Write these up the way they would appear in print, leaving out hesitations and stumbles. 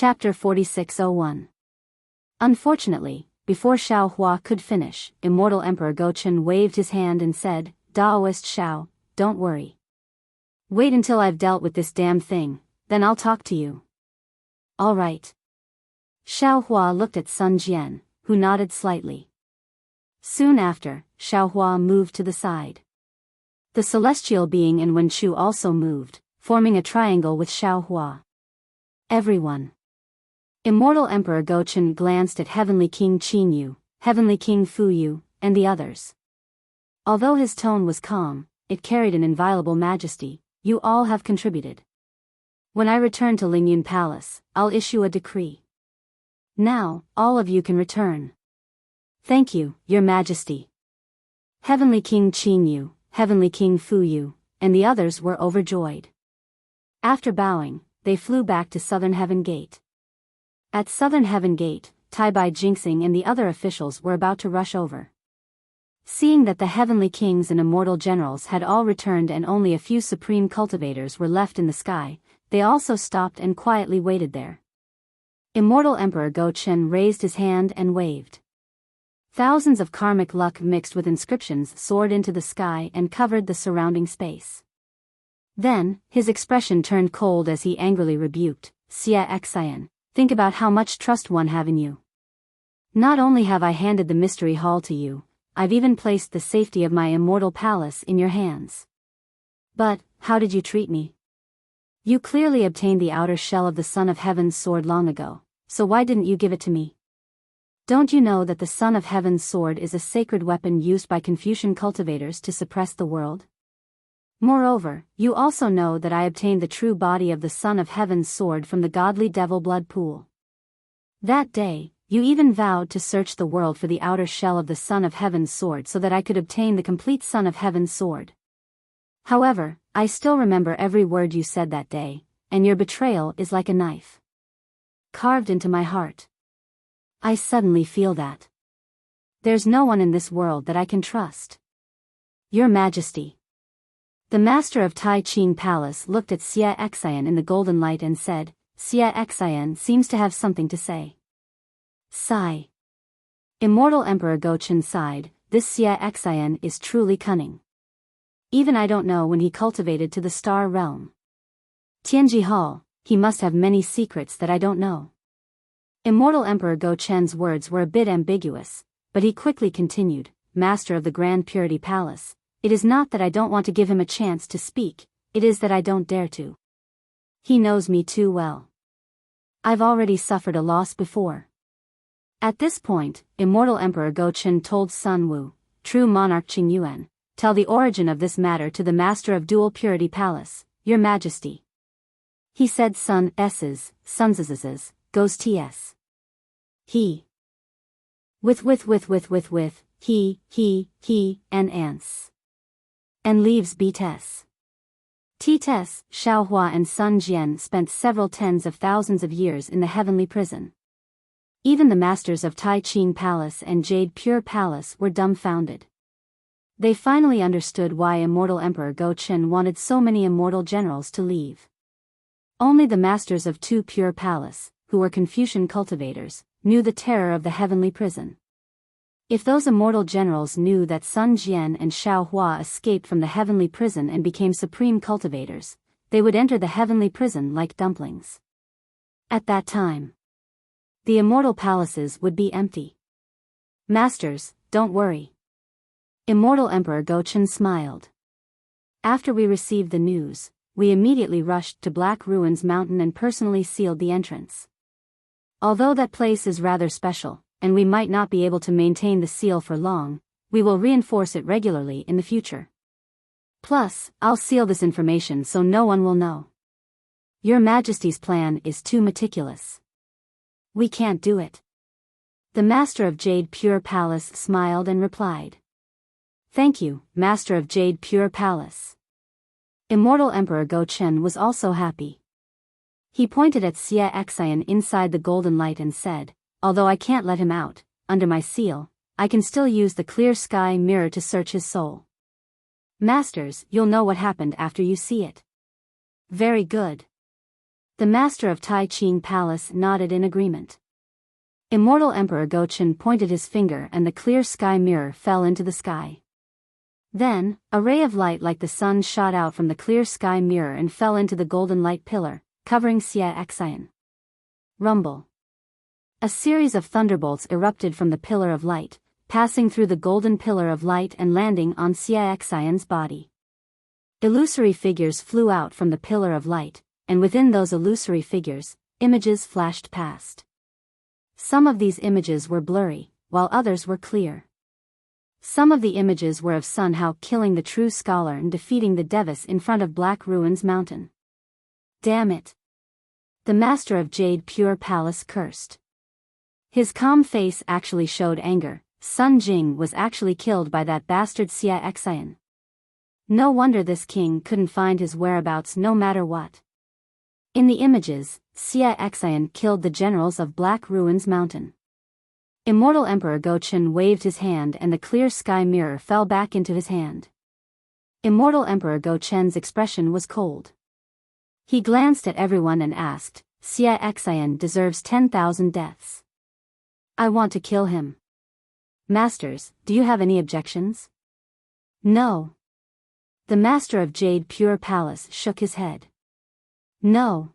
Chapter 4601. Unfortunately, before Xiao Hua could finish, Immortal Emperor Gochen waved his hand and said, "Daoist Xiao, don't worry. Wait until I've dealt with this damn thing, then I'll talk to you." "All right." Xiao Hua looked at Sun Jian, who nodded slightly. Soon after, Xiao Hua moved to the side. The celestial being and Wen Chu also moved, forming a triangle with Xiao Hua. Everyone. Immortal Emperor Gochen glanced at Heavenly King Qin Yu, Heavenly King Fu Yu, and the others. Although his tone was calm, it carried an inviolable majesty. "You all have contributed. When I return to Lingyun Palace, I'll issue a decree. Now, all of you can return." "Thank you, Your Majesty." Heavenly King Qin Yu, Heavenly King Fu Yu, and the others were overjoyed. After bowing, they flew back to Southern Heaven Gate. At Southern Heaven Gate, Tai Bai Jinxing and the other officials were about to rush over. Seeing that the Heavenly Kings and Immortal Generals had all returned and only a few Supreme Cultivators were left in the sky, they also stopped and quietly waited there. Immortal Emperor Gochen raised his hand and waved. Thousands of karmic luck mixed with inscriptions soared into the sky and covered the surrounding space. Then, his expression turned cold as he angrily rebuked, "Xie Xian, think about how much trust one have in you. Not only have I handed the mystery hall to you, I've even placed the safety of my immortal palace in your hands. But, how did you treat me? You clearly obtained the outer shell of the Son of Heaven's sword long ago, so why didn't you give it to me? Don't you know that the Son of Heaven's sword is a sacred weapon used by Confucian cultivators to suppress the world? Moreover, you also know that I obtained the true body of the Son of Heaven's sword from the godly devil blood pool. That day, you even vowed to search the world for the outer shell of the Son of Heaven's sword so that I could obtain the complete Son of Heaven's sword. However, I still remember every word you said that day, and your betrayal is like a knife carved into my heart. I suddenly feel that there's no one in this world that I can trust. Your Majesty." The master of Tai Qing Palace looked at Xie Xian in the golden light and said, "Xie Xian seems to have something to say." Sigh. Immortal Emperor Gochen sighed, "This Xie Xian is truly cunning. Even I don't know when he cultivated to the star realm. Tianji Hall, he must have many secrets that I don't know." Immortal Emperor Gochen's words were a bit ambiguous, but he quickly continued, "Master of the Grand Purity Palace, it is not that I don't want to give him a chance to speak, it is that I don't dare to. He knows me too well. I've already suffered a loss before." At this point, Immortal Emperor Gochen told Sun Wu, "True Monarch Qing Yuan, tell the origin of this matter to the Master of Dual Purity Palace, Your Majesty." He said Sun S's, Sun's, goes Ts. He. With, he, and ants. And leaves Btes. Ts, Xiao Hua and Sun Jian spent several tens of thousands of years in the heavenly prison. Even the masters of Tai Qing Palace and Jade Pure Palace were dumbfounded. They finally understood why Immortal Emperor Gochen wanted so many immortal generals to leave. Only the masters of Tu Pure Palace, who were Confucian cultivators, knew the terror of the heavenly prison. If those immortal generals knew that Sun Jian and Xiao Hua escaped from the heavenly prison and became supreme cultivators, they would enter the heavenly prison like dumplings. At that time, the immortal palaces would be empty. "Masters, don't worry." Immortal Emperor Gochen smiled. "After we received the news, we immediately rushed to Black Ruins Mountain and personally sealed the entrance. Although that place is rather special, and we might not be able to maintain the seal for long, we will reinforce it regularly in the future. Plus, I'll seal this information so no one will know. Your Majesty's plan is too meticulous. We can't do it." The Master of Jade Pure Palace smiled and replied, "Thank you, Master of Jade Pure Palace." Immortal Emperor Gochen was also happy. He pointed at Xie Xian inside the golden light and said, "Although I can't let him out, under my seal, I can still use the clear sky mirror to search his soul. Masters, you'll know what happened after you see it." "Very good." The master of Tai Ching Palace nodded in agreement. Immortal Emperor Gochen pointed his finger and the clear sky mirror fell into the sky. Then, a ray of light like the sun shot out from the clear sky mirror and fell into the golden light pillar, covering Xie Xian. Rumble. A series of thunderbolts erupted from the pillar of light, passing through the golden pillar of light and landing on Xie Xian's body. Illusory figures flew out from the pillar of light, and within those illusory figures, images flashed past. Some of these images were blurry, while others were clear. Some of the images were of Sun Hao killing the true scholar and defeating the Devis in front of Black Ruins Mountain. Damn it! The master of Jade Pure Palace cursed. His calm face actually showed anger. Sun Jing was actually killed by that bastard Xie Xian. No wonder this king couldn't find his whereabouts no matter what. In the images, Xie Xian killed the generals of Black Ruins Mountain. Immortal Emperor Gochen waved his hand and the clear sky mirror fell back into his hand. Immortal Emperor Gochen's expression was cold. He glanced at everyone and asked, Xie Xian deserves 10,000 deaths. I want to kill him. Masters, do you have any objections? No. The master of Jade Pure Palace shook his head. No.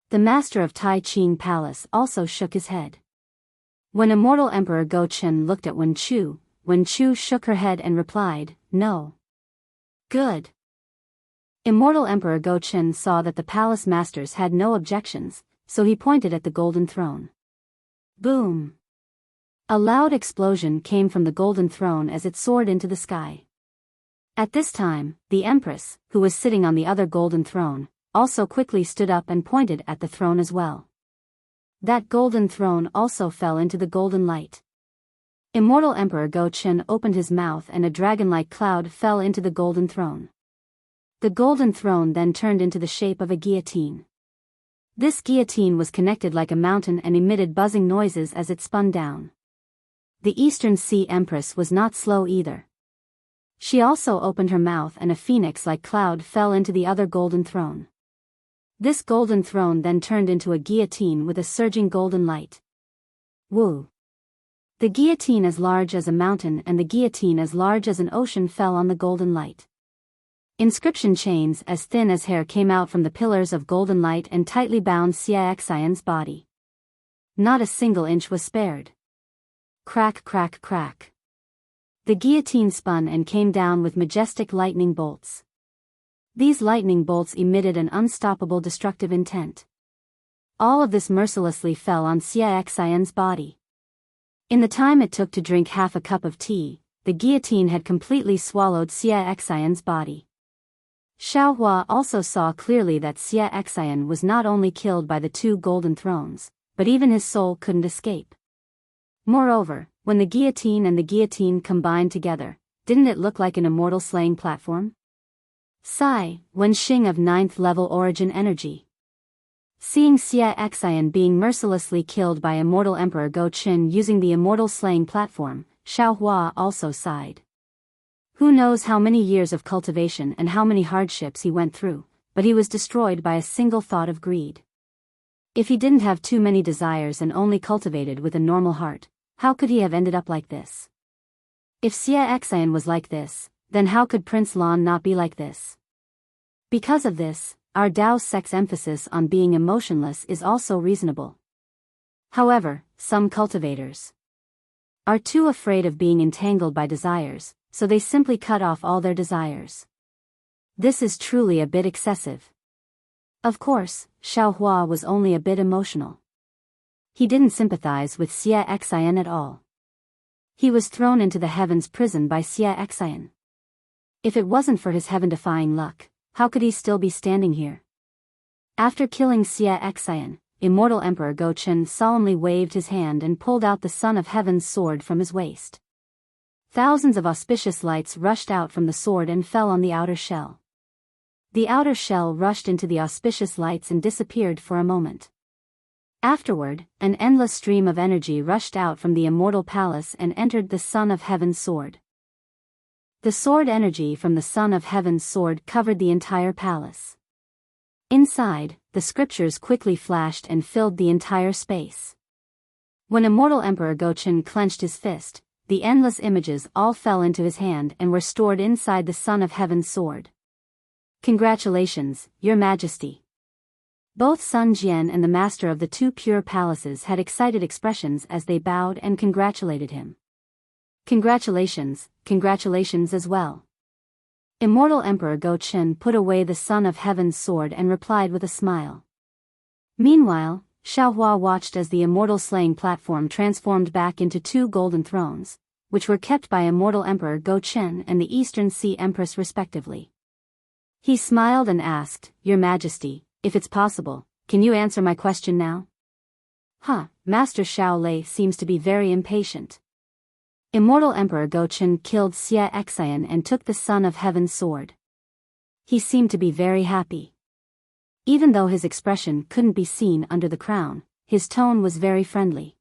The master of Tai Ching Palace also shook his head. When Immortal Emperor Gochen looked at Wen Chu shook her head and replied, no. Good. Immortal Emperor Gochen saw that the palace masters had no objections, so he pointed at the golden throne. Boom! A loud explosion came from the golden throne as it soared into the sky. At this time, the Empress, who was sitting on the other golden throne, also quickly stood up and pointed at the throne as well. That golden throne also fell into the golden light. Immortal Emperor Gochen opened his mouth and a dragon-like cloud fell into the golden throne. The golden throne then turned into the shape of a guillotine. This guillotine was connected like a mountain and emitted buzzing noises as it spun down. The Eastern Sea Empress was not slow either. She also opened her mouth and a phoenix-like cloud fell into the other golden throne. This golden throne then turned into a guillotine with a surging golden light. Woo! The guillotine as large as a mountain and the guillotine as large as an ocean fell on the golden light. Inscription chains as thin as hair came out from the pillars of golden light and tightly bound Xie Xian's body. Not a single inch was spared. Crack, crack, crack. The guillotine spun and came down with majestic lightning bolts. These lightning bolts emitted an unstoppable destructive intent. All of this mercilessly fell on Xie Xian's body. In the time it took to drink half a cup of tea, the guillotine had completely swallowed Xie Xian's body. Xiao Hua also saw clearly that Xie Xian was not only killed by the two golden thrones, but even his soul couldn't escape. Moreover, when the guillotine and the guillotine combined together, didn't it look like an immortal slaying platform? Sigh, Wenxing of 9th level origin energy. Seeing Xie Xian being mercilessly killed by Immortal Emperor Gochen using the immortal slaying platform, Xiao Hua also sighed. Who knows how many years of cultivation and how many hardships he went through, but he was destroyed by a single thought of greed. If he didn't have too many desires and only cultivated with a normal heart, how could he have ended up like this? If Xie Xian was like this, then how could Prince Lan not be like this? Because of this, our Tao sect's emphasis on being emotionless is also reasonable. However, some cultivators are too afraid of being entangled by desires, so they simply cut off all their desires. This is truly a bit excessive. Of course, Xiao Hua was only a bit emotional. He didn't sympathize with Xie Xian at all. He was thrown into the heavens prison by Xie Xian. If it wasn't for his heaven-defying luck, how could he still be standing here? After killing Xie Xian, Immortal Emperor Gochen solemnly waved his hand and pulled out the Son of Heaven's sword from his waist. Thousands of auspicious lights rushed out from the sword and fell on the outer shell. The outer shell rushed into the auspicious lights and disappeared for a moment. Afterward, an endless stream of energy rushed out from the immortal palace and entered the Son of Heaven's sword. The sword energy from the Son of Heaven's sword covered the entire palace. Inside, the scriptures quickly flashed and filled the entire space. When Immortal Emperor Gochen clenched his fist, the endless images all fell into his hand and were stored inside the Son of Heaven's sword. Congratulations, Your Majesty. Both Sun Jian and the master of the two pure palaces had excited expressions as they bowed and congratulated him. Congratulations as well. Immortal Emperor Gochen put away the Son of Heaven's sword and replied with a smile. Meanwhile, Xiaohua watched as the immortal slaying platform transformed back into two golden thrones, which were kept by Immortal Emperor Gochen and the Eastern Sea Empress respectively. He smiled and asked, Your Majesty, if it's possible, can you answer my question now? Master Xiao Lei seems to be very impatient. Immortal Emperor Gochen killed Xie Xian and took the Son of Heaven's sword. He seemed to be very happy. Even though his expression couldn't be seen under the crown, his tone was very friendly.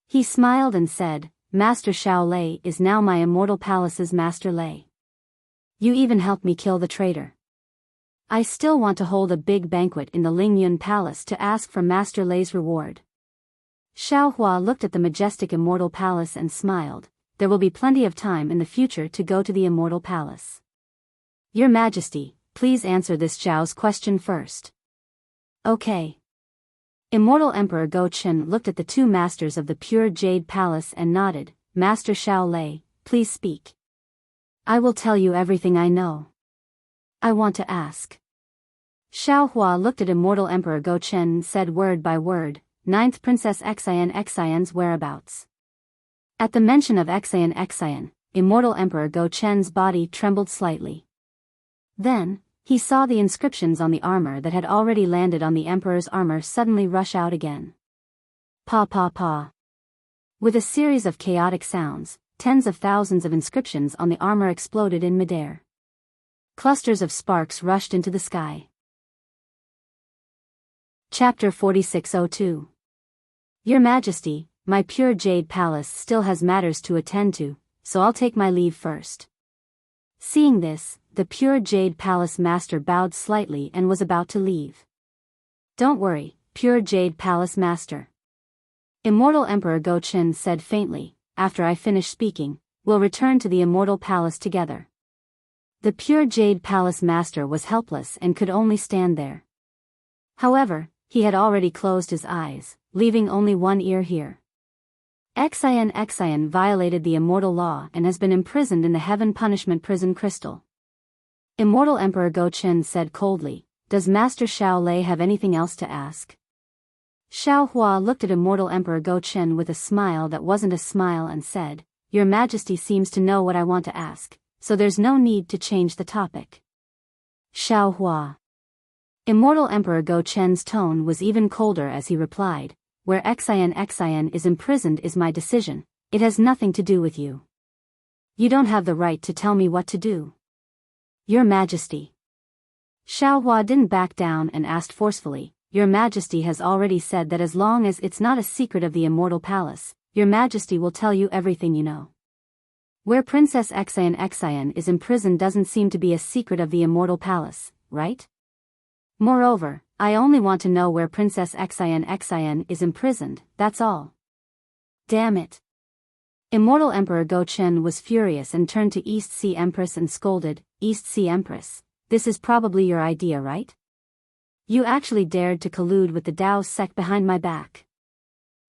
He smiled and said, Master Xiao Lei is now my Immortal Palace's Master Lei. You even helped me kill the traitor. I still want to hold a big banquet in the Lingyun Palace to ask for Master Lei's reward. Xiaohua looked at the majestic Immortal Palace and smiled. There will be plenty of time in the future to go to the Immortal Palace. Your Majesty, please answer this Zhao's question first. Okay. Immortal Emperor Gochen looked at the two masters of the pure Jade Palace and nodded. Master Xiao Lei, please speak. I will tell you everything I know. I want to ask. Xiaohua looked at Immortal Emperor Gochen and said word by word, Ninth Princess Xian's whereabouts. At the mention of Xian, Immortal Emperor Gochen's body trembled slightly. Then, he saw the inscriptions on the armor that had already landed on the Emperor's armor suddenly rush out again. Pa pa pa. With a series of chaotic sounds, tens of thousands of inscriptions on the armor exploded in midair. Clusters of sparks rushed into the sky. Chapter 4602. Your Majesty, my pure Jade Palace still has matters to attend to, so I'll take my leave first. Seeing this, the pure Jade Palace master bowed slightly and was about to leave. Don't worry, pure Jade Palace master. Immortal Emperor Gochen said faintly, after I finish speaking, we'll return to the Immortal Palace together. The pure Jade Palace master was helpless and could only stand there. However, he had already closed his eyes, leaving only one ear here. Xian violated the immortal law and has been imprisoned in the Heaven Punishment Prison Crystal. Immortal Emperor Gochen said coldly, Does Master Xiao Lei have anything else to ask? Xiaohua looked at Immortal Emperor Gochen with a smile that wasn't a smile and said, Your Majesty seems to know what I want to ask, so there's no need to change the topic. Xiaohua. Immortal Emperor Gochen's tone was even colder as he replied, Where Xian is imprisoned is my decision, it has nothing to do with you. You don't have the right to tell me what to do. Your Majesty. Xiaohua didn't back down and asked forcefully, Your Majesty has already said that as long as it's not a secret of the Immortal Palace, Your Majesty will tell you everything you know. Where Princess Xian is imprisoned doesn't seem to be a secret of the Immortal Palace, right? Moreover, I only want to know where Princess Xian is imprisoned, that's all. Damn it. Immortal Emperor Gochen was furious and turned to East Sea Empress and scolded, East Sea Empress, this is probably your idea, right? You actually dared to collude with the Dao sect behind my back.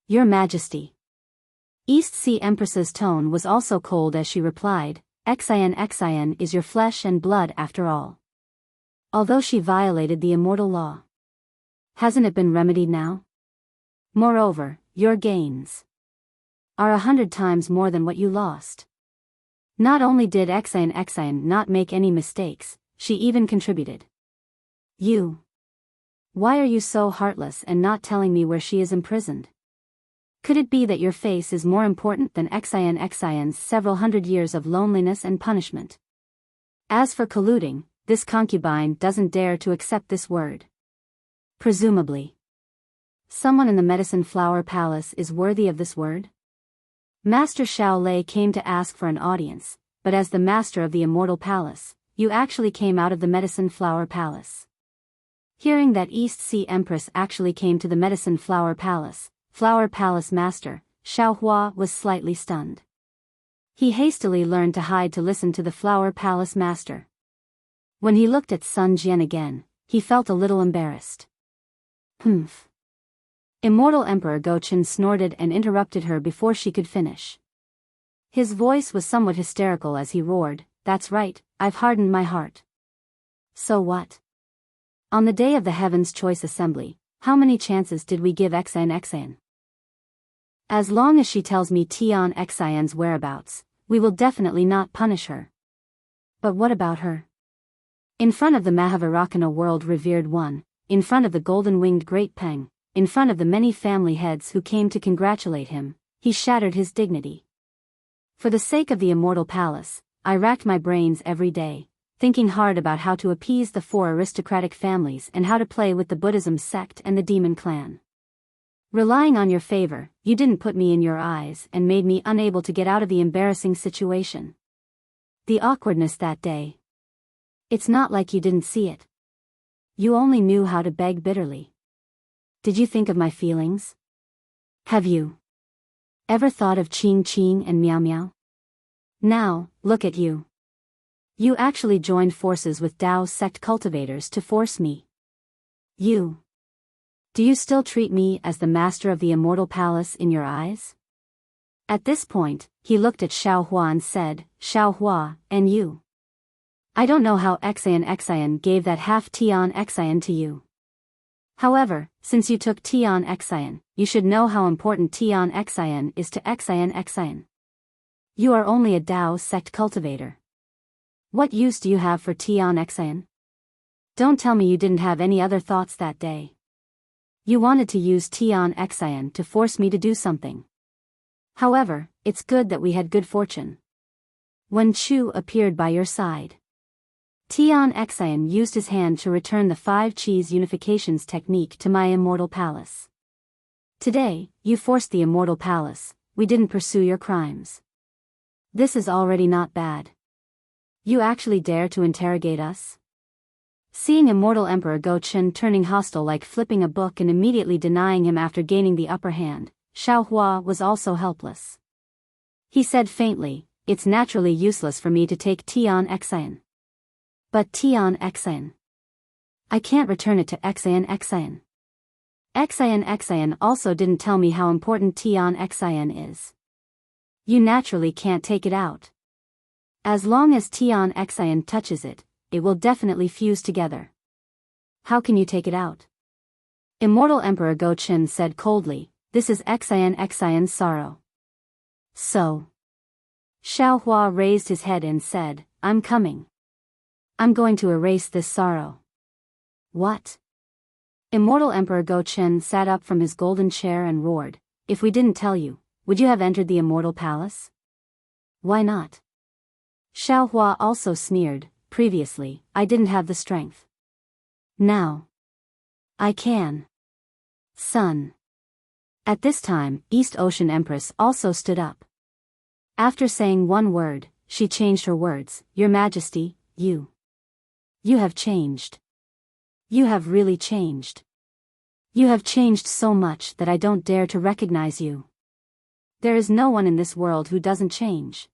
Your Majesty. East Sea Empress's tone was also cold as she replied, Xian is your flesh and blood after all. Although she violated the immortal law. Hasn't it been remedied now? Moreover, your gains are 100 times more than what you lost. Not only did Xian not make any mistakes, she even contributed. You. Why are you so heartless and not telling me where she is imprisoned? Could it be that your face is more important than Xian's several hundred years of loneliness and punishment? As for colluding, this concubine doesn't dare to accept this word. Presumably. Someone in the Medicine Flower Palace is worthy of this word? Master Xiao Lei came to ask for an audience, but as the master of the Immortal Palace, you actually came out of the Medicine Flower Palace. Hearing that East Sea Empress actually came to the Medicine Flower Palace Master, Xiaohua was slightly stunned. He hastily learned to hide to listen to the Flower Palace Master. When he looked at Sun Jian again, he felt a little embarrassed. Humph. Immortal Emperor Go-Chen snorted and interrupted her before she could finish. His voice was somewhat hysterical as he roared, "That's right, I've hardened my heart." So what? On the day of the Heaven's Choice Assembly, how many chances did we give Xian? As long as she tells me Tian Xian's whereabouts, we will definitely not punish her. But what about her? In front of the Mahavirakana world-revered one, in front of the golden-winged Great Peng, in front of the many family heads who came to congratulate him, he shattered his dignity. For the sake of the Immortal Palace, I racked my brains every day, thinking hard about how to appease the 4 aristocratic families and how to play with the Buddhism sect and the demon clan. Relying on your favor, you didn't put me in your eyes and made me unable to get out of the embarrassing situation. The awkwardness that day. It's not like you didn't see it. You only knew how to beg bitterly. Did you think of my feelings? Have you ever thought of Ching Ching and Meow Meow? Now, look at you. You actually joined forces with Dao sect cultivators to force me. You. Do you still treat me as the master of the Immortal Palace in your eyes? At this point, he looked at Xiaohua and said, "Xiaohua, and you? I don't know how Xian gave that half Tian Xian to you. However, since you took Tian Xian, you should know how important Tian Xian is to Xian. You are only a Dao sect cultivator. What use do you have for Tian Xian? Don't tell me you didn't have any other thoughts that day. You wanted to use Tian Xian to force me to do something. However, it's good that we had good fortune. When Chu appeared by your side, Tian Xian used his hand to return the 5 Qis unifications technique to my Immortal Palace. Today, you forced the Immortal Palace, we didn't pursue your crimes. This is already not bad. You actually dare to interrogate us? Seeing Immortal Emperor Go-Chen turning hostile like flipping a book and immediately denying him after gaining the upper hand, Xiaohua was also helpless. He said faintly, "It's naturally useless for me to take Tian Xian. But Tian Xian. I can't return it to Xian. Xian also didn't tell me how important Tian Xian is. You naturally can't take it out. As long as Tian Xian touches it, it will definitely fuse together. How can you take it out?" Immortal Emperor Go-Chen said coldly, "This is Xian's sorrow." So. Xiaohua raised his head and said, "I'm coming. I'm going to erase this sorrow." What? Immortal Emperor Go-Chen sat up from his golden chair and roared, "If we didn't tell you, would you have entered the Immortal Palace? Why not?" Xiaohua also sneered, "Previously, I didn't have the strength. Now. I can. Son." At this time, East Ocean Empress also stood up. After saying one word, she changed her words, "Your Majesty, you. You have changed. You have really changed. You have changed so much that I don't dare to recognize you. There is no one in this world who doesn't change.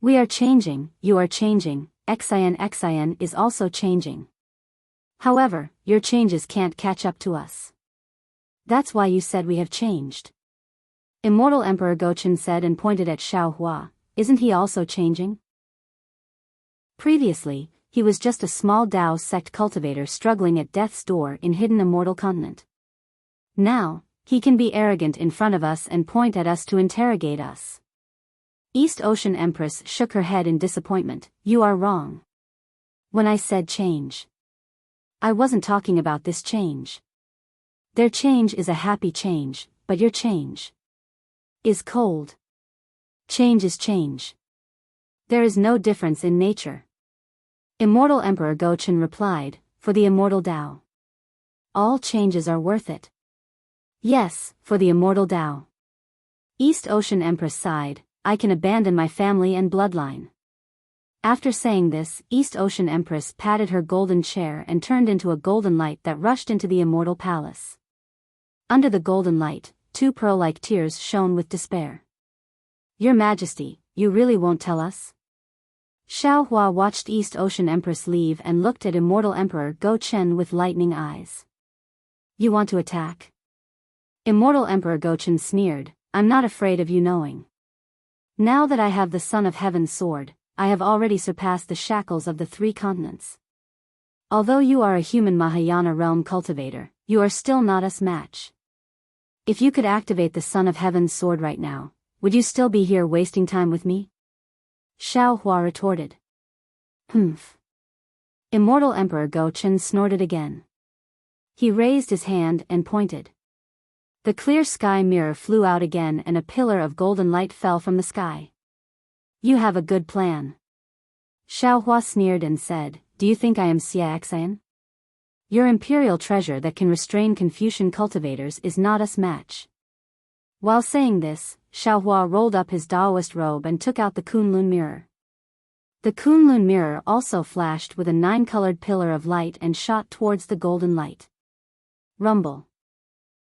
We are changing, you are changing, Xian is also changing. However, your changes can't catch up to us. That's why you said we have changed." Immortal Emperor Go-Chen said and pointed at Xiaohua, "Isn't he also changing?" Previously, he was just a small Dao sect cultivator struggling at death's door in hidden Immortal Continent. Now, he can be arrogant in front of us and point at us to interrogate us. East Ocean Empress shook her head in disappointment, "You are wrong. When I said change, I wasn't talking about this change. Their change is a happy change, but your change is cold. Change is change. There is no difference in nature." Immortal Emperor Go-Chen replied, "For the Immortal Dao, all changes are worth it." "Yes, for the Immortal Dao." East Ocean Empress sighed, "I can abandon my family and bloodline. After saying this, East Ocean Empress patted her golden chair and turned into a golden light that rushed into the immortal palace. Under the golden light, two pearl-like tears shone with despair. Your Majesty, you really won't tell us? Xiao Hua watched East Ocean Empress leave and looked at Immortal Emperor Go Chen with lightning eyes. You want to attack? Immortal Emperor Go Chen sneered, I'm not afraid of you knowing. Now that I have the Son of Heaven's sword, I have already surpassed the shackles of the 3 continents. Although you are a human Mahayana realm cultivator, you are still not us match. If you could activate the Son of Heaven's sword right now, would you still be here wasting time with me? Xiao Hua retorted. Humph. Immortal Emperor Go Chen snorted again. He raised his hand and pointed. The clear sky mirror flew out again and a pillar of golden light fell from the sky. You have a good plan. Xiao Hua sneered and said, Do you think I am Xia Xian? Your imperial treasure that can restrain Confucian cultivators is not us match. While saying this, Xiao Hua rolled up his Daoist robe and took out the Kunlun mirror. The Kunlun mirror also flashed with a 9-colored pillar of light and shot towards the golden light. Rumble.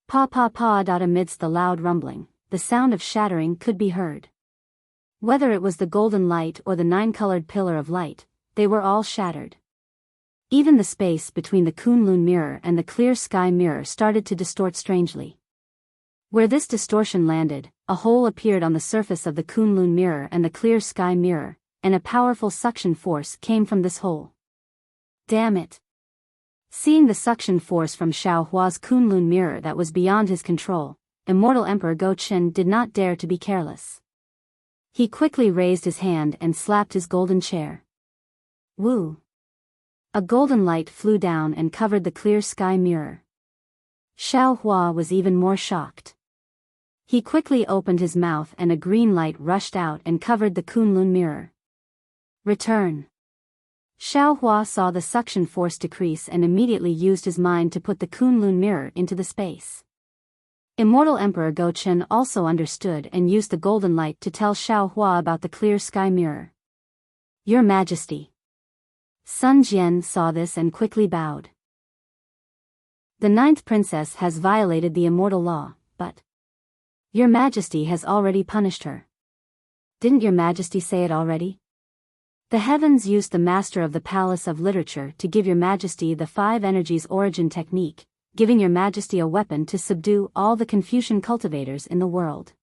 Pa pa pa. Amidst the loud rumbling, the sound of shattering could be heard. Whether it was the golden light or the 9-colored pillar of light, they were all shattered. Even the space between the Kunlun mirror and the clear sky mirror started to distort strangely. Where this distortion landed, a hole appeared on the surface of the Kunlun mirror and the clear sky mirror, and a powerful suction force came from this hole. Damn it! Seeing the suction force from Xiao Hua's Kunlun mirror that was beyond his control, Immortal Emperor Go Chen did not dare to be careless. He quickly raised his hand and slapped his golden chair. Woo! A golden light flew down and covered the clear sky mirror. Xiao Hua was even more shocked. He quickly opened his mouth and a green light rushed out and covered the Kunlun mirror. Return. Xiao Hua saw the suction force decrease and immediately used his mind to put the Kunlun mirror into the space. Immortal Emperor Go Chen also understood and used the golden light to tell Xiao Hua about the clear sky mirror. Your Majesty. Sun Jian saw this and quickly bowed. The 9th princess has violated the immortal law, but Your Majesty has already punished her. Didn't Your Majesty say it already? The heavens used the master of the Palace of Literature to give Your Majesty the 5 energies origin technique, giving Your Majesty a weapon to subdue all the Confucian cultivators in the world.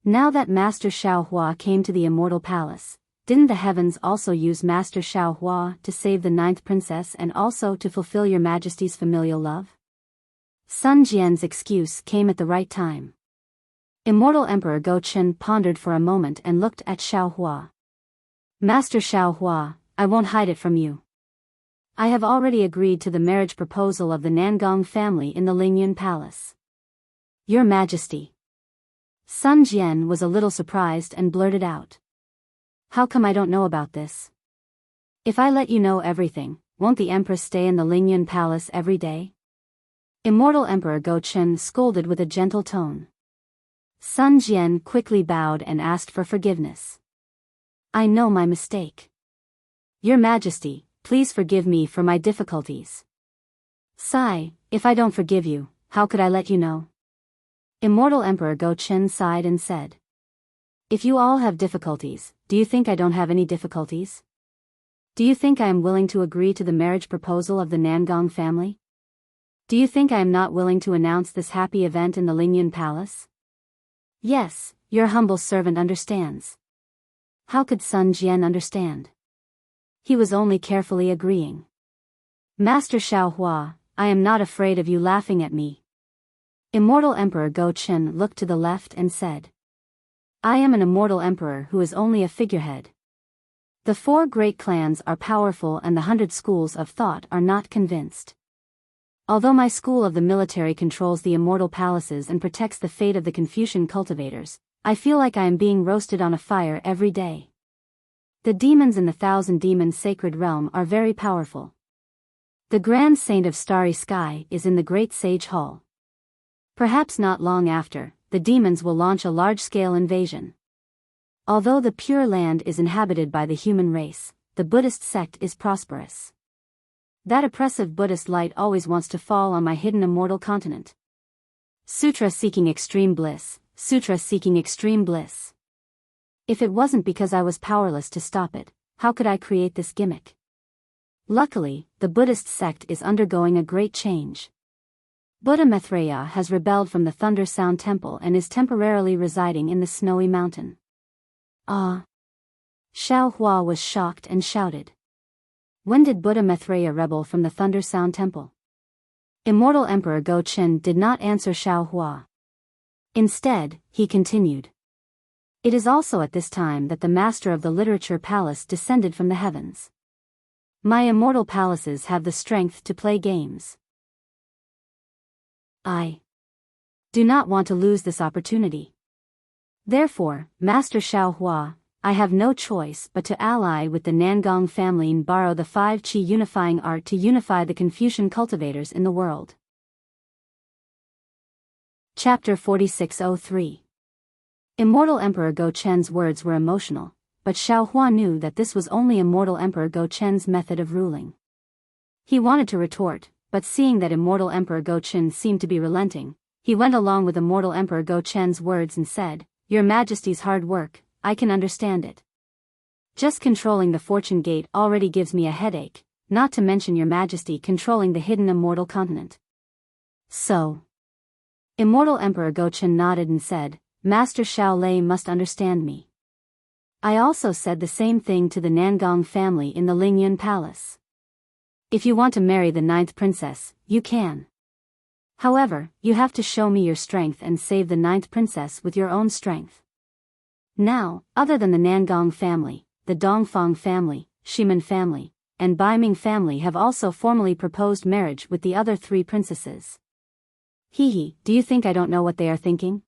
Now that Master Xiao Hua came to the immortal palace, didn't the heavens also use Master Xiao Hua to save the 9th princess and also to fulfill Your Majesty's familial love? Sun Jian's excuse came at the right time. Immortal Emperor Go Chen pondered for a moment and looked at Xiao Hua. Master Xiao Hua, I won't hide it from you. I have already agreed to the marriage proposal of the Nangong family in the Lingyun Palace. Your Majesty. Sun Jian was a little surprised and blurted out. How come I don't know about this? If I let you know everything, won't the Empress stay in the Lingyun Palace every day? Immortal Emperor Go Chen scolded with a gentle tone. Sun Jian quickly bowed and asked for forgiveness. I know my mistake. Your Majesty, please forgive me for my difficulties. Sigh, if I don't forgive you, how could I let you know? Immortal Emperor Go Chen sighed and said. If you all have difficulties, do you think I don't have any difficulties? Do you think I am willing to agree to the marriage proposal of the Nangong family? Do you think I am not willing to announce this happy event in the Lingyun Palace? Yes, your humble servant understands. How could Sun Jian understand? He was only carefully agreeing. Master Xiao Hua, I am not afraid of you laughing at me. Immortal Emperor Go Chen looked to the left and said. I am an immortal emperor who is only a figurehead. The 4 great clans are powerful and the 100 schools of thought are not convinced. Although my school of the military controls the immortal palaces and protects the fate of the Confucian cultivators, I feel like I am being roasted on a fire every day. The demons in the 1,000 demon sacred realm are very powerful. The Grand Saint of Starry Sky is in the Great Sage Hall. Perhaps not long after, the demons will launch a large-scale invasion. Although the Pure Land is inhabited by the human race, the Buddhist sect is prosperous. That oppressive Buddhist light always wants to fall on my hidden immortal continent. Sutra seeking extreme bliss, sutra seeking extreme bliss. If it wasn't because I was powerless to stop it, how could I create this gimmick? Luckily, the Buddhist sect is undergoing a great change. Buddha Maitreya has rebelled from the Thunder Sound Temple and is temporarily residing in the snowy mountain. Ah! Xiao Hua was shocked and shouted. When did Buddha Maitreya rebel from the Thunder Sound Temple? Immortal Emperor Go Chen did not answer Xiao Hua. Instead, he continued. It is also at this time that the master of the literature palace descended from the heavens. My immortal palaces have the strength to play games. I do not want to lose this opportunity. Therefore, Master Xiao Hua, I have no choice but to ally with the Nangong family and borrow the 5 Qi unifying art to unify the Confucian cultivators in the world. Chapter 4603. Immortal Emperor Go Chen's words were emotional, but Xiao Hua knew that this was only Immortal Emperor Go Chen's method of ruling. He wanted to retort, but seeing that Immortal Emperor Go Chen seemed to be relenting, he went along with Immortal Emperor Go Chen's words and said, Your Majesty's hard work, I can understand it. Just controlling the Fortune Gate already gives me a headache, not to mention Your Majesty controlling the hidden immortal continent. So. Immortal Emperor Go Chen nodded and said, Master Xiao Lei must understand me. I also said the same thing to the Nangong family in the Lingyun Palace. If you want to marry the 9th princess, you can. However, you have to show me your strength and save the 9th princess with your own strength. Now, other than the Nangong family, the Dongfang family, Shimen family, and Baiming family have also formally proposed marriage with the other 3 princesses. Hee, do you think I don't know what they are thinking?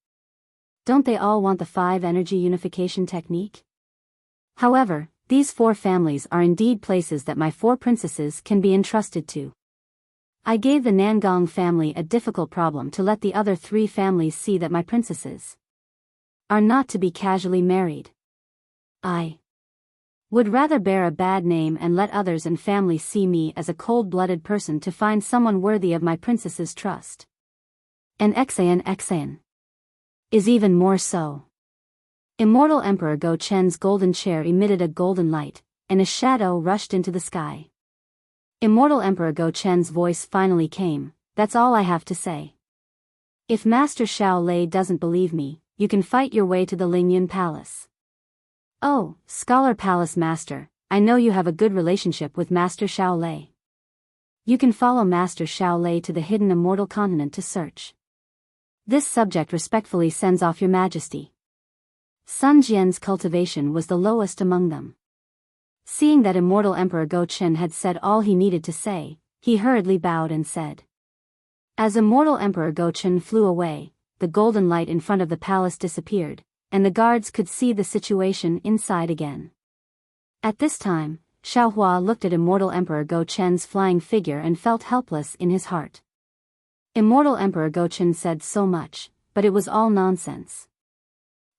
Don't they all want the 5 energy unification technique? However, these 4 families are indeed places that my 4 princesses can be entrusted to. I gave the Nangong family a difficult problem to let the other 3 families see that my princesses are not to be casually married. I would rather bear a bad name and let others and family see me as a cold-blooded person to find someone worthy of my princess's trust. And Xan is even more so. Immortal Emperor Go Chen's golden chair emitted a golden light, and a shadow rushed into the sky. Immortal Emperor Go Chen's voice finally came, That's all I have to say. If Master Xiao Lei doesn't believe me, you can fight your way to the Lingyun Palace. Oh, Scholar Palace Master, I know you have a good relationship with Master Xiao Lei. You can follow Master Xiao Lei to the hidden immortal continent to search. This subject respectfully sends off Your Majesty. Sun Jian's cultivation was the lowest among them. Seeing that Immortal Emperor Go Chen had said all he needed to say, he hurriedly bowed and said. As Immortal Emperor Go Chen flew away, the golden light in front of the palace disappeared, and the guards could see the situation inside again. At this time, Xiao Hua looked at Immortal Emperor Go Chen's flying figure and felt helpless in his heart. Immortal Emperor Go Chen said so much, but it was all nonsense.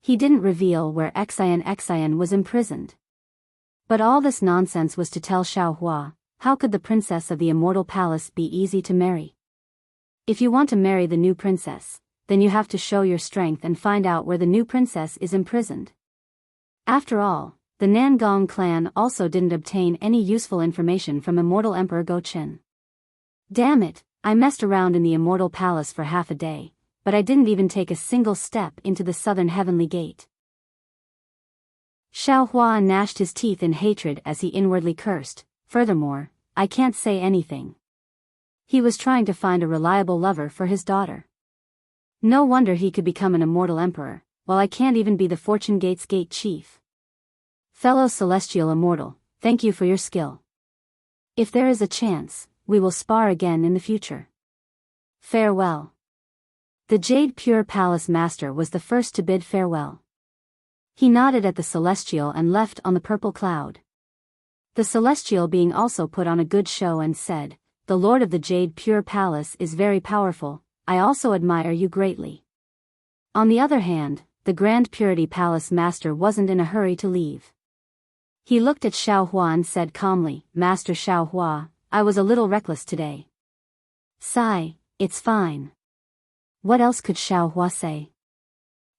He didn't reveal where Xian was imprisoned. But all this nonsense was to tell Xiao Hua, how could the princess of the immortal palace be easy to marry? If you want to marry the new princess, then you have to show your strength and find out where the new princess is imprisoned. After all, the Nangong clan also didn't obtain any useful information from Immortal Emperor Go Chen. Damn it, I messed around in the immortal palace for half a day, but I didn't even take a single step into the southern heavenly gate. Xiao Hua gnashed his teeth in hatred as he inwardly cursed, furthermore, I can't say anything. He was trying to find a reliable lover for his daughter. No wonder he could become an immortal emperor, while I can't even be the Fortune Gate's gate chief. Fellow celestial immortal, thank you for your skill. If there is a chance, we will spar again in the future. Farewell. The Jade Pure Palace Master was the first to bid farewell. He nodded at the Celestial and left on the purple cloud. The Celestial being also put on a good show and said, The Lord of the Jade Pure Palace is very powerful, I also admire you greatly. On the other hand, the Grand Purity Palace Master wasn't in a hurry to leave. He looked at Xiao Hua and said calmly, "Master Xiao Hua, I was a little reckless today." "Sigh, it's fine." What else could Xiao Hua say?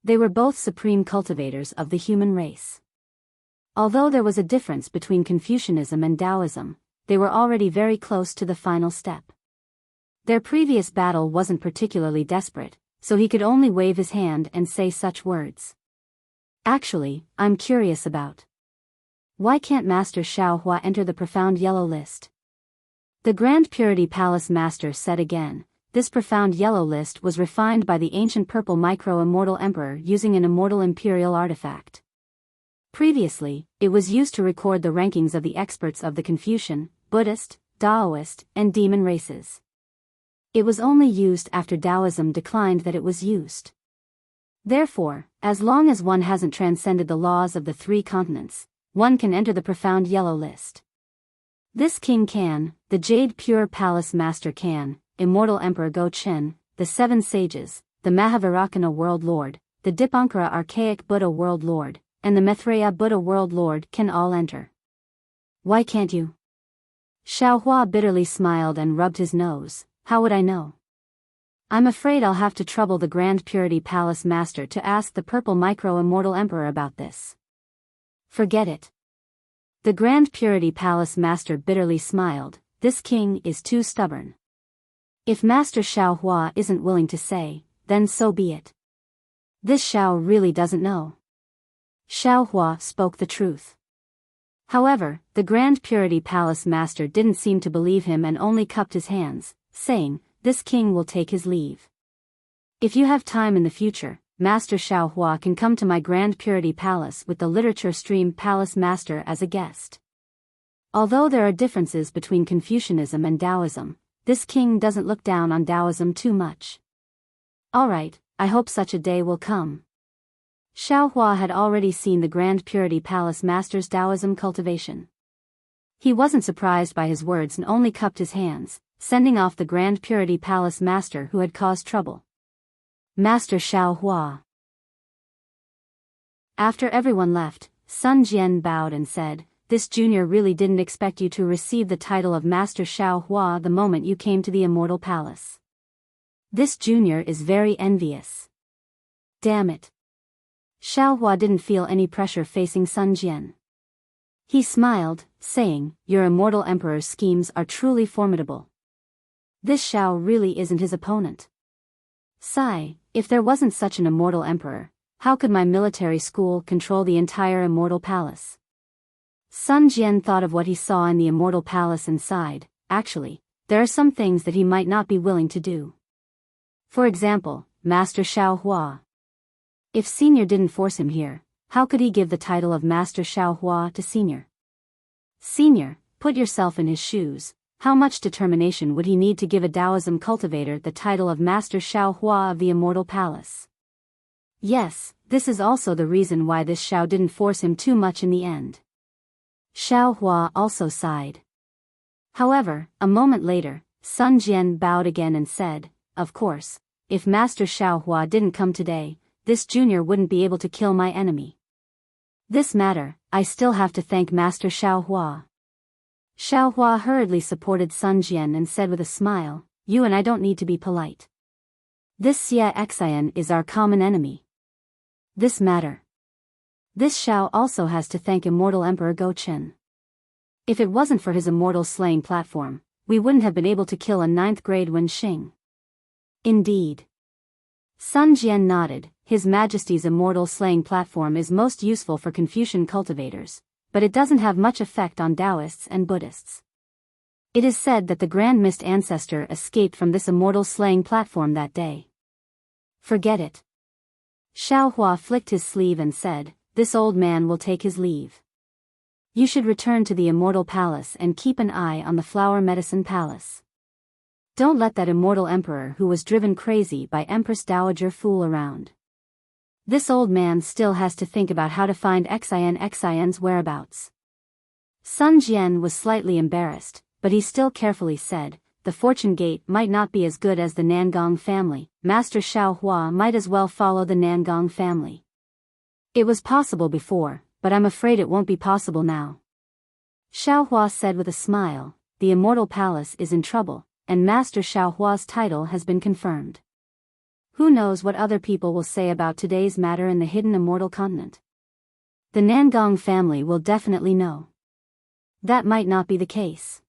They were both supreme cultivators of the human race. Although there was a difference between Confucianism and Taoism, they were already very close to the final step. Their previous battle wasn't particularly desperate, so he could only wave his hand and say such words. "Actually, I'm curious about. Why can't Master Xiao Hua enter the profound yellow list?" The Grand Purity Palace Master said again. This profound yellow list was refined by the ancient purple micro-immortal emperor using an immortal imperial artifact. Previously, it was used to record the rankings of the experts of the Confucian, Buddhist, Taoist, and demon races. It was only used after Taoism declined that it was used. Therefore, as long as one hasn't transcended the laws of the three continents, one can enter the profound yellow list. This king can, the Jade Pure Palace Master can, Immortal Emperor Go Chen, the Seven Sages, the Mahavairakana World Lord, the Dipankara Archaic Buddha World Lord, and the Maitreya Buddha World Lord can all enter. Why can't you? Xiao Hua bitterly smiled and rubbed his nose. How would I know? I'm afraid I'll have to trouble the Grand Purity Palace Master to ask the Purple Micro-Immortal Emperor about this. Forget it. The Grand Purity Palace Master bitterly smiled. This king is too stubborn. If Master Xiao Hua isn't willing to say, then so be it. This Xiao really doesn't know. Xiao Hua spoke the truth. However, the Grand Purity Palace Master didn't seem to believe him and only cupped his hands, saying, "This king will take his leave. If you have time in the future, Master Xiao Hua can come to my Grand Purity Palace with the Literature Stream Palace Master as a guest." Although there are differences between Confucianism and Taoism, this king doesn't look down on Taoism too much. Alright, I hope such a day will come. Xiao Hua had already seen the Grand Purity Palace Master's Taoism cultivation. He wasn't surprised by his words and only cupped his hands, sending off the Grand Purity Palace Master who had caused trouble. Master Xiao Hua. After everyone left, Sun Jian bowed and said, "This junior really didn't expect you to receive the title of Master Xiao Hua the moment you came to the Immortal Palace. This junior is very envious. Damn it." Xiao Hua didn't feel any pressure facing Sun Jian. He smiled, saying, "Your Immortal Emperor's schemes are truly formidable. This Xiao really isn't his opponent. Sigh, if there wasn't such an Immortal Emperor, how could my military school control the entire Immortal Palace?" Sun Jian thought of what he saw in the Immortal Palace and sighed. Actually, there are some things that he might not be willing to do. For example, Master Xiao Hua. If Senior didn't force him here, how could he give the title of Master Xiao Hua to Senior? Senior, put yourself in his shoes. How much determination would he need to give a Taoism cultivator the title of Master Xiao Hua of the Immortal Palace? Yes, this is also the reason why this Xiao didn't force him too much in the end. Xiao Hua also sighed. However, a moment later, Sun Jian bowed again and said, "Of course, if Master Xiao Hua didn't come today, this junior wouldn't be able to kill my enemy. This matter, I still have to thank Master Xiao Hua." Xiao Hua hurriedly supported Sun Jian and said with a smile, "You and I don't need to be polite. This Xia Xian is our common enemy. This matter. This Xiao also has to thank Immortal Emperor Go Chen. If it wasn't for his immortal slaying platform, we wouldn't have been able to kill a 9th grade Wen Xing." Indeed. Sun Jian nodded. His Majesty's immortal slaying platform is most useful for Confucian cultivators, but it doesn't have much effect on Taoists and Buddhists. It is said that the Grand Mist Ancestor escaped from this immortal slaying platform that day. Forget it. Xiao Hua flicked his sleeve and said, "This old man will take his leave. You should return to the Immortal Palace and keep an eye on the Flower Medicine Palace. Don't let that Immortal Emperor who was driven crazy by Empress Dowager fool around. This old man still has to think about how to find Xian's whereabouts." Sun Jian was slightly embarrassed, but he still carefully said, "The Fortune Gate might not be as good as the Nangong family. Master Xiao Hua might as well follow the Nangong family. It was possible before, but I'm afraid it won't be possible now. Xiaohua said with a smile, the Immortal Palace is in trouble, and Master Xiaohua's title has been confirmed. Who knows what other people will say about today's matter in the hidden Immortal Continent? The Nangong family will definitely know. That might not be the case.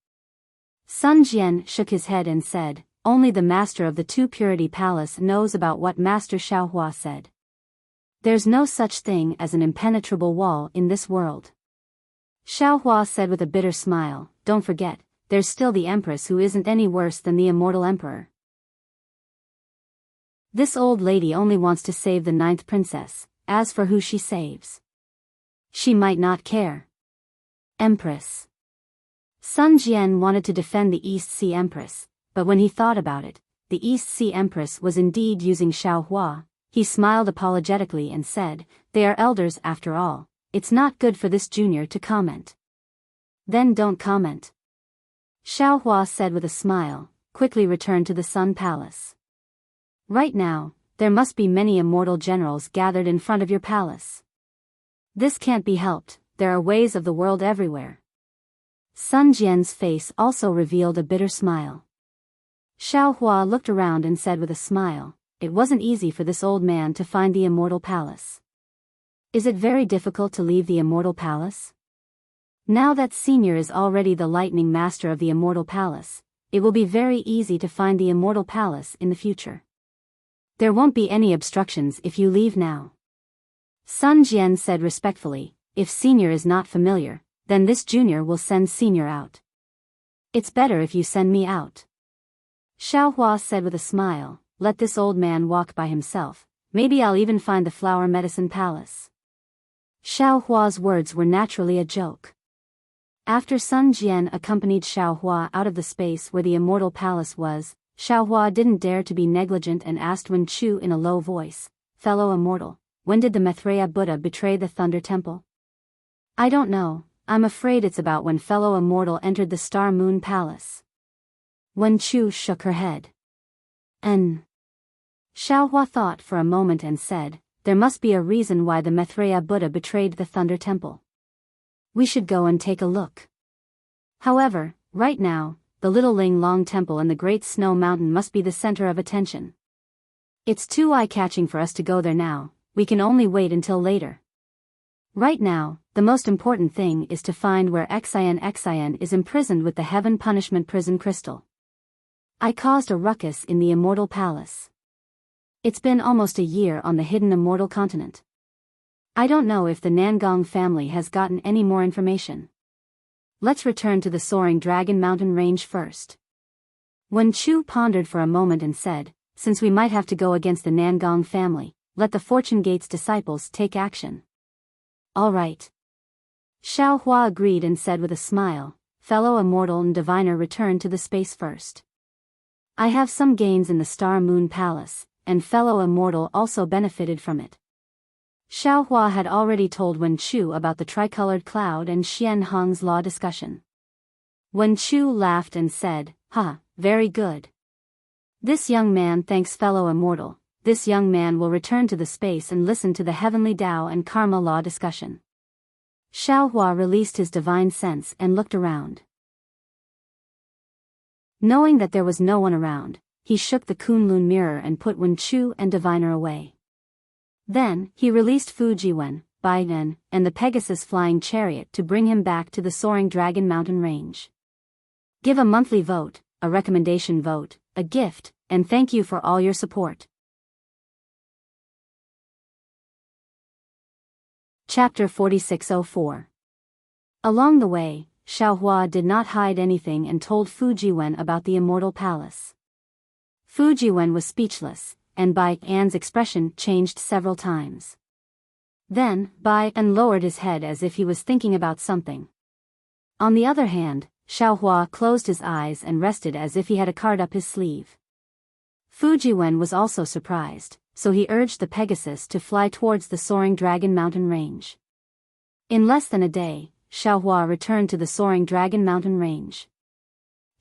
Sun Jian shook his head and said, only the master of the Two Purity Palace knows about what Master Xiaohua said. There's no such thing as an impenetrable wall in this world. Xiaohua said with a bitter smile, don't forget, there's still the Empress who isn't any worse than the Immortal Emperor. This old lady only wants to save the 9th princess, as for who she saves, she might not care. Empress. Sun Jian wanted to defend the East Sea Empress, but when he thought about it, the East Sea Empress was indeed using Xiaohua. He smiled apologetically and said, they are elders after all, it's not good for this junior to comment. Then don't comment. Xiaohua said with a smile, quickly returned to the Sun Palace. Right now, there must be many immortal generals gathered in front of your palace. This can't be helped, there are ways of the world everywhere. Sun Jian's face also revealed a bitter smile. Xiaohua looked around and said with a smile, it wasn't easy for this old man to find the Immortal Palace. Is it very difficult to leave the Immortal Palace? Now that Senior is already the Lightning Master of the Immortal Palace, it will be very easy to find the Immortal Palace in the future. There won't be any obstructions if you leave now. Sun Jian said respectfully, if Senior is not familiar, then this junior will send Senior out. It's better if you send me out. Xiaohua said with a smile, let this old man walk by himself, maybe I'll even find the Flower Medicine Palace. Xiaohua's words were naturally a joke. After Sun Jian accompanied Xiaohua out of the space where the Immortal Palace was, Xiaohua didn't dare to be negligent and asked Wen Chu in a low voice, fellow immortal, when did the Maitreya Buddha betray the Thunder Temple? I don't know, I'm afraid it's about when fellow immortal entered the Star Moon Palace. Wen Chu shook her head. Xiaohua thought for a moment and said, there must be a reason why the Maitreya Buddha betrayed the Thunder Temple. We should go and take a look. However, right now, the Little Ling Long Temple in the Great Snow Mountain must be the center of attention. It's too eye-catching for us to go there now, we can only wait until later. Right now, the most important thing is to find where Xian is imprisoned with the Heaven Punishment Prison Crystal. I caused a ruckus in the Immortal Palace. It's been almost a year on the hidden Immortal Continent. I don't know if the Nangong family has gotten any more information. Let's return to the Soaring Dragon Mountain Range first. Wen Chu pondered for a moment and said, since we might have to go against the Nangong family, let the Fortune Gate's disciples take action. All right. Xiaohua agreed and said with a smile, fellow immortal and diviner return to the space first. I have some gains in the Star Moon Palace, and fellow immortal also benefited from it. Xiaohua had already told Wen Chu about the tricolored cloud and Xian Hong's law discussion. Wen Chu laughed and said, very good. This young man thanks fellow immortal, this young man will return to the space and listen to the heavenly Tao and karma law discussion. Xiaohua released his divine sense and looked around. Knowing that there was no one around, he shook the Kunlun mirror and put Wen Chu and diviner away. Then, he released Fujiwen, Baidan, and the Pegasus flying chariot to bring him back to the Soaring Dragon Mountain Range. Give a monthly vote, a recommendation vote, a gift, and thank you for all your support. Chapter 4604. Along the way, Xiaohua did not hide anything and told Fujiwen about the Immortal Palace. Fujiwen was speechless, and Bai An's expression changed several times. Then, Bai An lowered his head as if he was thinking about something. On the other hand, Xiaohua closed his eyes and rested as if he had a card up his sleeve. Fujiwen was also surprised, so he urged the Pegasus to fly towards the Soaring Dragon Mountain Range. In less than a day, Xiaohua returned to the Soaring Dragon Mountain Range.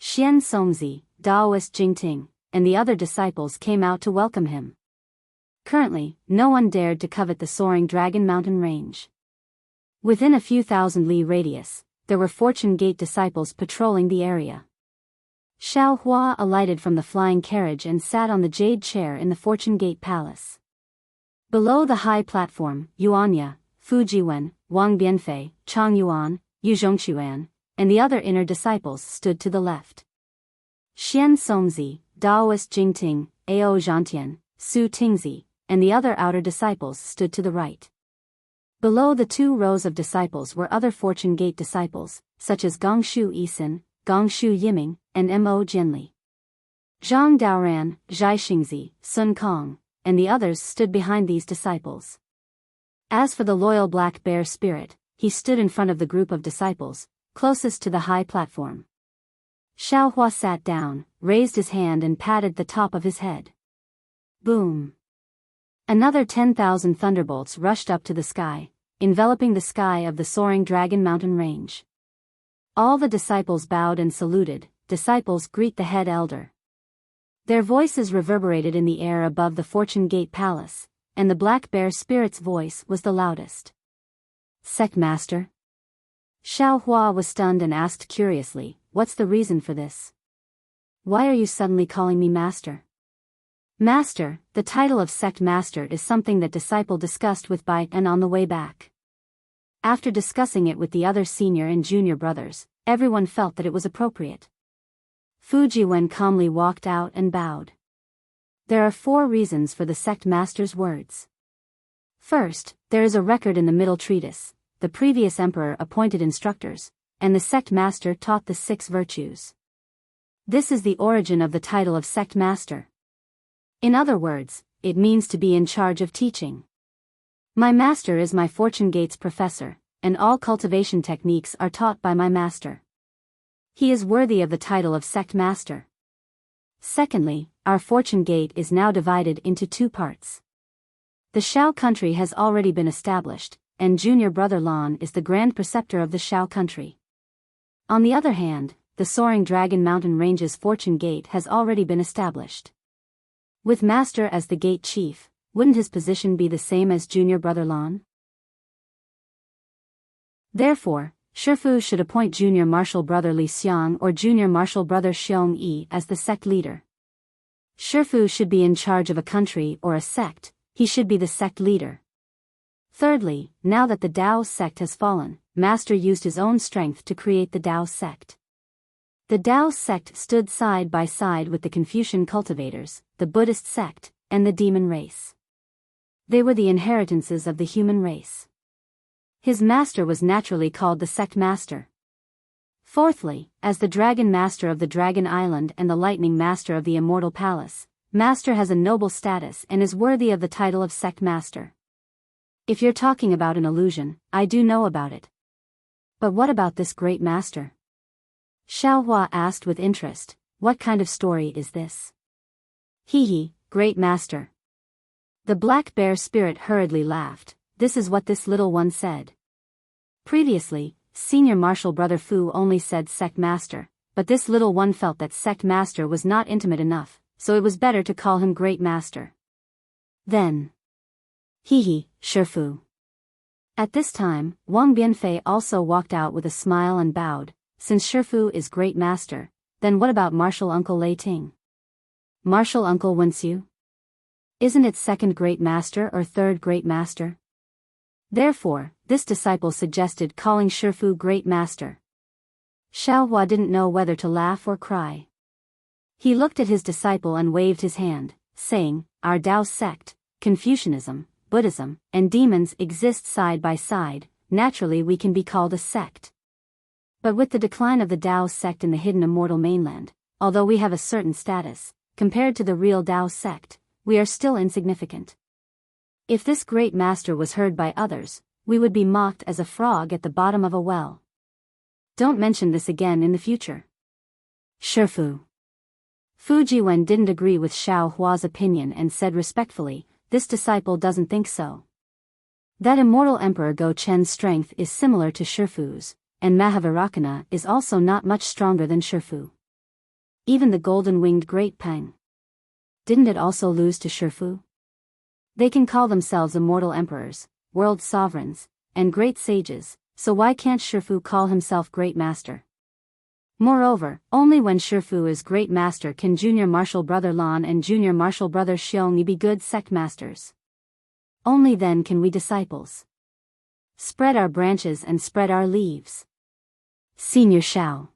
Xian Songzi, Daoist Jingting, and the other disciples came out to welcome him. Currently, no one dared to covet the soaring Dragon Mountain range. Within a few thousand li radius, there were Fortune Gate disciples patrolling the area. Xiao Hua alighted from the flying carriage and sat on the jade chair in the Fortune Gate Palace. Below the high platform, Yuanya, Fujiwen, Wang Bianfei, Chang Yuan, Yu Zhongxuan, and the other inner disciples stood to the left. Xian Songzi, Daoist Jingting, Ao Zhantian, Su Tingzi, and the other outer disciples stood to the right. Below the 2 rows of disciples were other Fortune Gate disciples, such as Gongshu Yisin, Gongshu Yiming, and Mo Jianli. Zhang Daoran, Zhai Xingzi, Sun Kong, and the others stood behind these disciples. As for the loyal Black Bear spirit, he stood in front of the group of disciples, closest to the high platform. Xiao Hua sat down, raised his hand and patted the top of his head. Boom! Another 10,000 thunderbolts rushed up to the sky, enveloping the sky of the soaring Dragon Mountain range. All the disciples bowed and saluted. Disciples greet the head elder. Their voices reverberated in the air above the Fortune Gate Palace, and the Black Bear spirit's voice was the loudest. Sect Master? Xiao Hua was stunned and asked curiously, "What's the reason for this? Why are you suddenly calling me Master?" Master, the title of Sect Master is something that disciple discussed with Bai and on the way back. After discussing it with the other senior and junior brothers, everyone felt that it was appropriate. Fujiwen calmly walked out and bowed. There are 4 reasons for the Sect Master's words. First, there is a record in the middle treatise. The previous emperor appointed instructors, and the Sect Master taught the 6 virtues. This is the origin of the title of Sect Master. In other words, it means to be in charge of teaching. My master is my Fortune Gate's professor, and all cultivation techniques are taught by my master. He is worthy of the title of Sect Master. Secondly, our Fortune Gate is now divided into 2 parts. The Shao country has already been established, and junior brother Lan is the grand preceptor of the Shao country. On the other hand, the soaring Dragon Mountain Range's Fortune Gate has already been established. With Master as the gate chief, wouldn't his position be the same as junior brother Lan? Therefore, Shifu should appoint junior martial brother Li Xiang or junior martial brother Xiong Yi as the sect leader. Shifu should be in charge of a country or a sect, he should be the sect leader. Thirdly, now that the Dao sect has fallen, Master used his own strength to create the Dao sect. The Dao sect stood side by side with the Confucian cultivators, the Buddhist sect, and the demon race. They were the inheritances of the human race. His master was naturally called the Sect Master. Fourthly, as the Dragon Master of the Dragon Island and the Lightning Master of the Immortal Palace, Master has a noble status and is worthy of the title of Sect Master. If you're talking about an illusion, I do know about it. But what about this great master? Xiao Hua asked with interest, what kind of story is this? Hee, great master. The Black Bear spirit hurriedly laughed. This is what this little one said. Previously, Senior Martial Brother Fu only said Sect Master, but this little one felt that Sect Master was not intimate enough, so it was better to call him Great Master. Then, Shifu. At this time, Wang Bianfei also walked out with a smile and bowed. Since Shifu is Great Master, then what about Martial Uncle Lei Ting? Martial Uncle Wenxiu? Isn't it second Great Master or third Great Master? Therefore, this disciple suggested calling Shifu Great Master. Xiao Hua didn't know whether to laugh or cry. He looked at his disciple and waved his hand, saying, our Dao sect, Confucianism, Buddhism, and demons exist side by side, naturally we can be called a sect. But with the decline of the Dao sect in the hidden immortal mainland, although we have a certain status, compared to the real Dao sect, we are still insignificant. If this great master was heard by others, we would be mocked as a frog at the bottom of a well. Don't mention this again in the future. Shifu. Fujiwen didn't agree with Xiao Hua's opinion and said respectfully, this disciple doesn't think so. That immortal Emperor Go Chen's strength is similar to Shifu's, and Mahavairakana is also not much stronger than Shifu. Even the golden-winged Great Peng. Didn't it also lose to Shifu? They can call themselves immortal emperors, world sovereigns, and great sages, so why can't Shifu call himself great master? Moreover, only when Shifu is great master can junior martial brother Lan and junior martial brother Xiongyi be good sect masters. Only then can we disciples spread our branches and spread our leaves. Senior Shao.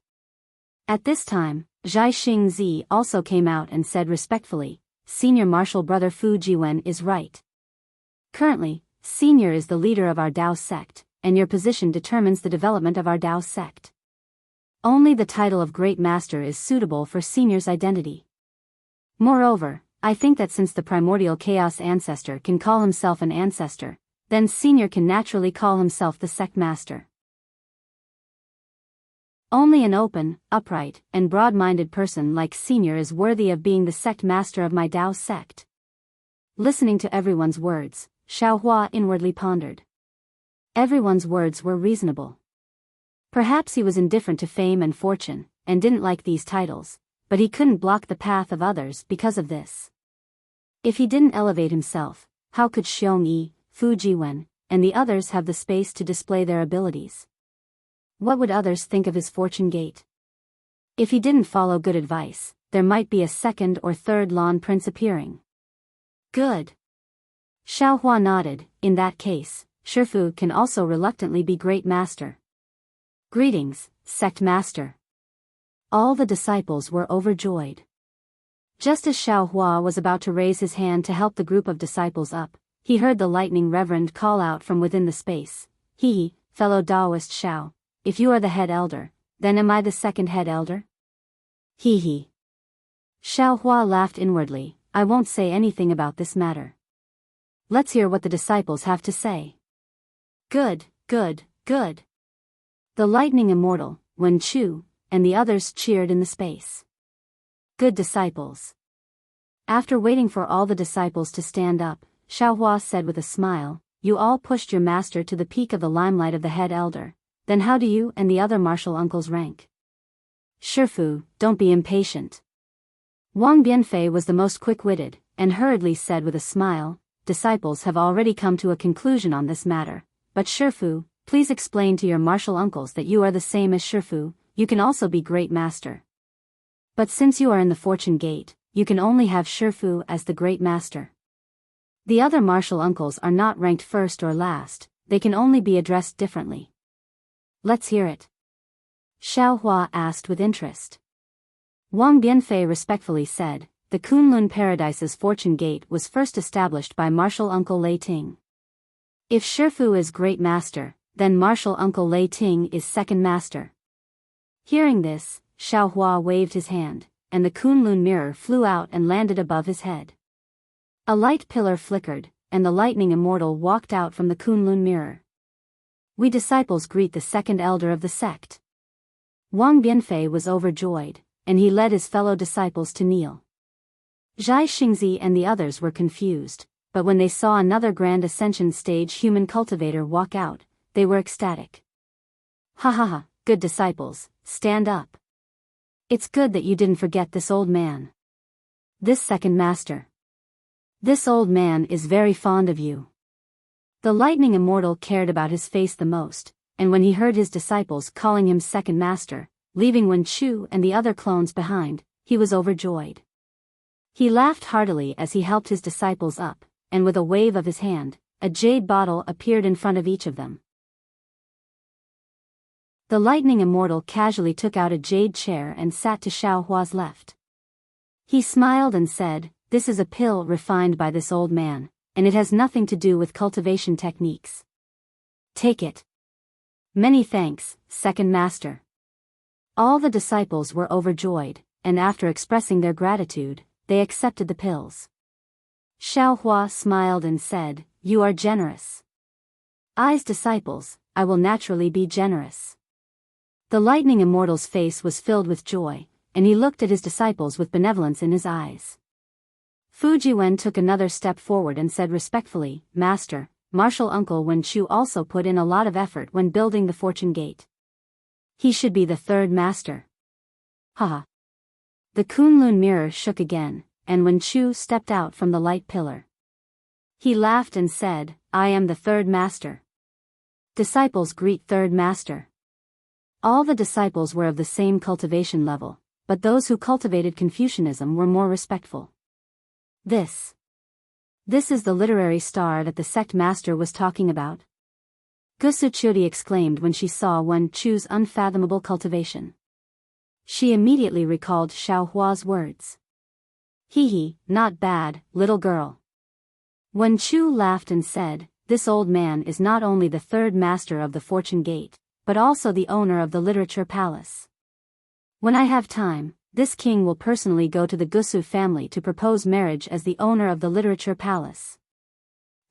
At this time, Zhai Xingzi also came out and said respectfully, Senior martial brother Fu Jiwen is right. Currently, Senior is the leader of our Dao sect, and your position determines the development of our Dao sect. Only the title of Great Master is suitable for Senior's identity. Moreover, I think that since the primordial chaos ancestor can call himself an ancestor, then Senior can naturally call himself the sect master. Only an open, upright, and broad-minded person like Senior is worthy of being the sect master of my Dao sect. Listening to everyone's words, Xiaohua inwardly pondered. Everyone's words were reasonable. Perhaps he was indifferent to fame and fortune, and didn't like these titles, but he couldn't block the path of others because of this. If he didn't elevate himself, how could Xiongyi, Fu Jiwen, and the others have the space to display their abilities? What would others think of his fortune gate? If he didn't follow good advice, there might be a second or third Lan Prince appearing. Good. Xiaohua nodded. In that case, Shifu can also reluctantly be great master. Greetings, sect master. All the disciples were overjoyed. Just as Xiaohua was about to raise his hand to help the group of disciples up, he heard the lightning reverend call out from within the space. Fellow Taoist Xiao. If you are the head elder, then am I the second head elder? Xiao Hua laughed inwardly. I won't say anything about this matter. Let's hear what the disciples have to say. Good, good, good. The lightning immortal, Wen Chu, and the others cheered in the space. Good disciples. After waiting for all the disciples to stand up, Xiaohua said with a smile, you all pushed your master to the peak of the limelight of the head elder. Then how do you and the other martial uncles rank? Shifu, don't be impatient. Wang Bianfei was the most quick-witted, and hurriedly said with a smile, disciples have already come to a conclusion on this matter, but Shifu, please explain to your martial uncles that you are the same as Shifu, you can also be great master. But since you are in the fortune gate, you can only have Shifu as the great master. The other martial uncles are not ranked first or last, they can only be addressed differently. Let's hear it. Xiaohua asked with interest. Wang Bianfei respectfully said, the Kunlun Paradise's fortune gate was first established by martial uncle Lei Ting. If Shifu is great master, then martial uncle Lei Ting is second master. Hearing this, Xiaohua waved his hand, and the Kunlun mirror flew out and landed above his head. A light pillar flickered, and the lightning immortal walked out from the Kunlun mirror. We disciples greet the second elder of the sect. Wang Bianfei was overjoyed, and he led his fellow disciples to kneel. Zhai Xingzi and the others were confused, but when they saw another grand ascension stage human cultivator walk out, they were ecstatic. Ha ha ha, good disciples, stand up. It's good that you didn't forget this old man. This second master. This old man is very fond of you. The lightning immortal cared about his face the most, and when he heard his disciples calling him second master, leaving Wen Chu and the other clones behind, he was overjoyed. He laughed heartily as he helped his disciples up, and with a wave of his hand, a jade bottle appeared in front of each of them. The lightning immortal casually took out a jade chair and sat to Xiaohua's left. He smiled and said, this is a pill refined by this old man, and it has nothing to do with cultivation techniques. Take it. Many thanks, second master. All the disciples were overjoyed, and after expressing their gratitude, they accepted the pills. Xiaohua smiled and said, you are generous. I's disciples, I will naturally be generous. The lightning immortal's face was filled with joy, and he looked at his disciples with benevolence in his eyes. Fu Jiwen took another step forward and said respectfully, Master, martial uncle Wen Chu also put in a lot of effort when building the fortune gate. He should be the third master. Haha. The Kunlun mirror shook again, and Wen Chu stepped out from the light pillar. He laughed and said, I am the third master. Disciples greet third master. All the disciples were of the same cultivation level, but those who cultivated Confucianism were more respectful. This is the literary star that the sect master was talking about. Gusuchuri exclaimed when she saw Wen Chu's unfathomable cultivation. She immediately recalled Xiao Hua's words. Hee, not bad, little girl. Wen Chu laughed and said, this old man is not only the third master of the Fortune Gate, but also the owner of the Literature Palace. When I have time, this king will personally go to the Gusu family to propose marriage as the owner of the Literature Palace.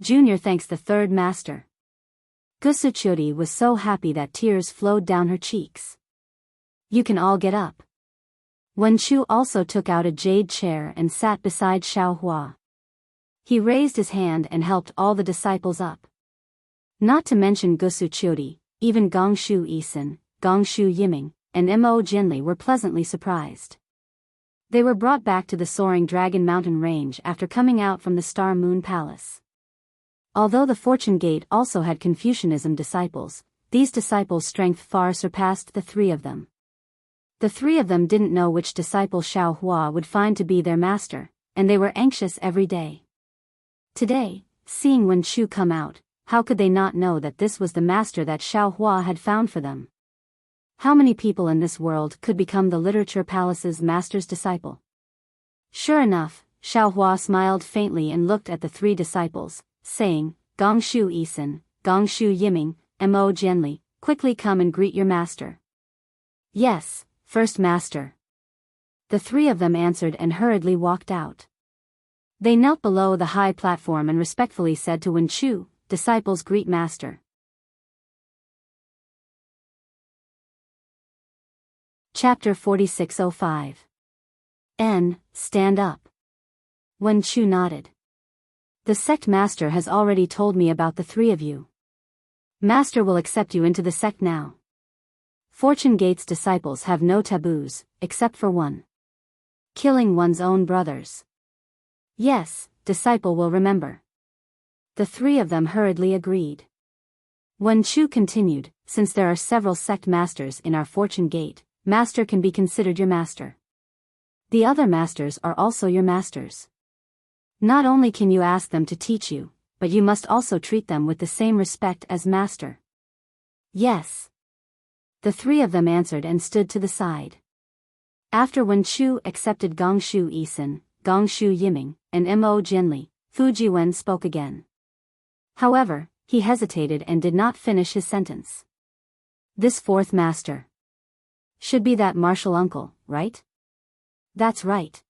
Junior thanks the third master. Gusuchuri was so happy that tears flowed down her cheeks. You can all get up. Wen Chu also took out a jade chair and sat beside Xiao Hua. He raised his hand and helped all the disciples up. Not to mention Gusuchuri, even Gongshu Isin, Gongshu Yiming, and Mo Jinli were pleasantly surprised. They were brought back to the soaring Dragon Mountain range after coming out from the Star Moon Palace. Although the Fortune Gate also had Confucianism disciples, these disciples' strength far surpassed the three of them. The three of them didn't know which disciple Xiao Hua would find to be their master, and they were anxious every day. Today, seeing Wen Chu come out, how could they not know that this was the master that Xiao Hua had found for them? How many people in this world could become the Literature Palace's master's disciple? Sure enough, Xiao Hua smiled faintly and looked at the three disciples, saying, Gongshu Isin, Gongshu Yiming, Mo Jinli, quickly come and greet your master. Yes, first master. The three of them answered and hurriedly walked out. They knelt below the high platform and respectfully said to Wen Chu, disciples greet master. Chapter 4605. Stand up. Wen Chu nodded. The sect master has already told me about the three of you. Master will accept you into the sect now. Fortune Gate's disciples have no taboos, except for one. Killing one's own brothers. Yes, disciple will remember. The three of them hurriedly agreed. Wen Chu continued, since there are several sect masters in our Fortune Gate, master can be considered your master. The other masters are also your masters. Not only can you ask them to teach you, but you must also treat them with the same respect as master. Yes. The three of them answered and stood to the side. After Wen Chu accepted Gongshu Isin, Gongshu Yiming, and Mo Jinli, Fujiwen spoke again. However, he hesitated and did not finish his sentence. This fourth master should be that martial uncle, right? That's right.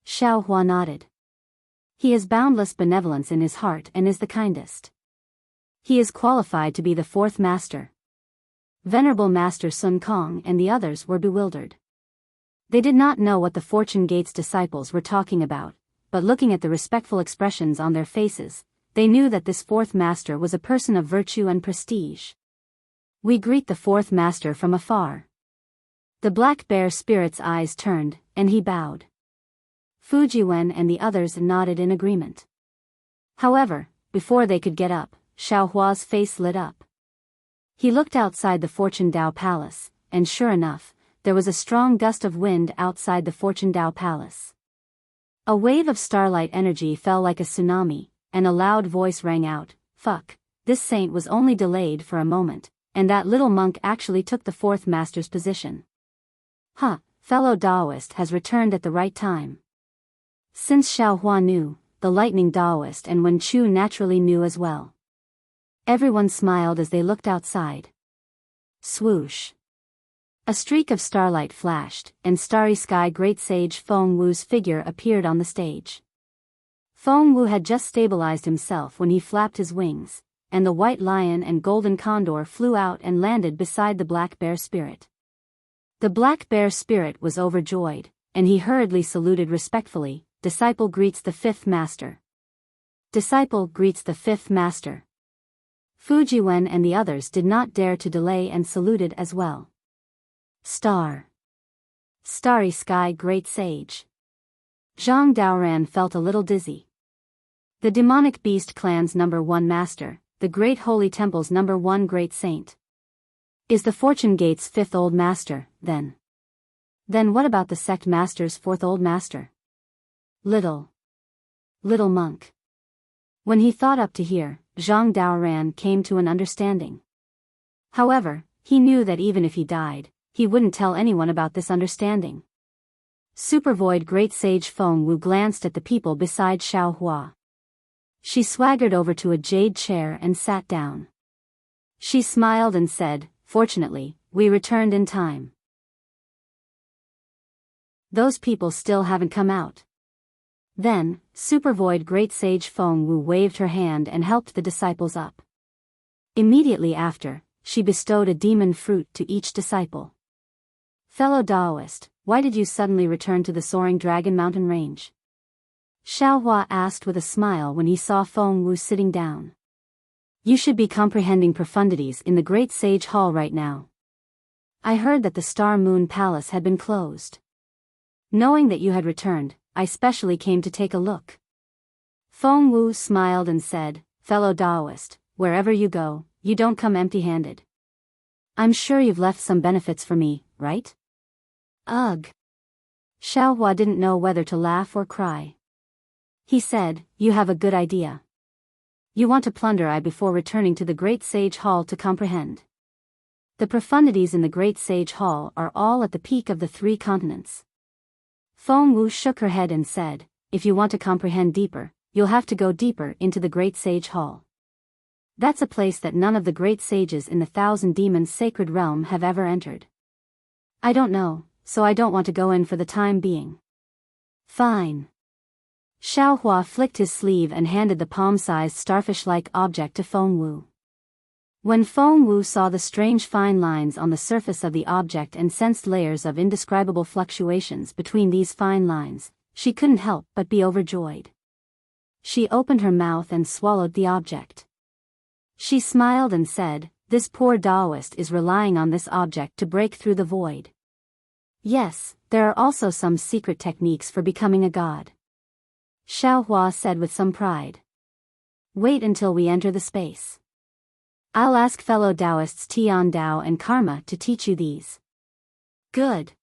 Xiao Hua nodded. He has boundless benevolence in his heart and is the kindest. He is qualified to be the fourth master. Venerable Master Sun Kong and the others were bewildered. They did not know what the Fortune Gate's disciples were talking about, but looking at the respectful expressions on their faces, they knew that this fourth master was a person of virtue and prestige. We greet the fourth master from afar. The Black Bear Spirit's eyes turned, and he bowed. Fujiwen and the others nodded in agreement. However, before they could get up, Xiao Hua's face lit up. He looked outside the Fortune Dao Palace, and sure enough, there was a strong gust of wind outside the Fortune Dao Palace. A wave of starlight energy fell like a tsunami, and a loud voice rang out, "Fuck, this saint was only delayed for a moment, and that little monk actually took the fourth master's position. Huh, fellow Taoist has returned at the right time." Since Xiao Hua knew, the lightning Taoist and Wen Chu naturally knew as well. Everyone smiled as they looked outside. Swoosh. A streak of starlight flashed, and Starry Sky Great Sage Feng Wu's figure appeared on the stage. Feng Wu had just stabilized himself when he flapped his wings, and the white lion and golden condor flew out and landed beside the Black Bear Spirit. The Black Bear Spirit was overjoyed, and he hurriedly saluted respectfully. Disciple greets the fifth master. Disciple greets the fifth master. Fujiwen and the others did not dare to delay and saluted as well. Starry Sky Great Sage. Zhang Daoran felt a little dizzy. The demonic beast clan's #1 master, the great holy temple's #1 great saint. Is the fortune gate's 5th old master, then? Then what about the sect master's 4th old master? Little monk. When he thought up to here, Zhang Daoran came to an understanding. However, he knew that even if he died, he wouldn't tell anyone about this understanding. Supervoid Great Sage Feng Wu glanced at the people beside Xiao Hua. She swaggered over to a jade chair and sat down. She smiled and said, "Fortunately, we returned in time. Those people still haven't come out." Then, Supervoid Great Sage Feng Wu waved her hand and helped the disciples up. Immediately after, she bestowed a demon fruit to each disciple. "Fellow Taoist, why did you suddenly return to the Soaring Dragon Mountain Range?" Xiao Hua asked with a smile when he saw Feng Wu sitting down. "You should be comprehending profundities in the Great Sage Hall right now. I heard that the Star Moon Palace had been closed. Knowing that you had returned, I specially came to take a look." Feng Wu smiled and said, "Fellow Taoist, wherever you go, you don't come empty-handed. I'm sure you've left some benefits for me, right?" Ugh. Xiao Hua didn't know whether to laugh or cry. He said, "You have a good idea. You want to plunder I before returning to the Great Sage Hall to comprehend. The profundities in the Great Sage Hall are all at the peak of the 3 continents." Feng Wu shook her head and said, "If you want to comprehend deeper, you'll have to go deeper into the Great Sage Hall. That's a place that none of the great sages in the 1,000 Demons sacred realm have ever entered. I don't know, so I don't want to go in for the time being." "Fine." Xiao Hua flicked his sleeve and handed the palm-sized starfish-like object to Feng Wu. When Feng Wu saw the strange fine lines on the surface of the object and sensed layers of indescribable fluctuations between these fine lines, she couldn't help but be overjoyed. She opened her mouth and swallowed the object. She smiled and said, "This poor Taoist is relying on this object to break through the void. Yes, there are also some secret techniques for becoming a god." Xiao Hua said with some pride. "Wait until we enter the space. I'll ask fellow Taoists Tian Dao and Karma to teach you these." "Good."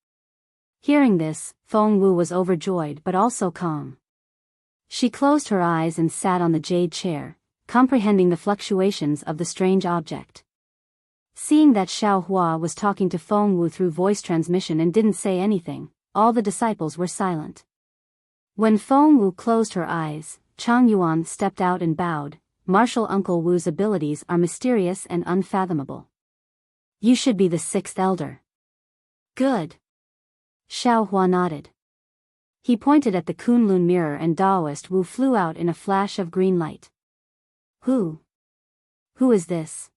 Hearing this, Feng Wu was overjoyed but also calm. She closed her eyes and sat on the jade chair, comprehending the fluctuations of the strange object. Seeing that Xiao Hua was talking to Feng Wu through voice transmission and didn't say anything, all the disciples were silent. When Feng Wu closed her eyes, Chang Yuan stepped out and bowed. "Martial Uncle Wu's abilities are mysterious and unfathomable. You should be the 6th elder." "Good." Xiao Hua nodded. He pointed at the Kunlun mirror and Taoist Wu flew out in a flash of green light. Who is this?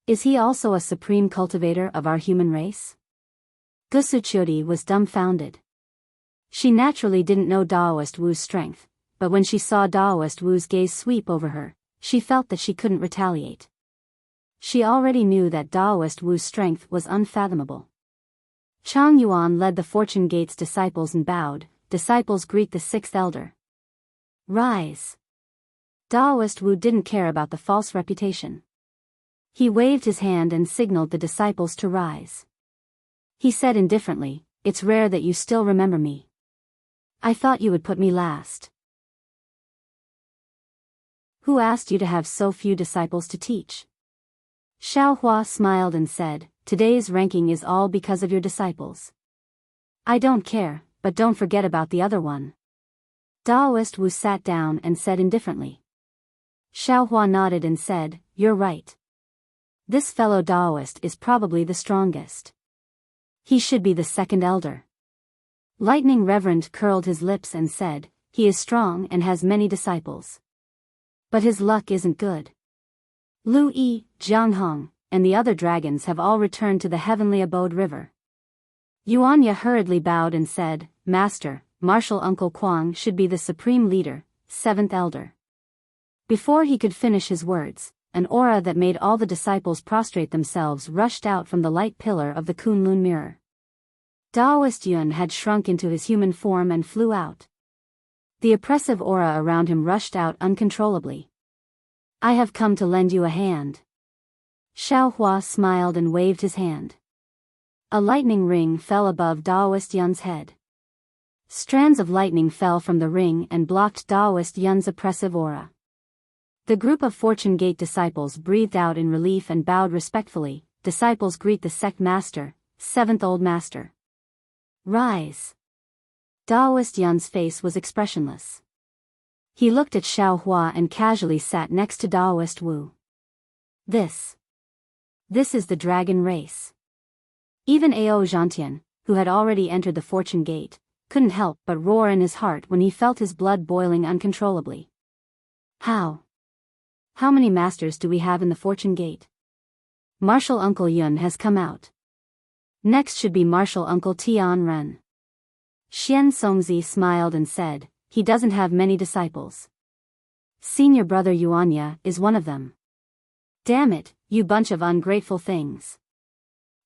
Is he also a supreme cultivator of our human race?" Gusuchodi was dumbfounded. She naturally didn't know Taoist Wu's strength, but when she saw Taoist Wu's gaze sweep over her, she felt that she couldn't retaliate. She already knew that Taoist Wu's strength was unfathomable. Chang Yuan led the Fortune Gate's disciples and bowed. "Disciples, greet the 6th elder. Rise." Taoist Wu didn't care about the false reputation. He waved his hand and signaled the disciples to rise. He said indifferently, "It's rare that you still remember me. I thought you would put me last." "Who asked you to have so few disciples to teach?" Xiao Hua smiled and said, "Today's ranking is all because of your disciples. I don't care, but don't forget about the other one." Taoist Wu sat down and said indifferently. Xiao Hua nodded and said, "You're right. This fellow Taoist is probably the strongest. He should be the 2nd elder." Lightning Reverend curled his lips and said, "He is strong and has many disciples. But his luck isn't good. Lu Yi, Jiang Hong, and the other dragons have all returned to the heavenly abode river." Yuanya hurriedly bowed and said, "Master, Martial Uncle Kuang should be the supreme leader, 7th elder." Before he could finish his words, an aura that made all the disciples prostrate themselves rushed out from the light pillar of the Kunlun mirror. Taoist Yun had shrunk into his human form and flew out. The oppressive aura around him rushed out uncontrollably. I have come to lend you a hand. Xiaohua smiled and waved his hand. A lightning ring fell above Daoist Yun's head. Strands of lightning fell from the ring and blocked Daoist Yun's oppressive aura. The group of Fortune Gate disciples breathed out in relief and bowed respectfully. Disciples greet the sect master, seventh old master. Rise. Daoist Yun's face was expressionless. He looked at Xiaohua and casually sat next to Daoist Wu. This is the dragon race. Even Ao Zhantian, who had already entered the Fortune Gate, couldn't help but roar in his heart when he felt his blood boiling uncontrollably. How many masters do we have in the Fortune Gate? Martial Uncle Yun has come out. Next should be Martial Uncle Tian Ren. Xian Songzi smiled and said, he doesn't have many disciples. Senior brother Yuanya is one of them. Damn it, you bunch of ungrateful things.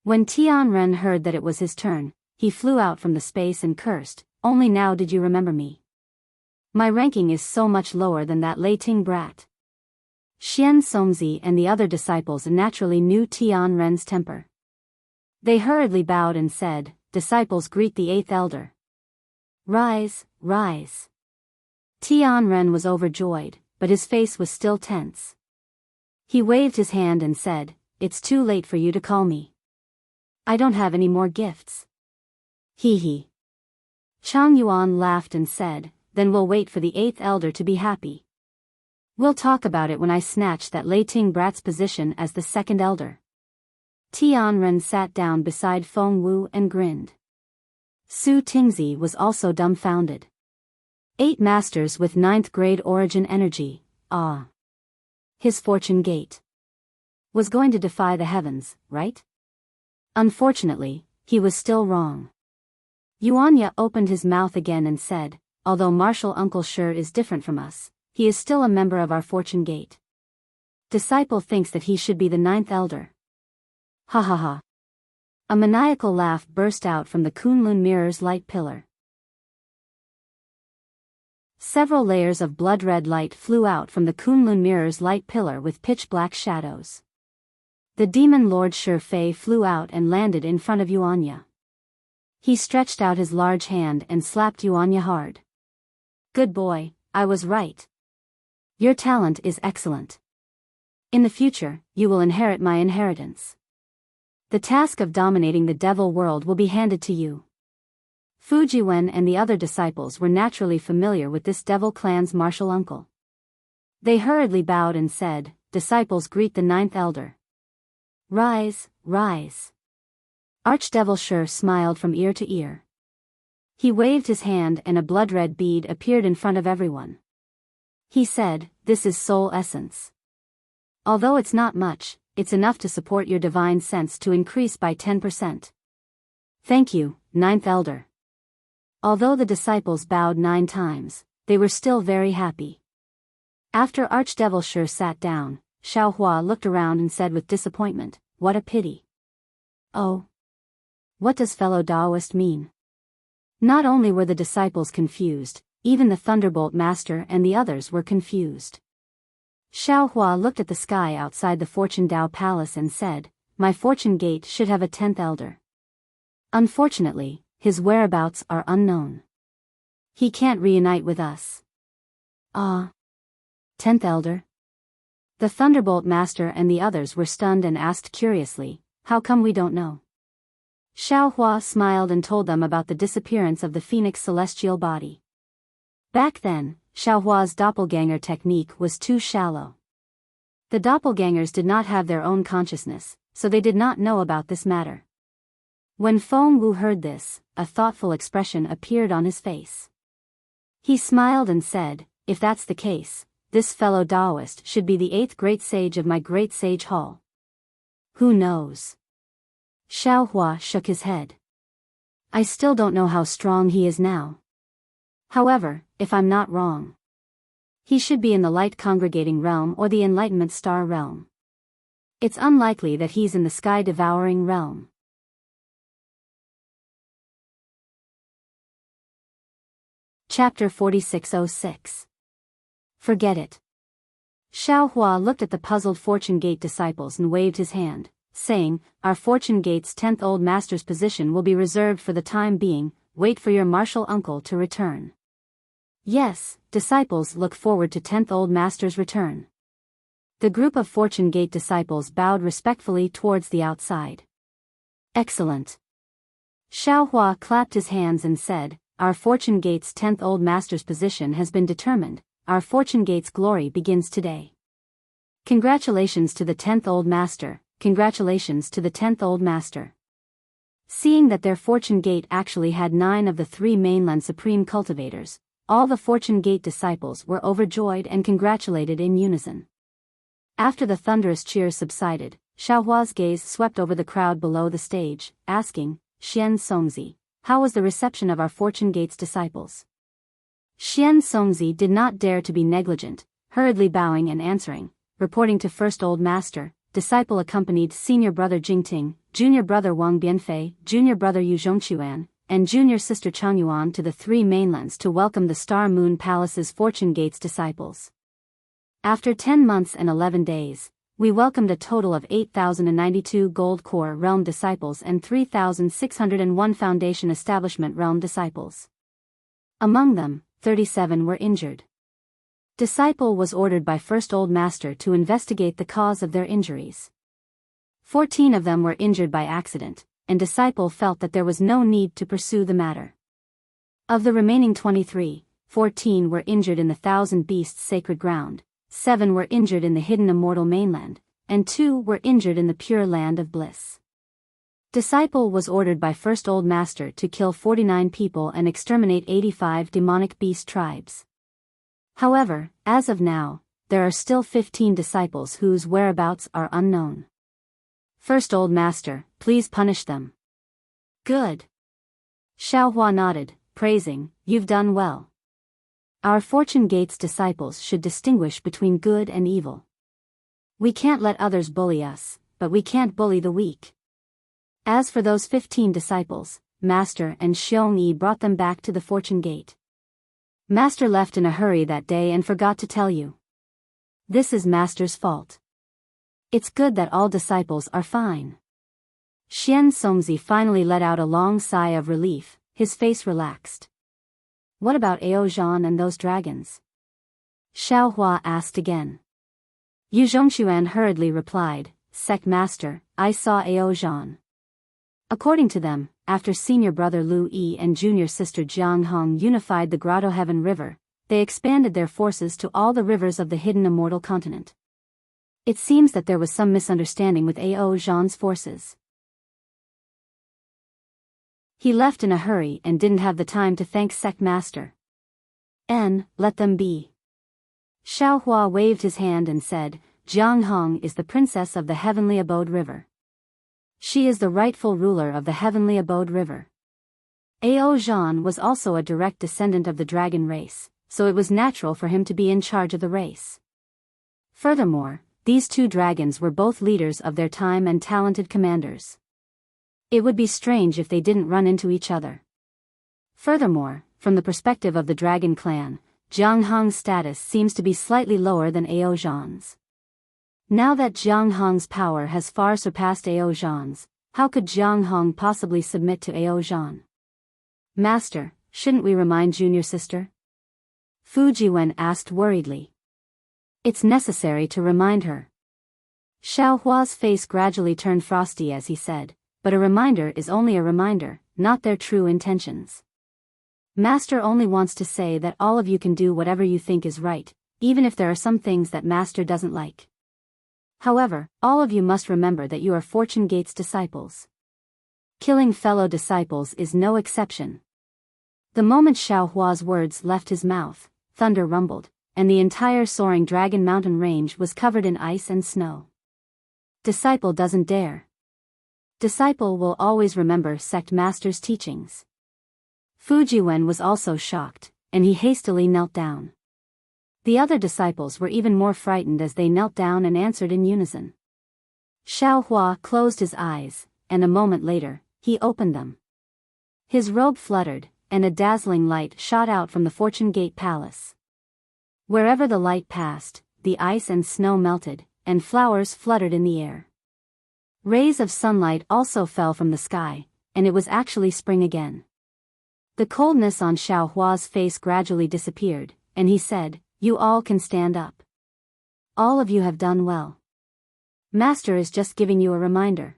When Tian Ren heard that it was his turn, he flew out from the space and cursed, only now did you remember me. My ranking is so much lower than that Lei Ting brat. Xian Songzi and the other disciples naturally knew Tian Ren's temper. They hurriedly bowed and said, disciples greet the eighth elder. Rise, rise. Tian Ren was overjoyed, but his face was still tense. He waved his hand and said, it's too late for you to call me. I don't have any more gifts. Hee hee. Chang Yuan laughed and said, then we'll wait for the eighth elder to be happy. We'll talk about it when I snatch that Lei Ting brat's position as the second elder. Tian Ren sat down beside Feng Wu and grinned. Su Tingzi was also dumbfounded. 8 masters with 9th grade origin energy, ah. His Fortune Gate was going to defy the heavens, right? Unfortunately, he was still wrong. Yuanya opened his mouth again and said, although Martial Uncle Sure is different from us, he is still a member of our Fortune Gate. Disciple thinks that he should be the 9th elder. Ha ha ha. A maniacal laugh burst out from the Kunlun mirror's light pillar. Several layers of blood-red light flew out from the Kunlun mirror's light pillar with pitch-black shadows. The demon lord Shi Fei flew out and landed in front of Yuanya. He stretched out his large hand and slapped Yuanya hard. Good boy, I was right. Your talent is excellent. In the future, you will inherit my inheritance. The task of dominating the devil world will be handed to you. Fujiwen and the other disciples were naturally familiar with this devil clan's martial uncle. They hurriedly bowed and said, disciples greet the 9th elder. Rise, rise. Archdevil Shi smiled from ear to ear. He waved his hand and a blood-red bead appeared in front of everyone. He said, this is soul essence. Although it's not much, it's enough to support your divine sense to increase by 10%. Thank you, 9th elder. Although the disciples bowed 9 times, they were still very happy. After Archdevil Shi sat down, Xiaohua looked around and said with disappointment, what a pity. Oh. What does fellow Taoist mean? Not only were the disciples confused, even the Thunderbolt Master and the others were confused. Xiaohua looked at the sky outside the Fortune Dao Palace and said, my Fortune Gate should have a 10th elder. Unfortunately, his whereabouts are unknown. He can't reunite with us. Ah. 10th elder? The Thunderbolt Master and the others were stunned and asked curiously, how come we don't know? Xiaohua smiled and told them about the disappearance of the Phoenix celestial body. Back then, Xiaohua's doppelganger technique was too shallow. The doppelgangers did not have their own consciousness, so they did not know about this matter. When Feng Wu heard this, a thoughtful expression appeared on his face. He smiled and said, if that's the case, this fellow Taoist should be the 8th great sage of my great sage hall. Who knows? Xiaohua shook his head. I still don't know how strong he is now. However, if I'm not wrong, he should be in the light congregating realm or the enlightenment star realm. It's unlikely that he's in the sky devouring realm. Chapter 4606. Forget it. Xiaohua looked at the puzzled Fortune Gate disciples and waved his hand, saying, "Our Fortune Gate's 10th Old Master's position will be reserved for the time being. Wait for your martial uncle to return." Yes, disciples look forward to 10th Old Master's return. The group of Fortune Gate disciples bowed respectfully towards the outside. Excellent. Xiaohua clapped his hands and said, "Our Fortune Gate's 10th Old Master's position has been determined. Our Fortune Gate's glory begins today. Congratulations to the 10th Old Master, congratulations to the 10th Old Master." Seeing that their Fortune Gate actually had 9 of the 3 mainland supreme cultivators, all the Fortune Gate disciples were overjoyed and congratulated in unison. After the thunderous cheers subsided, Xiaohua's gaze swept over the crowd below the stage, asking, "Xian Songzi, how was the reception of our Fortune Gate's disciples?" Xian Songzi did not dare to be negligent, hurriedly bowing and answering, reporting to First Old Master. Disciple accompanied Senior Brother Jingting, Junior Brother Wang Bianfei, Junior Brother Yu Zhongquan, and Junior Sister Changyuan to the 3 mainlands to welcome the Star Moon Palace's Fortune Gate's disciples. After 10 months and 11 days, we welcomed a total of 8,092 Gold Core Realm disciples and 3,601 Foundation Establishment Realm disciples. Among them, 37 were injured. Disciple was ordered by First Old Master to investigate the cause of their injuries. 14 of them were injured by accident, and Disciple felt that there was no need to pursue the matter. Of the remaining 23, 14 were injured in the Thousand Beasts Sacred Ground, 7 were injured in the Hidden Immortal Mainland, and 2 were injured in the Pure Land of Bliss. Disciple was ordered by First Old Master to kill 49 people and exterminate 85 demonic beast tribes. However, as of now, there are still 15 disciples whose whereabouts are unknown. First Old Master, please punish them. Good. Xiaohua nodded, praising, "You've done well. Our Fortune Gate's disciples should distinguish between good and evil. We can't let others bully us, but we can't bully the weak." As for those 15 disciples, Master and Xiong Yi brought them back to the Fortune Gate. Master left in a hurry that day and forgot to tell you. This is Master's fault. It's good that all disciples are fine. Xian Songzi finally let out a long sigh of relief, his face relaxed. What about Ao Zhan and those dragons? Xiaohua asked again. Yu Zhongquan hurriedly replied, "Sect Master, I saw Ao Zhan." According to them, after Senior Brother Lu Yi and Junior Sister Jiang Hong unified the Grotto Heaven River, they expanded their forces to all the rivers of the Hidden Immortal Continent. It seems that there was some misunderstanding with Ao Zhan's forces. He left in a hurry and didn't have the time to thank Sect Master. Let them be. Xiaohua waved his hand and said, "Jiang Hong is the princess of the Heavenly Abode River. She is the rightful ruler of the Heavenly Abode River." Ao Zhan was also a direct descendant of the dragon race, so it was natural for him to be in charge of the race. Furthermore, these 2 dragons were both leaders of their time and talented commanders. It would be strange if they didn't run into each other. Furthermore, from the perspective of the dragon clan, Jiang Hong's status seems to be slightly lower than Ao Zhan's. Now that Jiang Hong's power has far surpassed Ao Zhan's, how could Jiang Hong possibly submit to Ao Zhan? "Master, shouldn't we remind Junior Sister?" Fu Jiwen asked worriedly. "It's necessary to remind her." Xiaohua's face gradually turned frosty as he said, "But a reminder is only a reminder, not their true intentions. Master only wants to say that all of you can do whatever you think is right, even if there are some things that Master doesn't like. However, all of you must remember that you are Fortune Gate's disciples. Killing fellow disciples is no exception." The moment Xiaohua's words left his mouth, thunder rumbled, and the entire soaring Dragon Mountain range was covered in ice and snow. Disciple doesn't dare. Disciple will always remember Sect Master's teachings. Fu Jiwen was also shocked, and he hastily knelt down. The other disciples were even more frightened as they knelt down and answered in unison. Xiaohua closed his eyes, and a moment later, he opened them. His robe fluttered, and a dazzling light shot out from the Fortune Gate Palace. Wherever the light passed, the ice and snow melted, and flowers fluttered in the air. Rays of sunlight also fell from the sky, and it was actually spring again. The coldness on Xiao Hua's face gradually disappeared, and he said, "You all can stand up. All of you have done well. Master is just giving you a reminder."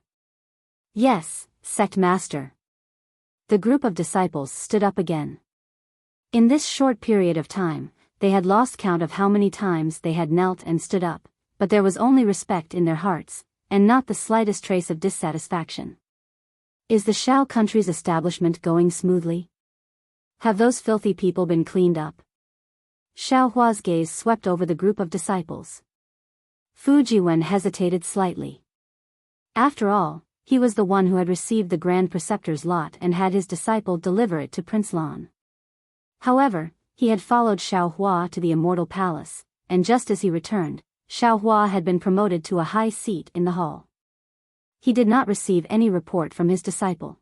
"Yes, Sect Master." The group of disciples stood up again. In this short period of time, they had lost count of how many times they had knelt and stood up, but there was only respect in their hearts, and not the slightest trace of dissatisfaction. Is the Shao country's establishment going smoothly? Have those filthy people been cleaned up? Xiao Hua's gaze swept over the group of disciples. Fu Jiwen hesitated slightly. After all, he was the one who had received the Grand Preceptor's lot and had his disciple deliver it to Prince Lan. However, he had followed Xiao Hua to the Immortal Palace, and just as he returned, Xiao Hua had been promoted to a high seat in the hall. He did not receive any report from his disciple.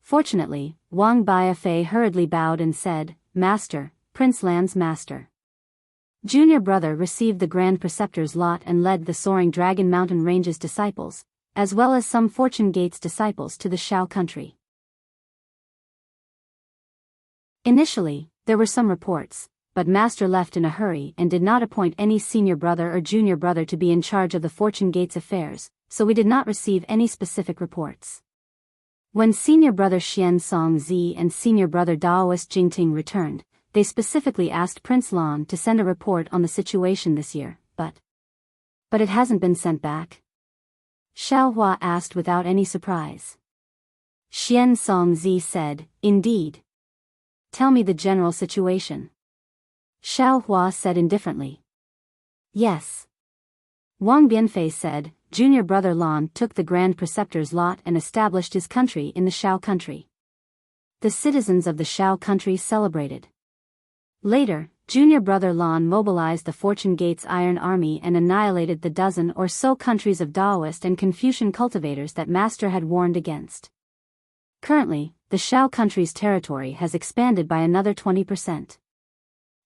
Fortunately, Wang Biafei hurriedly bowed and said, "Master, Prince Lan's master." Junior brother received the Grand Preceptor's lot and led the Soaring Dragon Mountain Range's disciples, as well as some Fortune Gate's disciples to the Shao country. Initially, there were some reports, but Master left in a hurry and did not appoint any senior brother or junior brother to be in charge of the Fortune Gate's affairs, so we did not receive any specific reports. When senior brother Xian Songzi and senior brother Daoist Jingting returned, they specifically asked Prince Lan to send a report on the situation this year, but it hasn't been sent back? Xiao Hua asked without any surprise. Xian Songzi said, "Indeed. Tell me the general situation." Xiao Hua said indifferently. "Yes." Wang Bianfei said, "Junior brother Lan took the Grand Preceptor's lot and established his country in the Shao country." The citizens of the Shao country celebrated. Later, junior brother Lan mobilized the Fortune Gate's Iron Army and annihilated the dozen or so countries of Daoist and Confucian cultivators that Master had warned against. Currently, the Shao country's territory has expanded by another 20%.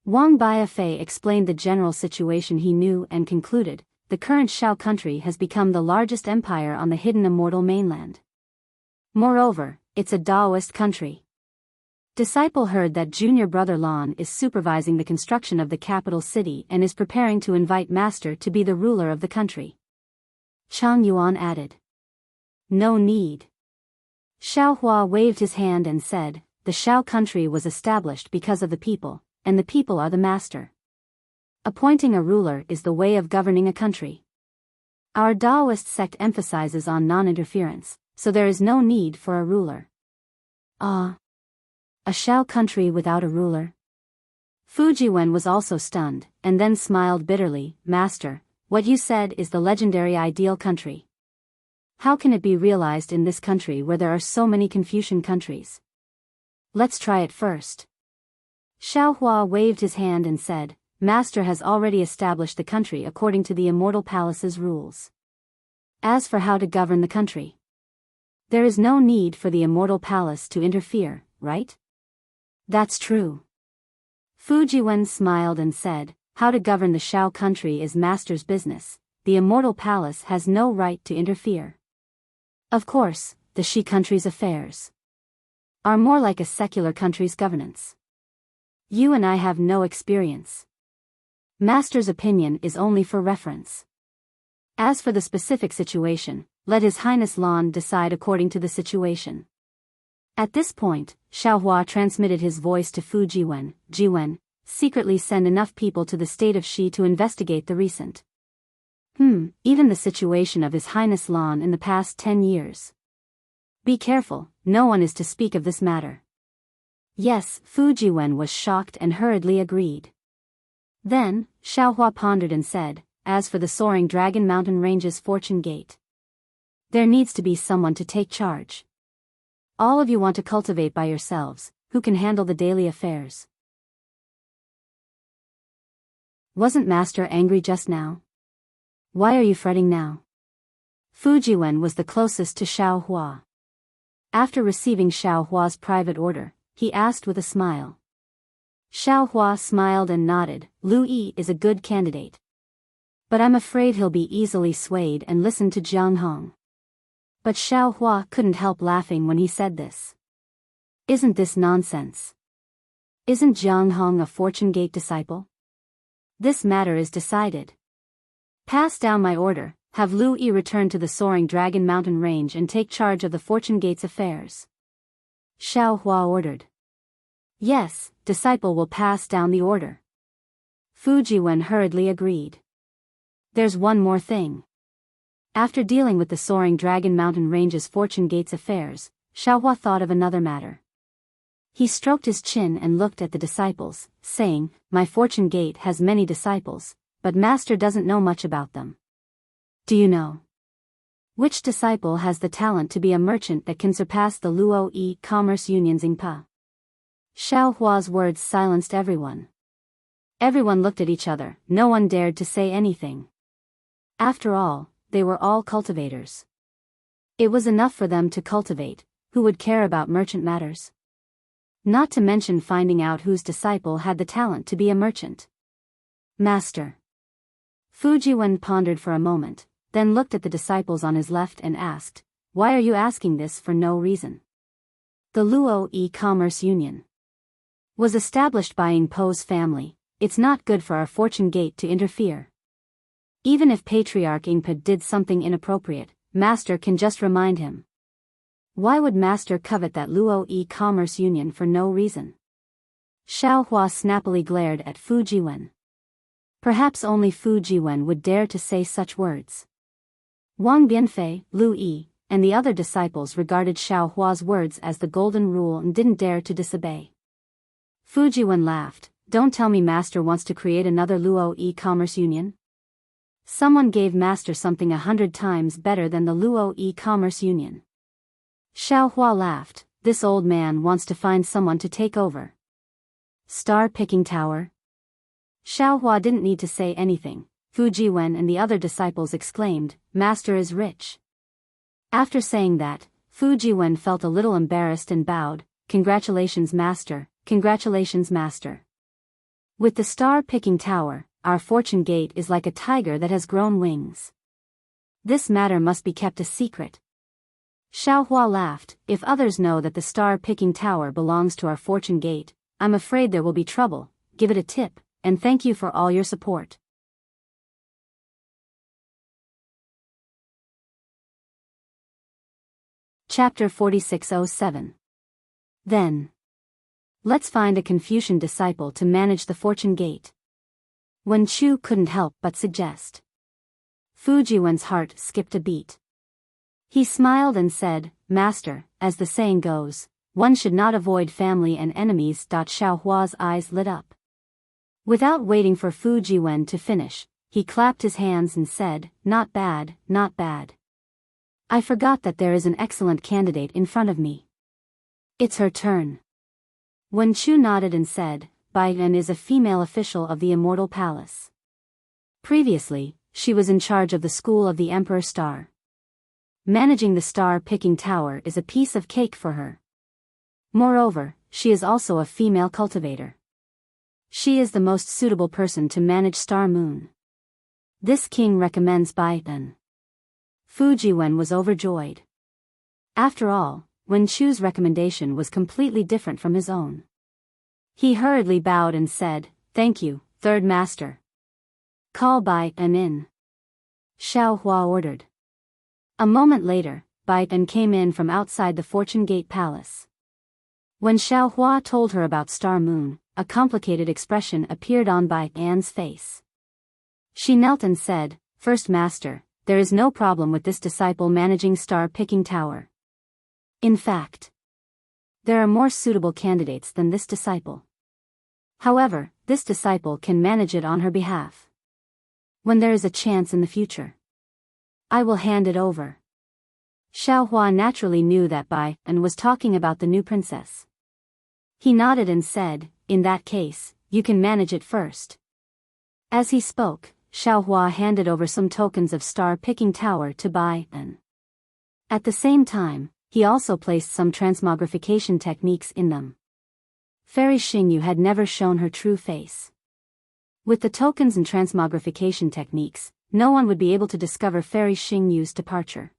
Wang Biafei explained the general situation he knew and concluded, the current Shao country has become the largest empire on the hidden immortal mainland. Moreover, it's a Daoist country. Disciple heard that junior brother Lan is supervising the construction of the capital city and is preparing to invite Master to be the ruler of the country. Chang Yuan added. "No need." Xiao Hua waved his hand and said, "The Shao country was established because of the people, and the people are the master. Appointing a ruler is the way of governing a country. Our Daoist sect emphasizes on non-interference, so there is no need for a ruler." "Ah. A Shao country without a ruler?" Fu Jiwen was also stunned, and then smiled bitterly. "Master, what you said is the legendary ideal country. How can it be realized in this country where there are so many Confucian countries? Let's try it first." Xiao Hua waved his hand and said, "Master has already established the country according to the Immortal Palace's rules. As for how to govern the country, there is no need for the Immortal Palace to interfere, right?" "That's true." Fu Jiwen smiled and said, "How to govern the Shao country is Master's business. The Immortal Palace has no right to interfere. Of course, the Shi country's affairs are more like a secular country's governance. You and I have no experience. Master's opinion is only for reference. As for the specific situation, let His Highness Lan decide according to the situation." At this point, Xiao Hua transmitted his voice to Fu Jiwen. "Jiwen, secretly send enough people to the state of Shi to investigate the recent even the situation of His Highness Lan in the past 10 years. Be careful, no one is to speak of this matter." "Yes." Fu Jiwen was shocked and hurriedly agreed. Then, Xiao Hua pondered and said, "As for the Soaring Dragon Mountain Range's Fortune Gate, there needs to be someone to take charge. All of you want to cultivate by yourselves, who can handle the daily affairs." "Wasn't Master angry just now? Why are you fretting now?" Fu Jiwen was the closest to Xiao Hua. After receiving Xiao Hua's private order, he asked with a smile. Xiao Hua smiled and nodded. Lu Yi is a good candidate. But I'm afraid he'll be easily swayed and listen to Jiang Hong. But Xiao Hua couldn't help laughing when he said this. Isn't this nonsense? Isn't Jiang Hong a Fortune Gate disciple? This matter is decided. Pass down my order, have Lu Yi return to the Soaring Dragon Mountain Range and take charge of the Fortune Gate's affairs. Xiao Hua ordered. Yes, disciple will pass down the order. Fu Jiwen hurriedly agreed. There's one more thing. After dealing with the Soaring Dragon Mountain Range's Fortune Gate's affairs, Xiao Hua thought of another matter. He stroked his chin and looked at the disciples, saying, My Fortune Gate has many disciples, but Master doesn't know much about them. Do you know? Which disciple has the talent to be a merchant that can surpass the Luo Yi Commerce Union's Ingpa? Xiao Hua's words silenced everyone. Everyone looked at each other, no one dared to say anything. After all, they were all cultivators. It was enough for them to cultivate, who would care about merchant matters? Not to mention finding out whose disciple had the talent to be a merchant. Master. Fu Jiwen pondered for a moment, then looked at the disciples on his left and asked, Why are you asking this for no reason? The Luo Yi Commerce Union was established by Ing Po's family. It's not good for our Fortune Gate to interfere. Even if Patriarch Ingpa did something inappropriate, Master can just remind him. Why would Master covet that Luo Yi Commerce Union for no reason? Xiao Hua snappily glared at Fu Jiwen. Perhaps only Fu Jiwen would dare to say such words. Wang Bianfei, Lu Yi, and the other disciples regarded Xiao Hua's words as the golden rule and didn't dare to disobey. Fu Jiwen laughed. Don't tell me Master wants to create another Luo Yi Commerce Union? Someone gave Master something 100 times better than the Luo Yi Commerce Union. Xiao Hua laughed. This old man wants to find someone to take over. Star-picking tower? Xiao Hua didn't need to say anything. Fu Jiwen and the other disciples exclaimed, Master is rich. After saying that, Fu Jiwen felt a little embarrassed and bowed. Congratulations, Master. Congratulations, Master. With the star-picking tower, our Fortune Gate is like a tiger that has grown wings. This matter must be kept a secret. Xiao Hua laughed. If others know that the star-picking tower belongs to our Fortune Gate, I'm afraid there will be trouble. Give it a tip, and thank you for all your support. Chapter 4607. Then. Let's find a Confucian disciple to manage the Fortune Gate. Wen Chu couldn't help but suggest. Fu Jiwen's heart skipped a beat. He smiled and said, Master, as the saying goes, one should not avoid family and enemies. Xiao Hua's eyes lit up. Without waiting for Fu Jiwen to finish, he clapped his hands and said, Not bad, not bad. I forgot that there is an excellent candidate in front of me. It's her turn. Wen Chu nodded and said, Bai Ren is a female official of the Immortal Palace. Previously, she was in charge of the School of the Emperor Star. Managing the star-picking tower is a piece of cake for her. Moreover, she is also a female cultivator. She is the most suitable person to manage Star Moon. This king recommends Bai Ren. Fu Jiwen was overjoyed. After all, Wen Chu's recommendation was completely different from his own. He hurriedly bowed and said, Thank you, Third Master. Call Bai Ren in. Xiao Hua ordered. A moment later, Bai Ren came in from outside the Fortune Gate Palace. When Xiao Hua told her about Star Moon, a complicated expression appeared on Bai Ren's face. She knelt and said, First Master, there is no problem with this disciple managing star-picking tower. In fact, there are more suitable candidates than this disciple. However, this disciple can manage it on her behalf. When there is a chance in the future, I will hand it over. Xiao Hua naturally knew that Bai Ren was talking about the new princess. He nodded and said, In that case, you can manage it first. As he spoke, Xiao Hua handed over some tokens of star-picking tower to Bai Ren. At the same time, he also placed some transmogrification techniques in them. Fairy Xingyu had never shown her true face. With the tokens and transmogrification techniques, no one would be able to discover Fairy Xingyu's departure.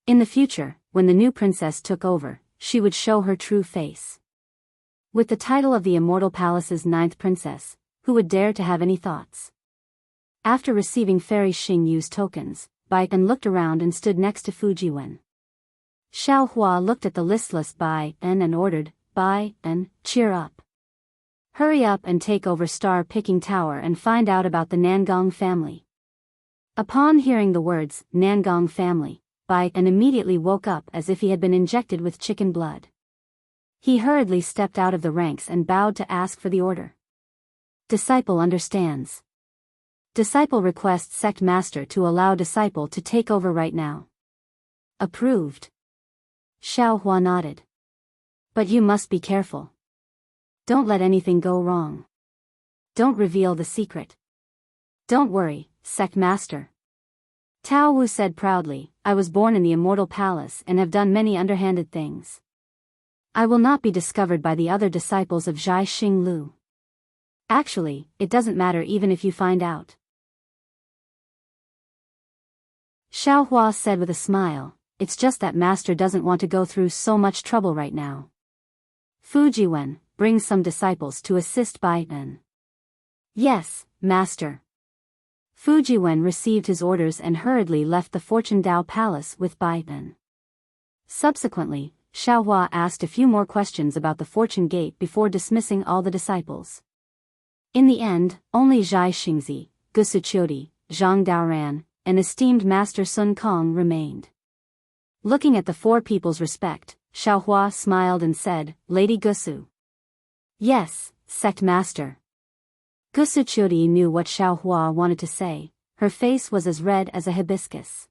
In the future, when the new princess took over, she would show her true face. With the title of the Immortal Palace's 9th princess, who would dare to have any thoughts? After receiving Fairy Xingyu's tokens, Bai En looked around and stood next to Fujiwen. Xiao Hua looked at the listless Bai En and ordered, Bai En, cheer up. Hurry up and take over Star Picking Tower and find out about the Nangong family. Upon hearing the words, Nangong family, Bai En immediately woke up as if he had been injected with chicken blood. He hurriedly stepped out of the ranks and bowed to ask for the order. Disciple understands. Disciple requests Sect Master to allow Disciple to take over right now. Approved. Xiao Hua nodded. But you must be careful. Don't let anything go wrong. Don't reveal the secret. Don't worry, Sect Master. Tao Wu said proudly, I was born in the Immortal Palace and have done many underhanded things. I will not be discovered by the other disciples of Zhai Xinglu. Actually, it doesn't matter even if you find out. Xiao Hua said with a smile, it's just that Master doesn't want to go through so much trouble right now. Fujiwen, bring some disciples to assist Bai En. Yes, Master. Fujiwen received his orders and hurriedly left the Fortune Dao Palace with Bai En. Subsequently, Xiao Hua asked a few more questions about the Fortune Gate before dismissing all the disciples. In the end, only Zhai Xingzi, Gusu Qiudi, Zhang Daoran, and esteemed Master Sun Kong remained. Looking at the four people's respect, Xiao Hua smiled and said, Lady Gusu. Yes, Sect Master. Gusu Qiudi knew what Xiao Hua wanted to say. Her face was as red as a hibiscus.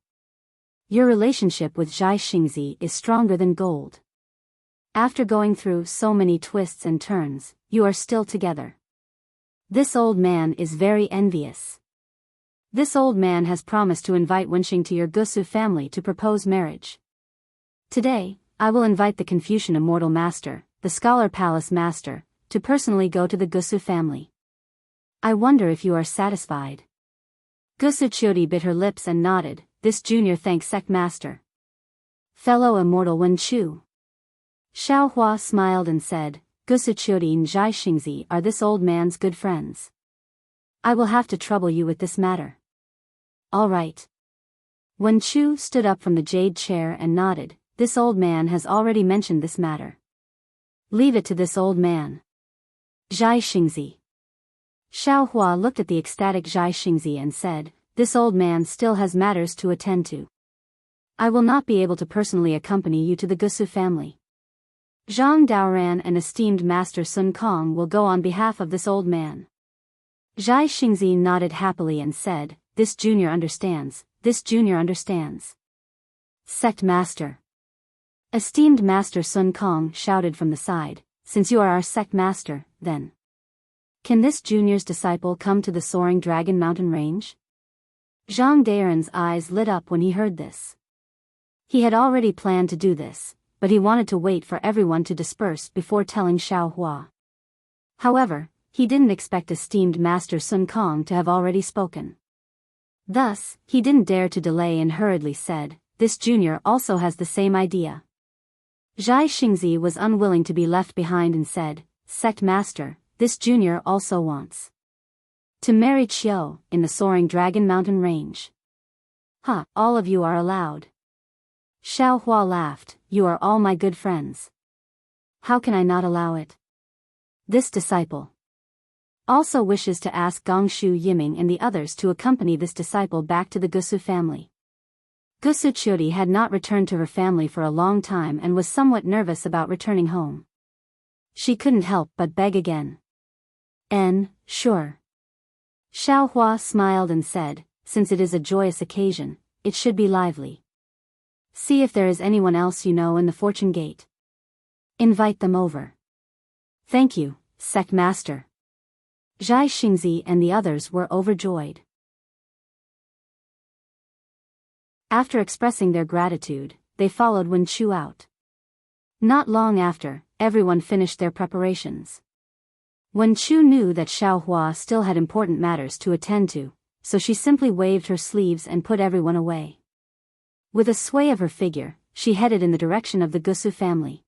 Your relationship with Zhai Xingzi is stronger than gold. After going through so many twists and turns, you are still together. This old man is very envious. This old man has promised to invite Wenxing to your Gusu family to propose marriage. Today, I will invite the Confucian Immortal Master, the Scholar Palace Master, to personally go to the Gusu family. I wonder if you are satisfied. Gusu Qiudi bit her lips and nodded. This junior thanks Sect Master. Fellow Immortal Wen Chu. Xiao Hua smiled and said, Gusu Qiudi and Zhai Xingzi are this old man's good friends. I will have to trouble you with this matter. All right. Wen Chu stood up from the jade chair and nodded. This old man has already mentioned this matter. Leave it to this old man. Zhai Xingzi. Xiao Hua looked at the ecstatic Zhai Xingzi and said, this old man still has matters to attend to. I will not be able to personally accompany you to the Gusu family. Zhang Daoran and esteemed Master Sun Kong will go on behalf of this old man. Zhai Xingzi nodded happily and said, this junior understands, this junior understands. Sect Master. Esteemed Master Sun Kong shouted from the side, since you are our Sect Master, then. Can this junior's disciple come to the Soaring Dragon Mountain Range? Zhang Daoran's eyes lit up when he heard this. He had already planned to do this, but he wanted to wait for everyone to disperse before telling Xiao Hua. However, he didn't expect esteemed Master Sun Kong to have already spoken. Thus, he didn't dare to delay and hurriedly said, this junior also has the same idea. Zhai Xingzi was unwilling to be left behind and said, Sect Master, this junior also wants to marry Qiu in the Soaring Dragon Mountain Range. Ha, all of you are allowed. Xiao Hua laughed, you are all my good friends. How can I not allow it? This disciple also wishes to ask Gongshu Yiming and the others to accompany this disciple back to the Gusu family. Gusu Qiudi had not returned to her family for a long time and was somewhat nervous about returning home. She couldn't help but beg again. Sure. Xiao Hua smiled and said, since it is a joyous occasion, it should be lively. See if there is anyone else you know in the Fortune Gate. Invite them over. Thank you, Sect Master. Zhai Xingzi and the others were overjoyed. After expressing their gratitude, they followed Wen Chu out. Not long after, everyone finished their preparations. Wen Chu knew that Xiaohua still had important matters to attend to, so she simply waved her sleeves and put everyone away. With a sway of her figure, she headed in the direction of the Gusu family.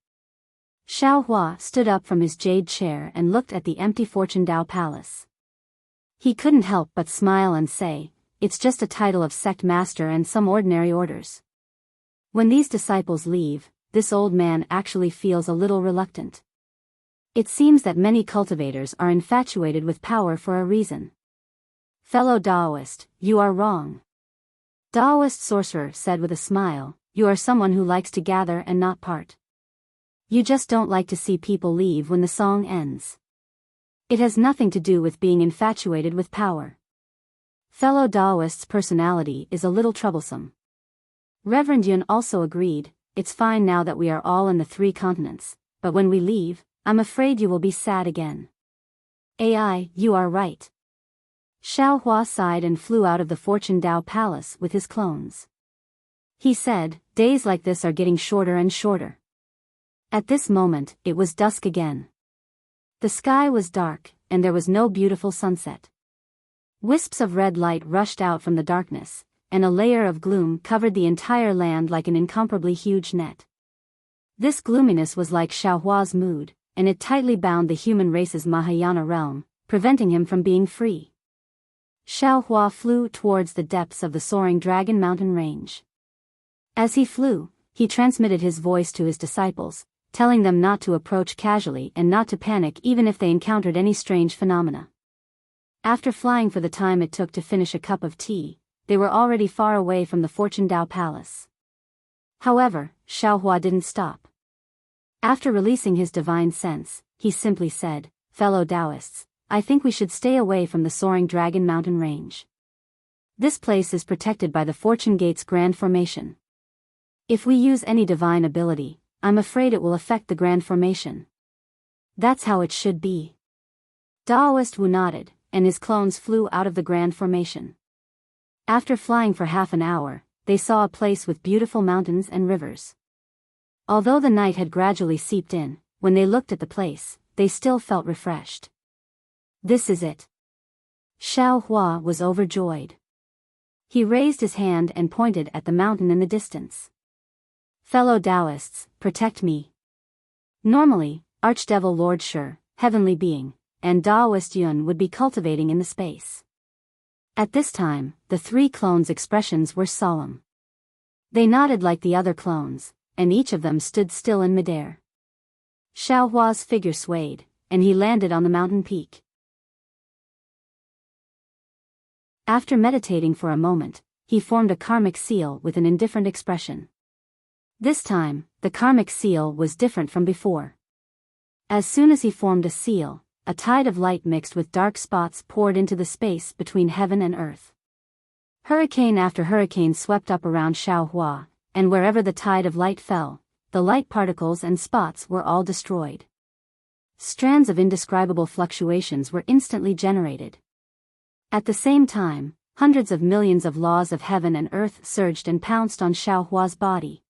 Xiaohua stood up from his jade chair and looked at the empty Fortune Dao Palace. He couldn't help but smile and say, "It's just a title of sect master and some ordinary orders." When these disciples leave, this old man actually feels a little reluctant. It seems that many cultivators are infatuated with power for a reason. "Fellow Taoist, you are wrong," Taoist sorcerer said with a smile. "You are someone who likes to gather and not part. You just don't like to see people leave when the song ends. It has nothing to do with being infatuated with power." Fellow Taoist's personality is a little troublesome. Reverend Yun also agreed, "It's fine now that we are all in the 3 continents, but when we leave, I'm afraid you will be sad again." "Ai, you are right." Xiaohua sighed and flew out of the Fortune Dao Palace with his clones. He said, "Days like this are getting shorter and shorter." At this moment, it was dusk again. The sky was dark, and there was no beautiful sunset. Wisps of red light rushed out from the darkness, and a layer of gloom covered the entire land like an incomparably huge net. This gloominess was like Xiaohua's mood, and it tightly bound the human race's Mahayana realm, preventing him from being free. Xiaohua flew towards the depths of the soaring Dragon Mountain range. As he flew, he transmitted his voice to his disciples, telling them not to approach casually and not to panic even if they encountered any strange phenomena. After flying for the time it took to finish a cup of tea, they were already far away from the Fortune Dao Palace. However, Xiaohua didn't stop. After releasing his divine sense, he simply said, "Fellow Taoists, I think we should stay away from the soaring Dragon Mountain range. This place is protected by the Fortune Gate's Grand Formation. If we use any divine ability, I'm afraid it will affect the Grand Formation." "That's how it should be." Taoist Wu nodded, and his clones flew out of the Grand Formation. After flying for half an hour, they saw a place with beautiful mountains and rivers. Although the night had gradually seeped in, when they looked at the place, they still felt refreshed. "This is it." Xiaohua was overjoyed. He raised his hand and pointed at the mountain in the distance. "Fellow Taoists, protect me." Normally, Archdevil Lord Shi, Heavenly Being, and Taoist Yun would be cultivating in the space. At this time, the 3 clones' expressions were solemn. They nodded like the other clones, and each of them stood still in midair. Xiaohua's figure swayed, and he landed on the mountain peak. After meditating for a moment, he formed a karmic seal with an indifferent expression. This time, the karmic seal was different from before. As soon as he formed a seal, a tide of light mixed with dark spots poured into the space between heaven and earth. Hurricane after hurricane swept up around Xiaohua, and wherever the tide of light fell, the light particles and spots were all destroyed. Strands of indescribable fluctuations were instantly generated. At the same time, hundreds of millions of laws of heaven and earth surged and pounced on Xiaohua's body.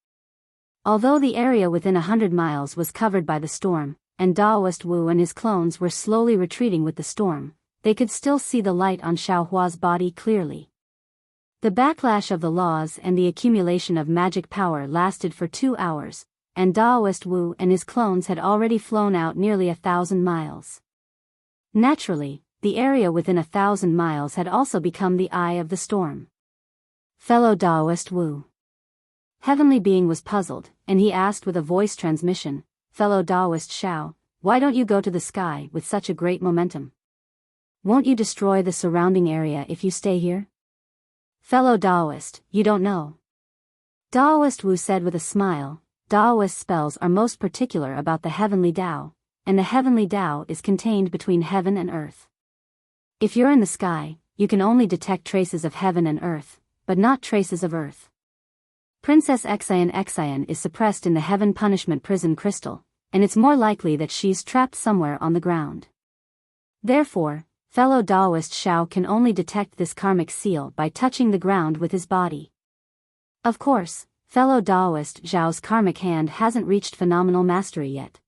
Although the area within 100 miles was covered by the storm, and Taoist Wu and his clones were slowly retreating with the storm, they could still see the light on Xiaohua's body clearly. The backlash of the laws and the accumulation of magic power lasted for 2 hours, and Taoist Wu and his clones had already flown out nearly 1,000 miles. Naturally, the area within 1,000 miles had also become the eye of the storm. "Fellow Taoist Wu." Heavenly Being was puzzled, and he asked with a voice transmission, "Fellow Taoist Xiao, why don't you go to the sky with such a great momentum? Won't you destroy the surrounding area if you stay here?" "Fellow Taoist, you don't know." Taoist Wu said with a smile, "Taoist spells are most particular about the heavenly Tao, and the heavenly Tao is contained between heaven and earth. If you're in the sky, you can only detect traces of heaven and earth, but not traces of earth. Princess Xian is suppressed in the heaven punishment prison crystal, and it's more likely that she's trapped somewhere on the ground. Therefore, fellow Taoist Xiao can only detect this karmic seal by touching the ground with his body. Of course, fellow Taoist Zhao's karmic hand hasn't reached phenomenal mastery yet.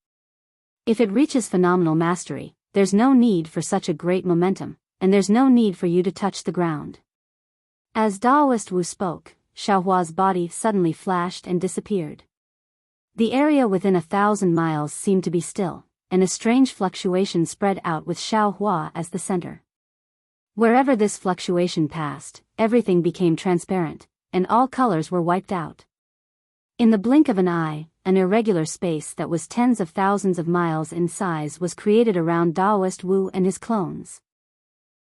If it reaches phenomenal mastery, there's no need for such a great momentum, and there's no need for you to touch the ground. As Daoist Wu spoke, Xiaohua's body suddenly flashed and disappeared. The area within 1,000 miles seemed to be still, and a strange fluctuation spread out with Xiaohua as the center. Wherever this fluctuation passed, everything became transparent, and all colors were wiped out. In the blink of an eye, an irregular space that was tens of thousands of miles in size was created around Daoist Wu and his clones.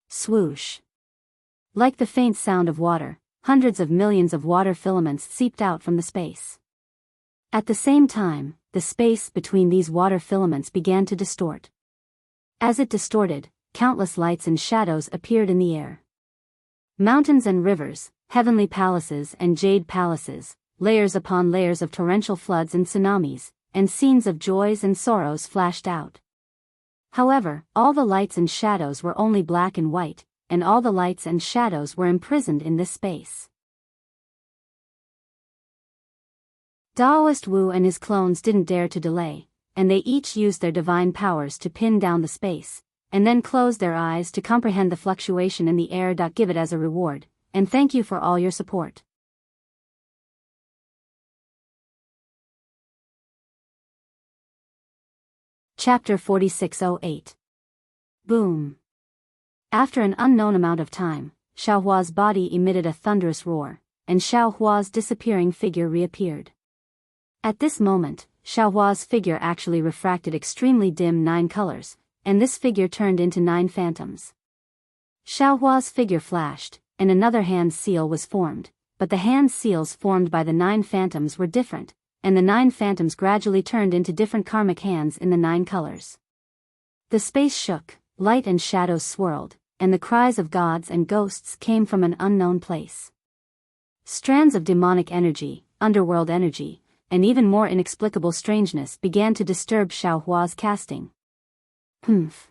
Swoosh. Like the faint sound of water, hundreds of millions of water filaments seeped out from the space. At the same time, the space between these water filaments began to distort. As it distorted, countless lights and shadows appeared in the air. Mountains and rivers, heavenly palaces and jade palaces, layers upon layers of torrential floods and tsunamis, and scenes of joys and sorrows flashed out. However, all the lights and shadows were only black and white, and all the lights and shadows were imprisoned in this space. Daoist Wu and his clones didn't dare to delay, and they each used their divine powers to pin down the space, and then closed their eyes to comprehend the fluctuation in the air. Give it as a reward, and thank you for all your support. Chapter 4608. Boom. After an unknown amount of time, Xiaohua's body emitted a thunderous roar, and Xiaohua's disappearing figure reappeared. At this moment, Xiaohua's figure actually refracted extremely dim 9 colors, and this figure turned into 9 phantoms. Xiaohua's figure flashed, and another hand seal was formed, but the hand seals formed by the 9 phantoms were different, and the 9 phantoms gradually turned into different karmic hands in the 9 colors. The space shook, light and shadows swirled, and the cries of gods and ghosts came from an unknown place. Strands of demonic energy, underworld energy, and even more inexplicable strangeness began to disturb Xiaohua's casting. Humph.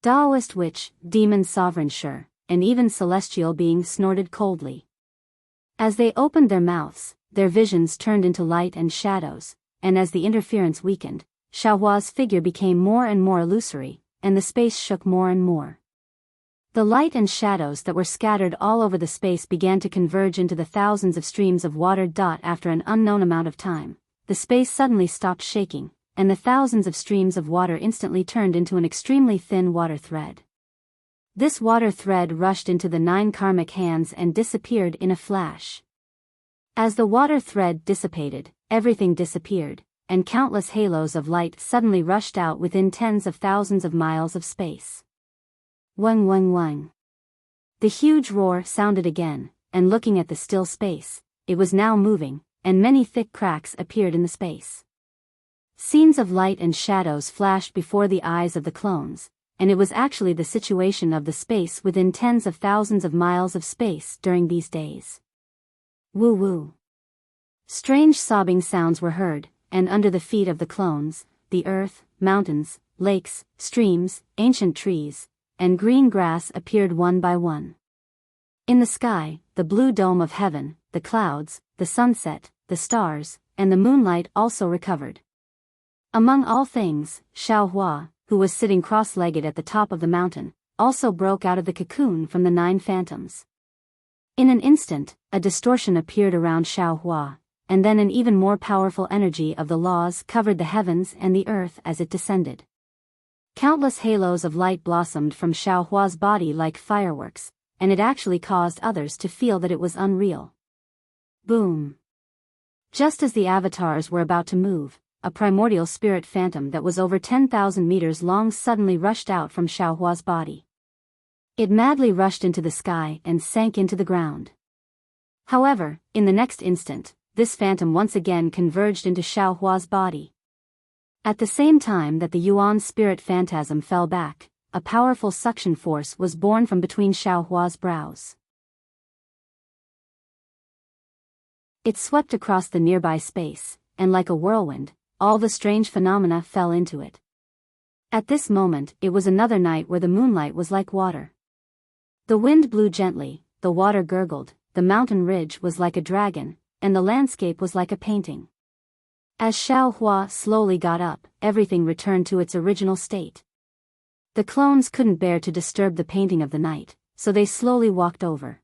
Daoist witch, demon sovereign sure, and even celestial beings snorted coldly. As they opened their mouths, their visions turned into light and shadows, and as the interference weakened, Xiaohua's figure became more and more illusory, and the space shook more and more. The light and shadows that were scattered all over the space began to converge into the thousands of streams of water. After an unknown amount of time, the space suddenly stopped shaking, and the thousands of streams of water instantly turned into an extremely thin water thread. This water thread rushed into the 9 karmic hands and disappeared in a flash. As the water thread dissipated, everything disappeared, and countless halos of light suddenly rushed out within tens of thousands of miles of space. Wang wang wang. The huge roar sounded again, and looking at the still space, it was now moving, and many thick cracks appeared in the space. Scenes of light and shadows flashed before the eyes of the clones, and it was actually the situation of the space within tens of thousands of miles of space during these days. Woo woo. Strange sobbing sounds were heard, and under the feet of the clones, the earth, mountains, lakes, streams, ancient trees, and green grass appeared one by one. In the sky, the blue dome of heaven, the clouds, the sunset, the stars, and the moonlight also recovered. Among all things, Xiaohua, who was sitting cross-legged at the top of the mountain, also broke out of the cocoon from the 9 phantoms. In an instant, a distortion appeared around Xiaohua, and then an even more powerful energy of the laws covered the heavens and the earth as it descended. Countless halos of light blossomed from Xiaohua's body like fireworks, and it actually caused others to feel that it was unreal. Boom. Just as the avatars were about to move, a primordial spirit phantom that was over 10,000 meters long suddenly rushed out from Xiaohua's body. It madly rushed into the sky and sank into the ground. However, in the next instant, this phantom once again converged into Xiaohua's body. At the same time that the Yuan spirit phantasm fell back, a powerful suction force was born from between Xiaohua's brows. It swept across the nearby space, and like a whirlwind, all the strange phenomena fell into it. At this moment, it was another night where the moonlight was like water. The wind blew gently, the water gurgled, the mountain ridge was like a dragon, and the landscape was like a painting. As Xiao Hua slowly got up, everything returned to its original state. The clones couldn't bear to disturb the painting of the night, so they slowly walked over.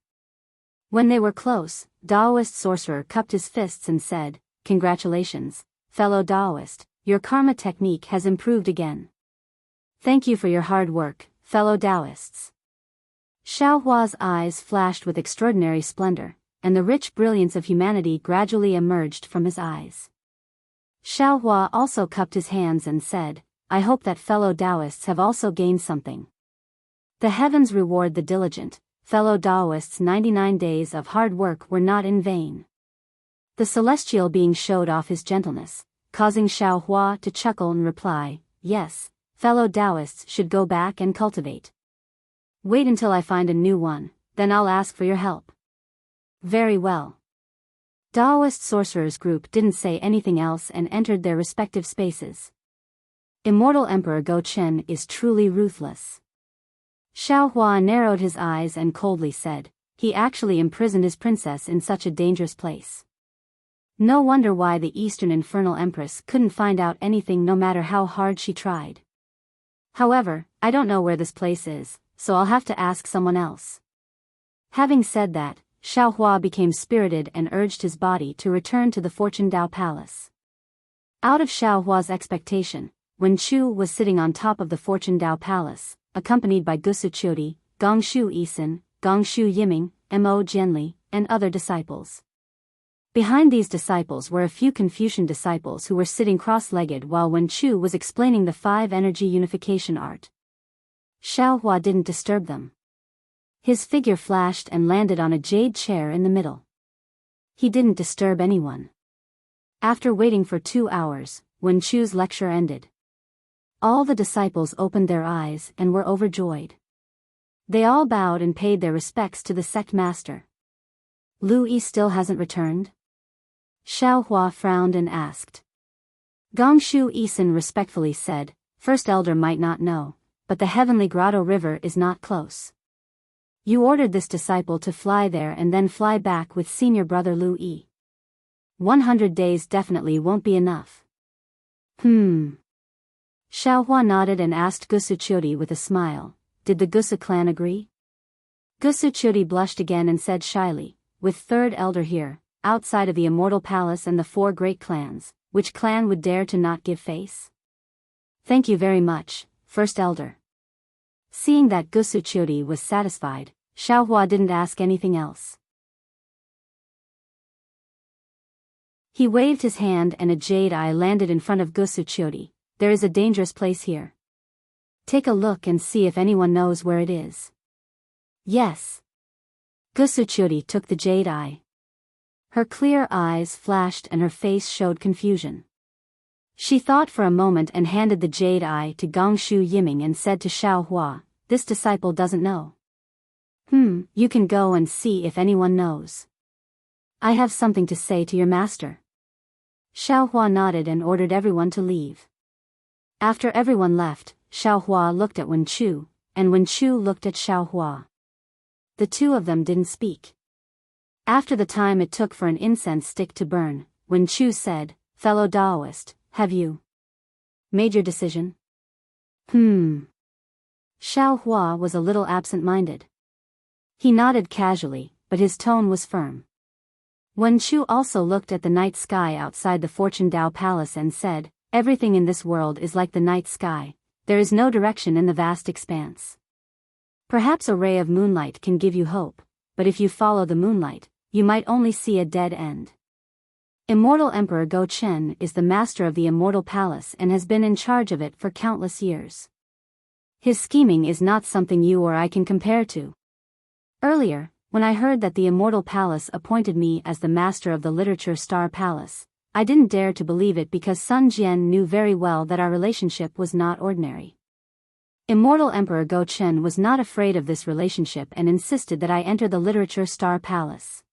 When they were close, Daoist sorcerer cupped his fists and said, "Congratulations, fellow Daoist, your karma technique has improved again. Thank you for your hard work, fellow Daoists." Xiao Hua's eyes flashed with extraordinary splendor, and the rich brilliance of humanity gradually emerged from his eyes. Xiao Hua also cupped his hands and said, "I hope that fellow Daoists have also gained something. The heavens reward the diligent, fellow Daoists. 99 days of hard work were not in vain." The celestial being showed off his gentleness, causing Xiao Hua to chuckle and reply, "Yes, fellow Daoists should go back and cultivate. Wait until I find a new one, then I'll ask for your help." "Very well." Daoist sorcerers group didn't say anything else and entered their respective spaces. Immortal Emperor Go Chen is truly ruthless. Xiao Hua narrowed his eyes and coldly said, "He actually imprisoned his princess in such a dangerous place. No wonder why the Eastern Infernal Empress couldn't find out anything no matter how hard she tried. However, I don't know where this place is, so I'll have to ask someone else." Having said that, Xiao Hua became spirited and urged his body to return to the Fortune Dao Palace. Out of Xiao Hua's expectation, Wen Chu was sitting on top of the Fortune Dao Palace, accompanied by Gusu Qiudi, Gongshu Yisin, Gongshu Yiming, Mo Jianli, and other disciples. Behind these disciples were a few Confucian disciples who were sitting cross-legged while Wen Chu was explaining the 5-energy unification art. Xiao Hua didn't disturb them. His figure flashed and landed on a jade chair in the middle. He didn't disturb anyone. After waiting for 2 hours, Wen Chu's lecture ended. All the disciples opened their eyes and were overjoyed. They all bowed and paid their respects to the sect master. "Lu Yi still hasn't returned?" Xiao Hua frowned and asked. Gongshu Yisin respectfully said, "First Elder might not know, but the Heavenly Grotto River is not close. You ordered this disciple to fly there and then fly back with senior brother Lu Yi. 100 days definitely won't be enough." Xiao Hua nodded and asked Gusu Qiudi with a smile, "Did the Gusu clan agree?" Gusu Qiudi blushed again and said shyly, "With third elder here, outside of the Immortal Palace and the 4 great clans, which clan would dare to not give face?" "Thank you very much, first elder." Seeing that Gusu Qiudi was satisfied, Xiao Hua didn't ask anything else. He waved his hand and a jade eye landed in front of Gusu Qiudi. "There is a dangerous place here. Take a look and see if anyone knows where it is." "Yes." Gusu Qiudi took the jade eye. Her clear eyes flashed and her face showed confusion. She thought for a moment and handed the jade eye to Gongshu Yiming and said to Xiao Hua, "This disciple doesn't know." You can go and see if anyone knows. I have something to say to your master." Xiao Hua nodded and ordered everyone to leave. After everyone left, Xiao Hua looked at Wen Chu, and Wen Chu looked at Xiao Hua. The two of them didn't speak. After the time it took for an incense stick to burn, Wen Chu said, "Fellow Daoist, have you made your decision?" Xiao Hua was a little absent-minded. He nodded casually, but his tone was firm. Wen Chu also looked at the night sky outside the Fortune Dao Palace and said, "Everything in this world is like the night sky, there is no direction in the vast expanse. Perhaps a ray of moonlight can give you hope, but if you follow the moonlight, you might only see a dead end." Immortal Emperor Go Chen is the master of the Immortal Palace and has been in charge of it for countless years. His scheming is not something you or I can compare to. Earlier, when I heard that the Immortal Palace appointed me as the master of the Literature Star Palace, I didn't dare to believe it because Sun Jian knew very well that our relationship was not ordinary. Immortal Emperor Go Chen was not afraid of this relationship and insisted that I enter the Literature Star Palace.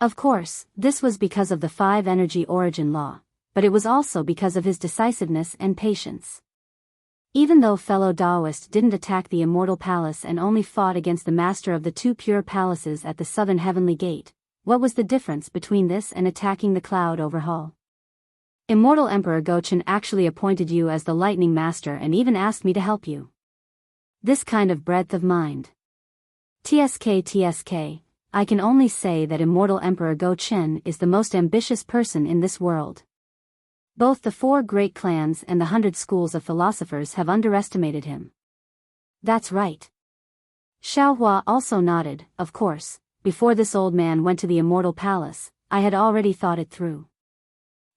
Of course, this was because of the 5-energy origin law, but it was also because of his decisiveness and patience. Even though fellow Daoist didn't attack the Immortal Palace and only fought against the master of the 2 pure palaces at the southern heavenly gate, what was the difference between this and attacking the Cloud Overhaul? Immortal Emperor Gochen actually appointed you as the Lightning Master and even asked me to help you. This kind of breadth of mind. TSK, I can only say that Immortal Emperor Gochen is the most ambitious person in this world. Both the 4 great clans and the 100 schools of philosophers have underestimated him. That's right. Xiaohua also nodded. Of course, before this old man went to the Immortal Palace, I had already thought it through.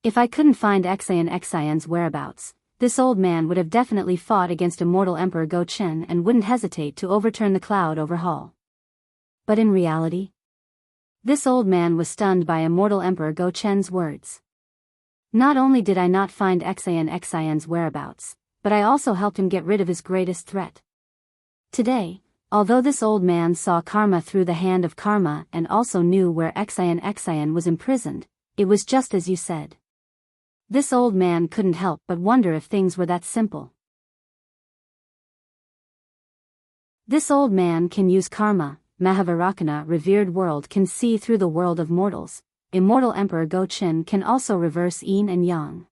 If I couldn't find Xian's whereabouts, this old man would have definitely fought against Immortal Emperor Gochen and wouldn't hesitate to overturn the cloud overhaul. But in reality, this old man was stunned by Immortal Emperor Gochen's words. Not only did I not find Xian's whereabouts, but I also helped him get rid of his greatest threat. Today, although this old man saw karma through the hand of karma and also knew where Xian was imprisoned, it was just as you said. This old man couldn't help but wonder if things were that simple. This old man can use karma. Mahavarakana revered world can see through the world of mortals. Immortal Emperor Gochen can also reverse yin and yang.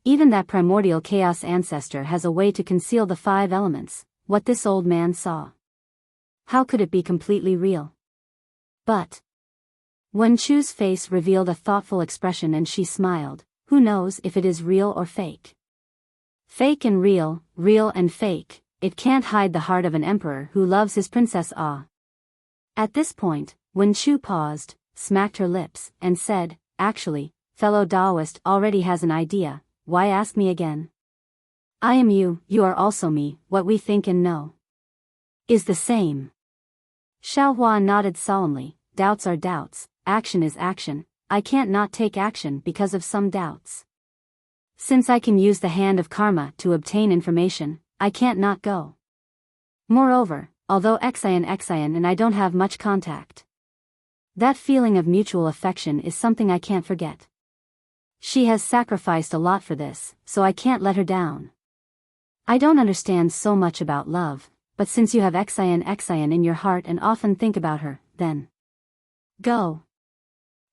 Even that primordial chaos ancestor has a way to conceal the 5 elements, what this old man saw. How could it be completely real? But Wen Chu's face revealed a thoughtful expression and she smiled. Who knows if it is real or fake? Fake and real, real and fake. It can't hide the heart of an emperor who loves his princess. At this point, Wen Chu paused, smacked her lips, and said, actually, fellow Taoist already has an idea, why ask me again? I am you, you are also me, what we think and know is the same. Xiaohua nodded solemnly, doubts are doubts, action is action, I can't not take action because of some doubts. Since I can use the hand of karma to obtain information, I can't not go. Moreover, although Xian and I don't have much contact, that feeling of mutual affection is something I can't forget. She has sacrificed a lot for this, so I can't let her down. I don't understand so much about love, but since you have Xian in your heart and often think about her, then go.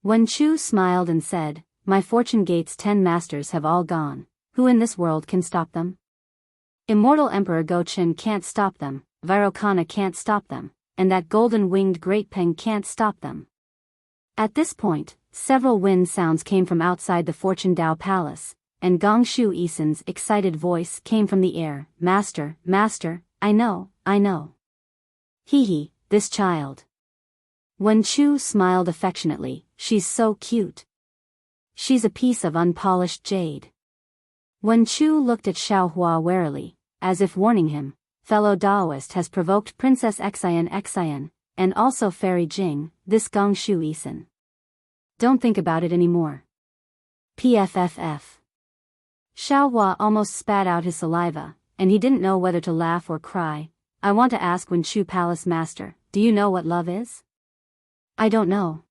Wen Chu smiled and said, my fortune gate's 10 masters have all gone, who in this world can stop them? Immortal Emperor Gochen can't stop them, Vairocana can't stop them, and that golden-winged Great Peng can't stop them. At this point, several wind sounds came from outside the Fortune Dao Palace, and Gong Shu Isen's excited voice came from the air, Master, Master, I know. Hee, this child. Wen Chu smiled affectionately, she's so cute. She's a piece of unpolished jade. Wen Chu looked at Xiaohua warily, as if warning him, fellow Taoist has provoked Princess Xian, and also Fairy Jing, this Gong Shu Isen. Don't think about it anymore. PFFF. Xiaohua almost spat out his saliva, and he didn't know whether to laugh or cry. I want to ask Wen Chu Palace Master, do you know what love is? I don't know.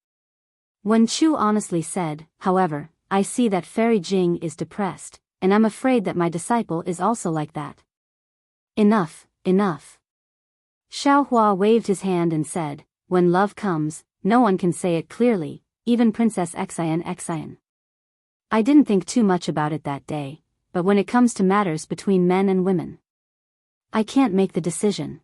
Wen Chu honestly said, however, I see that Fairy Jing is depressed, and I'm afraid that my disciple is also like that. Enough. Xiaohua waved his hand and said, when love comes, no one can say it clearly, even Princess Xian. I didn't think too much about it that day, but when it comes to matters between men and women, I can't make the decision.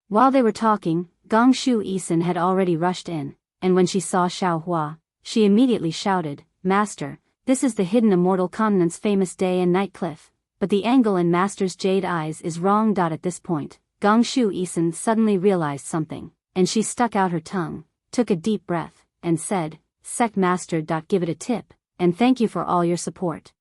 While they were talking, Gong Shu Isen had already rushed in, and when she saw Xiaohua, she immediately shouted, Master, this is the hidden immortal continent's famous day and night cliff, but the angle in Master's jade eyes is wrong. At this point, Gong Shu Isen suddenly realized something, and she stuck out her tongue, took a deep breath, and said, Sect Master. Give it a tip, and thank you for all your support.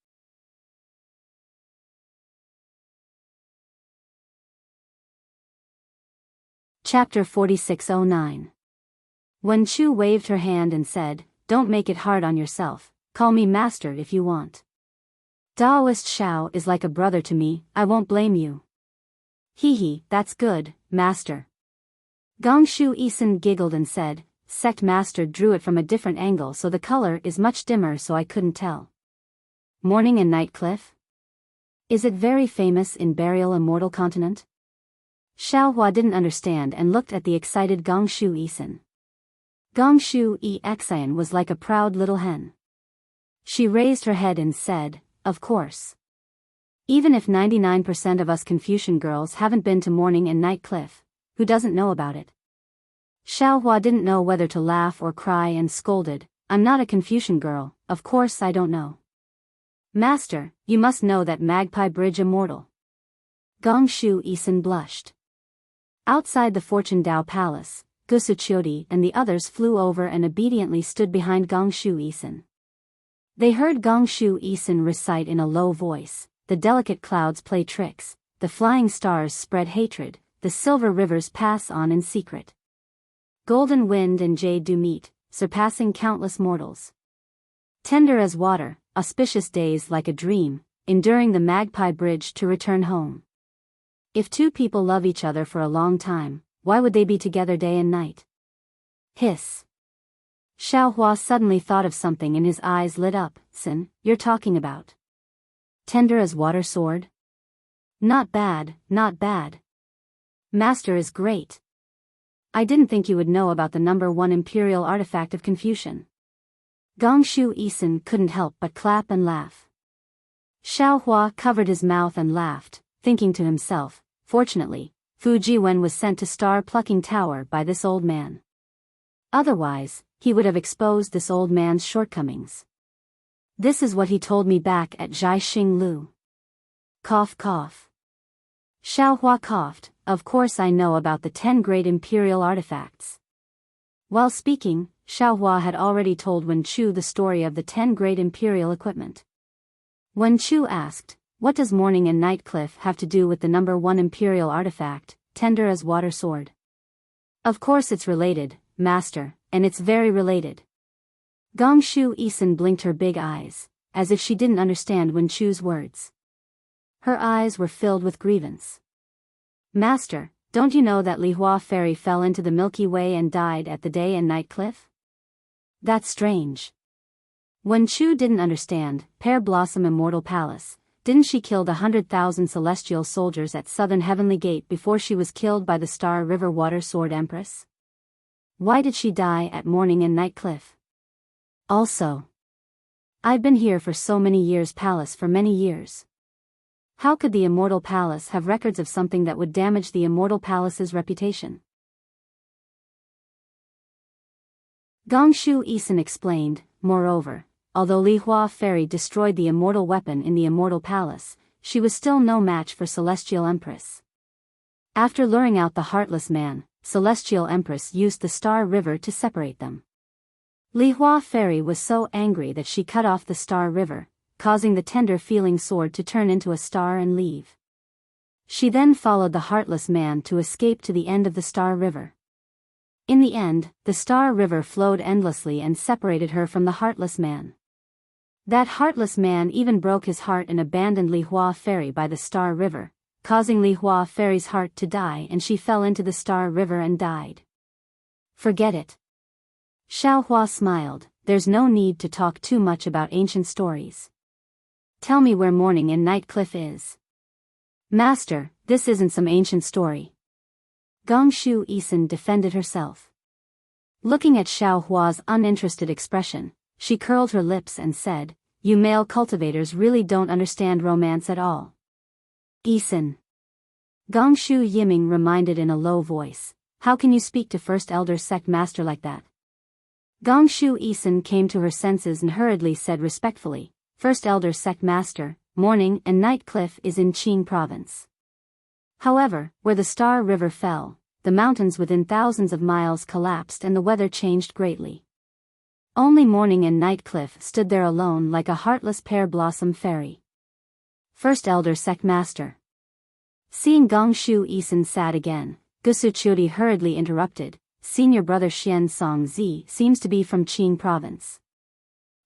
Chapter 4609. Wen Chu waved her hand and said, don't make it hard on yourself, call me Master if you want. Taoist Xiao is like a brother to me, I won't blame you. Hee, that's good, Master. Gong Shu Isen giggled and said, Sect Master drew it from a different angle so the color is much dimmer so I couldn't tell. Morning and Night Cliff? Is it very famous in Burial Immortal Continent? Xiaohua didn't understand and looked at the excited Gong Shu Isen. Gong Shu Isen was like a proud little hen. She raised her head and said, "Of course. Even if 99% of us Confucian girls haven't been to morning and night cliff, who doesn't know about it?" Xiaohua didn't know whether to laugh or cry and scolded, "I'm not a Confucian girl, of course I don't know." "Master, you must know that Magpie Bridge immortal." Gongshu Isin blushed. Outside the Fortune Dao Palace, Gusuchiodi and the others flew over and obediently stood behind Gongshu Isin. They heard Gongshu Isin recite in a low voice, "The delicate clouds play tricks, the flying stars spread hatred, the silver rivers pass on in secret. Golden wind and jade do meet, surpassing countless mortals. Tender as water, auspicious days like a dream, enduring the Magpie Bridge to return home. If two people love each other for a long time, why would they be together day and night?" Hiss. Xiaohua suddenly thought of something and his eyes lit up. "Sin, you're talking about tender as water sword? Not bad, not bad. Master is great. I didn't think you would know about the number 1 imperial artifact of Confucian." Gongshu Isin couldn't help but clap and laugh. Xiaohua covered his mouth and laughed, thinking to himself, "Fortunately, Fu Jiwen was sent to Star-Plucking Tower by this old man. Otherwise, he would have exposed this old man's shortcomings. This is what he told me back at Zhaixing Lu." Cough cough. Xiaohua coughed, "Of course I know about the 10 great imperial artifacts." While speaking, Xiaohua had already told Wen Chu the story of the 10 great imperial equipment. Wen Chu asked, "What does morning and night cliff have to do with the number 1 imperial artifact, tender as water sword?" "Of course it's related, Master, and it's very related." Gongshu Isin blinked her big eyes, as if she didn't understand Wen Chu's words. Her eyes were filled with grievance. "Master, don't you know that Lihua Fairy fell into the Milky Way and died at the day and night cliff?" "That's strange." Wen Chu didn't understand. Pear Blossom Immortal Palace, didn't she kill 100,000 celestial soldiers at Southern Heavenly Gate before she was killed by the Star River Water Sword Empress? Why did she die at morning and night cliff? Also, I've been here for so many years, palace for many years. How could the Immortal Palace have records of something that would damage the Immortal Palace's reputation? Gongshu Isin explained, "Moreover, although Lihua Fairy destroyed the immortal weapon in the Immortal Palace, she was still no match for Celestial Empress. After luring out the Heartless Man, Celestial Empress used the Star River to separate them. Lihua Fairy was so angry that she cut off the Star River, causing the tender-feeling sword to turn into a star and leave. She then followed the Heartless Man to escape to the end of the Star River. In the end, the Star River flowed endlessly and separated her from the Heartless Man. That Heartless Man even broke his heart and abandoned Lihua Fairy by the Star River, causing Lihua Fairy's heart to die, and she fell into the Star River and died." "Forget it." Xiaohua smiled, "There's no need to talk too much about ancient stories. Tell me where morning and night cliff is." "Master, this isn't some ancient story." Gongshu Isin defended herself. Looking at Xiaohua's uninterested expression, she curled her lips and said, "You male cultivators really don't understand romance at all." "Isin." Gongshu Yiming reminded in a low voice, "How can you speak to First Elder Sect Master like that?" Gongshu Isin came to her senses and hurriedly said respectfully, "First Elder Sect Master, morning and night cliff is in Qing Province. However, where the Star River fell, the mountains within thousands of miles collapsed and the weather changed greatly. Only morning and night cliff stood there alone like a heartless pear blossom fairy." First Elder Sect Master. Seeing Gongshu Isin sad again, Gusuchiodi hurriedly interrupted, "Senior brother Xian Songzi seems to be from Qing Province.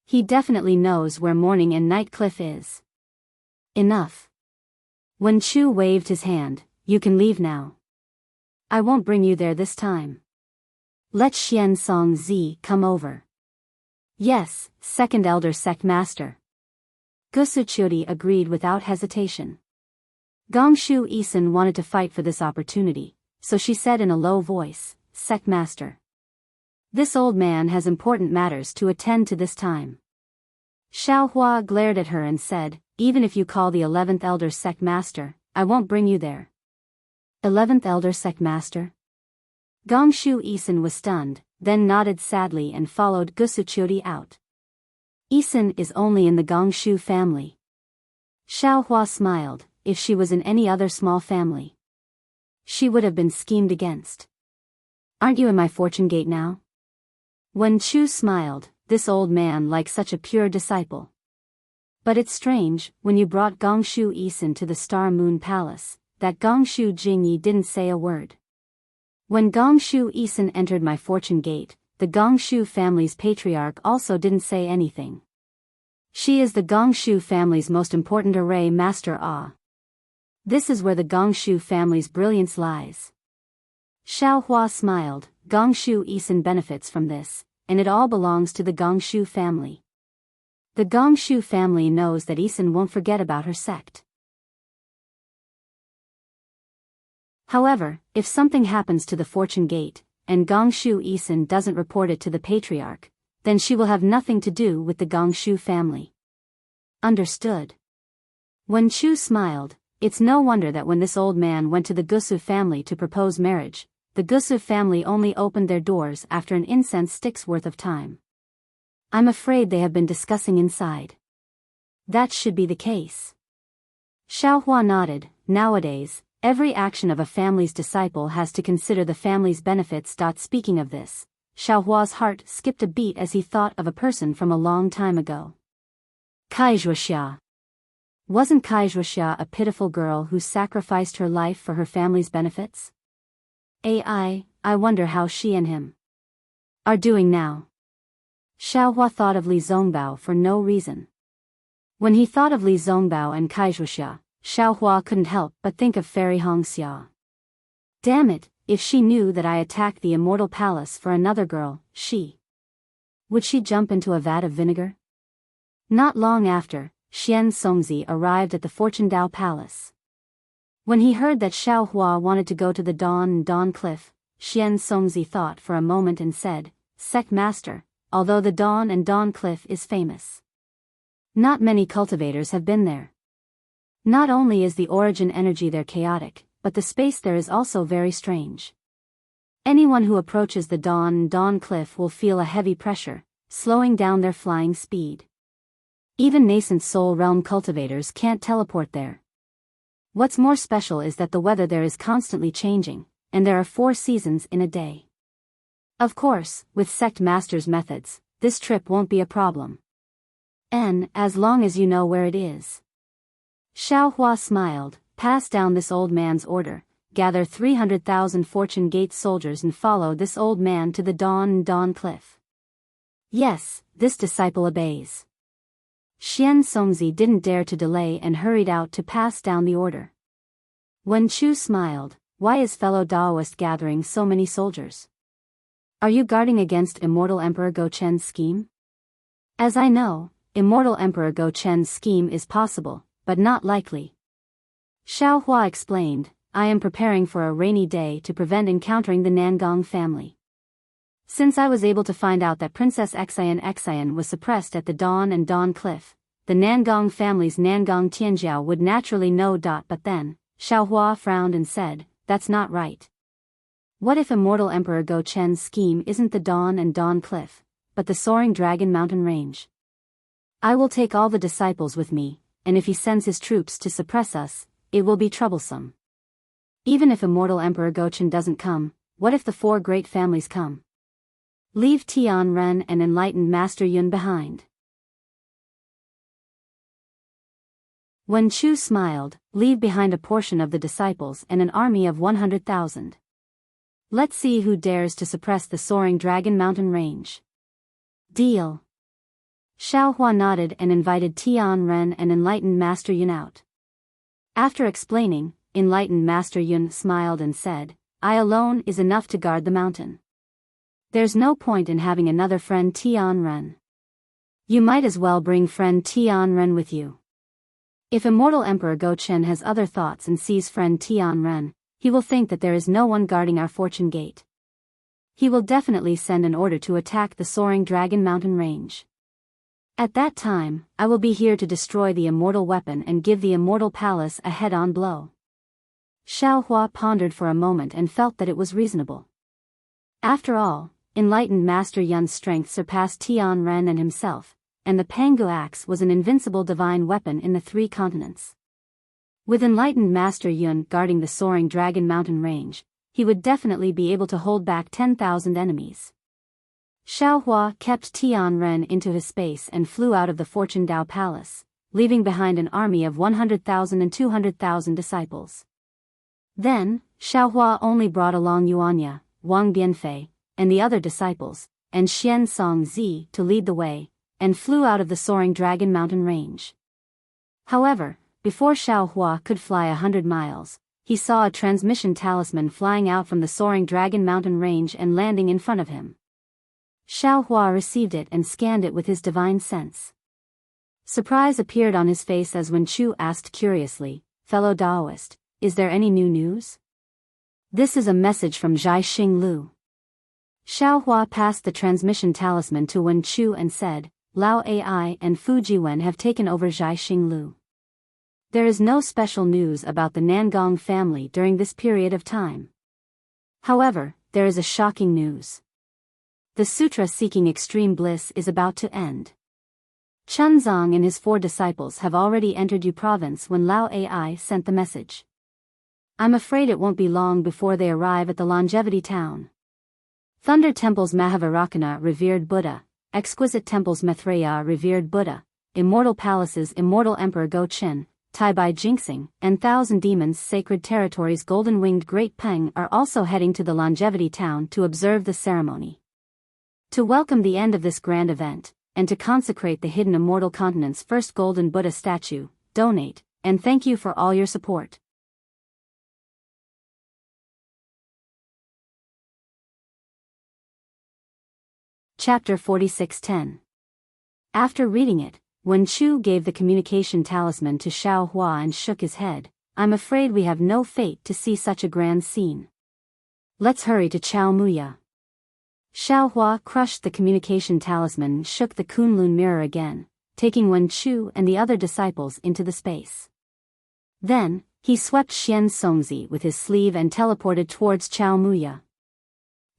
He definitely knows where morning and night cliff is." "Enough." Wen Chu waved his hand, "You can leave now. I won't bring you there this time. Let Xian Songzi come over." "Yes, Second Elder Sect Master." Gusuchiodi agreed without hesitation. Gongshu Isin wanted to fight for this opportunity, so she said in a low voice, "Sect Master. This old man has important matters to attend to this time." Xiao Hua glared at her and said, even if you call the 11th Elder Sect Master, I won't bring you there. 11th Elder Sect Master? Gongshu Isin was stunned, then nodded sadly and followed Gusuchuri out. Isin is only in the Gongshu family. Xiao Hua smiled. If she was in any other small family, she would have been schemed against. Aren't you in my fortune gate now? Wen Chu smiled, this old man like such a pure disciple. But it's strange, when you brought Gongshu Isin to the Star Moon Palace, that Gongshu Jingyi didn't say a word. When Gongshu Isin entered my fortune gate, the Gongshu family's patriarch also didn't say anything. She is the Gongshu family's most important array master. This is where the Gongshu family's brilliance lies. Xiao Hua smiled. Gongshu Isin benefits from this, and it all belongs to the Gongshu family. The Gongshu family knows that Isin won't forget about her sect. However, if something happens to the fortune gate, and Gongshu Isin doesn't report it to the patriarch, then she will have nothing to do with the Gongshu family. Understood. Wen Chu smiled. It's no wonder that when this old man went to the Gusu family to propose marriage, the Gusu family only opened their doors after an incense stick's worth of time. I'm afraid they have been discussing inside. That should be the case. Xiao Hua nodded. Nowadays, every action of a family's disciple has to consider the family's benefits. Speaking of this, Xiao Hua's heart skipped a beat as he thought of a person from a long time ago. Kaizhuoxia. Wasn't Kaizhuoxia a pitiful girl who sacrificed her life for her family's benefits? I wonder how she and him are doing now. Xiao Hua thought of Li Zongbao for no reason. When he thought of Li Zongbao and Kaizhuoxia, Xiao Hua couldn't help but think of Fairy Hongxia. Damn it, if she knew that I attacked the immortal palace for another girl, would she jump into a vat of vinegar? Not long after, Xian Songzi arrived at the Fortune Dao Palace. When he heard that Xiao Hua wanted to go to the Dawn Cliff, Xian Songzi thought for a moment and said, Sect Master, although the Dawn Cliff is famous, not many cultivators have been there. Not only is the origin energy there chaotic, but the space there is also very strange. Anyone who approaches the Dawn Cliff will feel a heavy pressure, slowing down their flying speed. Even nascent soul realm cultivators can't teleport there. What's more special is that the weather there is constantly changing, and there are 4 seasons in a day. Of course, with Sect Master's methods, this trip won't be a problem. As long as you know where it is. Xiao Hua smiled. Pass down this old man's order, gather 300,000 Fortune Gate soldiers and follow this old man to the Dawn Cliff. Yes, this disciple obeys. Xian Songzi didn't dare to delay and hurried out to pass down the order. Wen Chu smiled. Why is fellow Daoist gathering so many soldiers? Are you guarding against Immortal Emperor Go Chen's scheme? As I know, Immortal Emperor Go Chen's scheme is possible, but not likely. Xiao Hua explained, I am preparing for a rainy day to prevent encountering the Nangong family. Since I was able to find out that Princess Xian was suppressed at the Dawn Cliff, the Nangong family's Nangong Tianjiao would naturally know. But then, Xiao Hua frowned and said, that's not right. What if Immortal Emperor Go Chen's scheme isn't the Dawn Cliff, but the Soaring Dragon Mountain Range? I will take all the disciples with me, and if he sends his troops to suppress us, it will be troublesome. Even if Immortal Emperor Go Chen doesn't come, what if the 4 great families come? Leave Tian Ren and Enlightened Master Yun behind. Wen Chu smiled. Leave behind a portion of the disciples and an army of 100,000. Let's see who dares to suppress the Soaring Dragon Mountain Range. Deal. Xiao Hua nodded and invited Tian Ren and Enlightened Master Yun out. After explaining, Enlightened Master Yun smiled and said, I alone is enough to guard the mountain. There's no point in having another friend Tian Ren. You might as well bring friend Tian Ren with you. If Immortal Emperor Go Chen has other thoughts and sees friend Tian Ren, he will think that there is no one guarding our fortune gate. He will definitely send an order to attack the Soaring Dragon Mountain Range. At that time, I will be here to destroy the immortal weapon and give the immortal palace a head-on blow. Xiao Hua pondered for a moment and felt that it was reasonable. After all, enlightened Master Yun's strength surpassed Tian Ren and himself, and the Pangu axe was an invincible divine weapon in the 3 continents. With enlightened Master Yun guarding the soaring Dragon Mountain range, he would definitely be able to hold back 10,000 enemies. Xiao Hua kept Tian Ren into his space and flew out of the Fortune Dao Palace, leaving behind an army of 100,000 and 200,000 disciples. Then, Xiao Hua only brought along Yuanya, Wang Bianfei, and the other disciples, and Xian Song Zi to lead the way, and flew out of the soaring Dragon Mountain range. However, before Xiao Hua could fly 100 miles, he saw a transmission talisman flying out from the soaring Dragon Mountain range and landing in front of him. Xiao Hua received it and scanned it with his divine sense. Surprise appeared on his face as Wen Chu asked curiously, "Fellow Daoist, is there any new news?" "This is a message from Zhai Xing Lu." Xiao Hua passed the transmission talisman to Wen Chu and said, "Lao Ai and Fu Jiwen have taken over Zhai Xing Lu. There is no special news about the Nangong family during this period of time. However, there is a shocking news. The sutra seeking extreme bliss is about to end. Chunzong and his 4 disciples have already entered Yu province when Lao Ai sent the message. I'm afraid it won't be long before they arrive at the Longevity Town. Thunder Temple's Mahavarakana revered Buddha, Exquisite Temple's Maitreya revered Buddha, Immortal Palace's Immortal Emperor Go Qin, Taibai Jinxing, and Thousand Demons' Sacred Territory's Golden-Winged Great Peng are also heading to the Longevity Town to observe the ceremony. To welcome the end of this grand event, and to consecrate the hidden immortal continent's first golden Buddha statue, donate, and thank you for all your support." Chapter 46:10. After reading it, Wen Chu gave the communication talisman to Xiao Hua and shook his head. "I'm afraid we have no fate to see such a grand scene. Let's hurry to Chao Muya." Xiao Hua crushed the communication talisman and shook the Kunlun mirror again, taking Wen Chu and the other disciples into the space. Then, he swept Xian Songzi with his sleeve and teleported towards Chao Muya.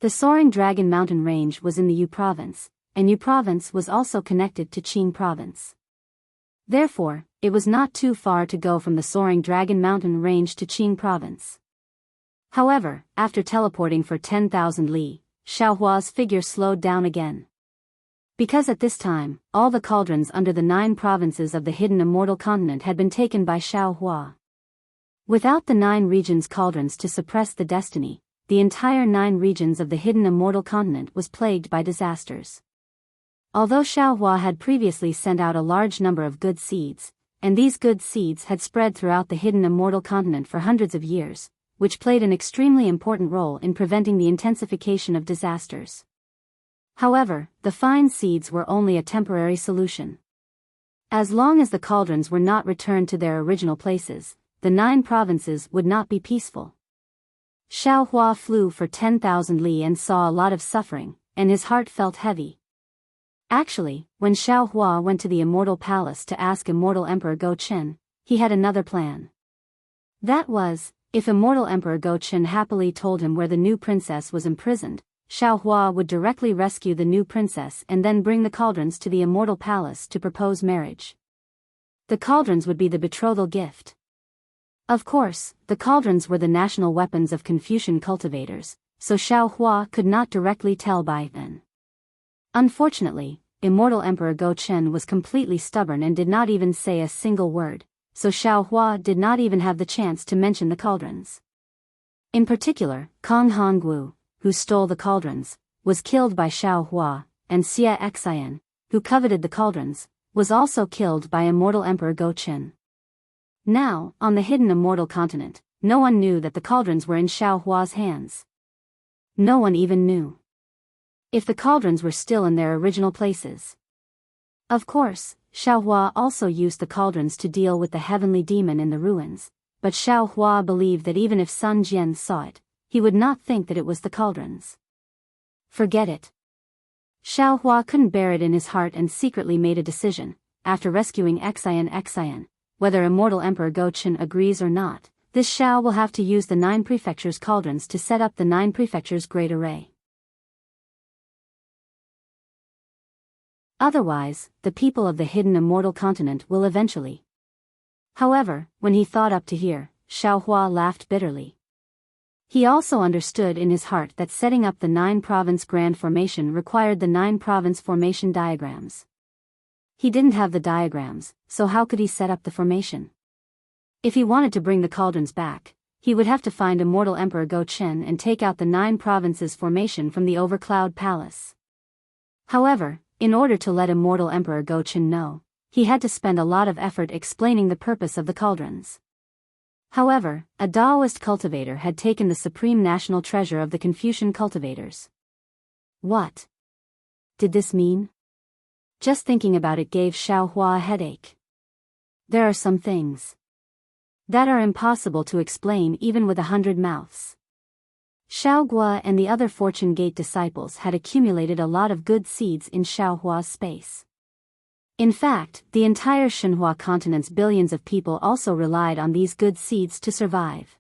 The soaring Dragon Mountain range was in the Yu province, and Yu province was also connected to Qing province. Therefore, it was not too far to go from the soaring Dragon Mountain range to Qing province. However, after teleporting for 10,000 li, Xiao Hua's figure slowed down again. Because at this time, all the cauldrons under the 9 provinces of the hidden immortal continent had been taken by Xiao Hua. Without the 9 regions' cauldrons to suppress the destiny, the entire 9 regions of the hidden immortal continent was plagued by disasters. Although Xiao Hua had previously sent out a large number of good seeds, and these good seeds had spread throughout the hidden immortal continent for hundreds of years, which played an extremely important role in preventing the intensification of disasters. However, the fine seeds were only a temporary solution. As long as the cauldrons were not returned to their original places, the 9 provinces would not be peaceful. Xiao Hua flew for 10,000 li and saw a lot of suffering, and his heart felt heavy. Actually, when Xiao Hua went to the Immortal Palace to ask Immortal Emperor Go Qin, he had another plan. That was, if Immortal Emperor Go Qin happily told him where the new princess was imprisoned, Xiao Hua would directly rescue the new princess and then bring the cauldrons to the Immortal Palace to propose marriage. The cauldrons would be the betrothal gift. Of course, the cauldrons were the national weapons of Confucian cultivators, so Xiao Hua could not directly tell by then. Unfortunately, Immortal Emperor Go Qin was completely stubborn and did not even say a single word, so Xiao Hua did not even have the chance to mention the cauldrons. In particular, Kong Hongwu, who stole the cauldrons, was killed by Xiao Hua, and Xie Xian, who coveted the cauldrons, was also killed by Immortal Emperor Go Qin. Now, on the hidden immortal continent, no one knew that the cauldrons were in Xiao Hua's hands. No one even knew if the cauldrons were still in their original places. Of course, Xiao Hua also used the cauldrons to deal with the heavenly demon in the ruins, but Xiao Hua believed that even if Sun Jian saw it, he would not think that it was the cauldrons. Forget it. Xiao Hua couldn't bear it in his heart and secretly made a decision. After rescuing Xian, whether Immortal Emperor Go Chen agrees or not, this Xiao will have to use the 9 prefectures' cauldrons to set up the 9 prefectures' great array. Otherwise, the people of the hidden immortal continent will eventually. However, when he thought up to here, Xiao Hua laughed bitterly. He also understood in his heart that setting up the 9-province grand formation required the 9-province formation diagrams. He didn't have the diagrams, so how could he set up the formation? If he wanted to bring the cauldrons back, he would have to find Immortal Emperor Go Chen and take out the 9 provinces formation from the Overcloud Palace. However, in order to let Immortal Emperor Go Chen know, he had to spend a lot of effort explaining the purpose of the cauldrons. However, a Taoist cultivator had taken the supreme national treasure of the Confucian cultivators. What did this mean? Just thinking about it gave Xiao Hua a headache. There are some things that are impossible to explain even with 100 mouths. Xiao Gua and the other Fortune Gate disciples had accumulated a lot of good seeds in Xiao Hua's space. In fact, the entire Shenhua continent's billions of people also relied on these good seeds to survive.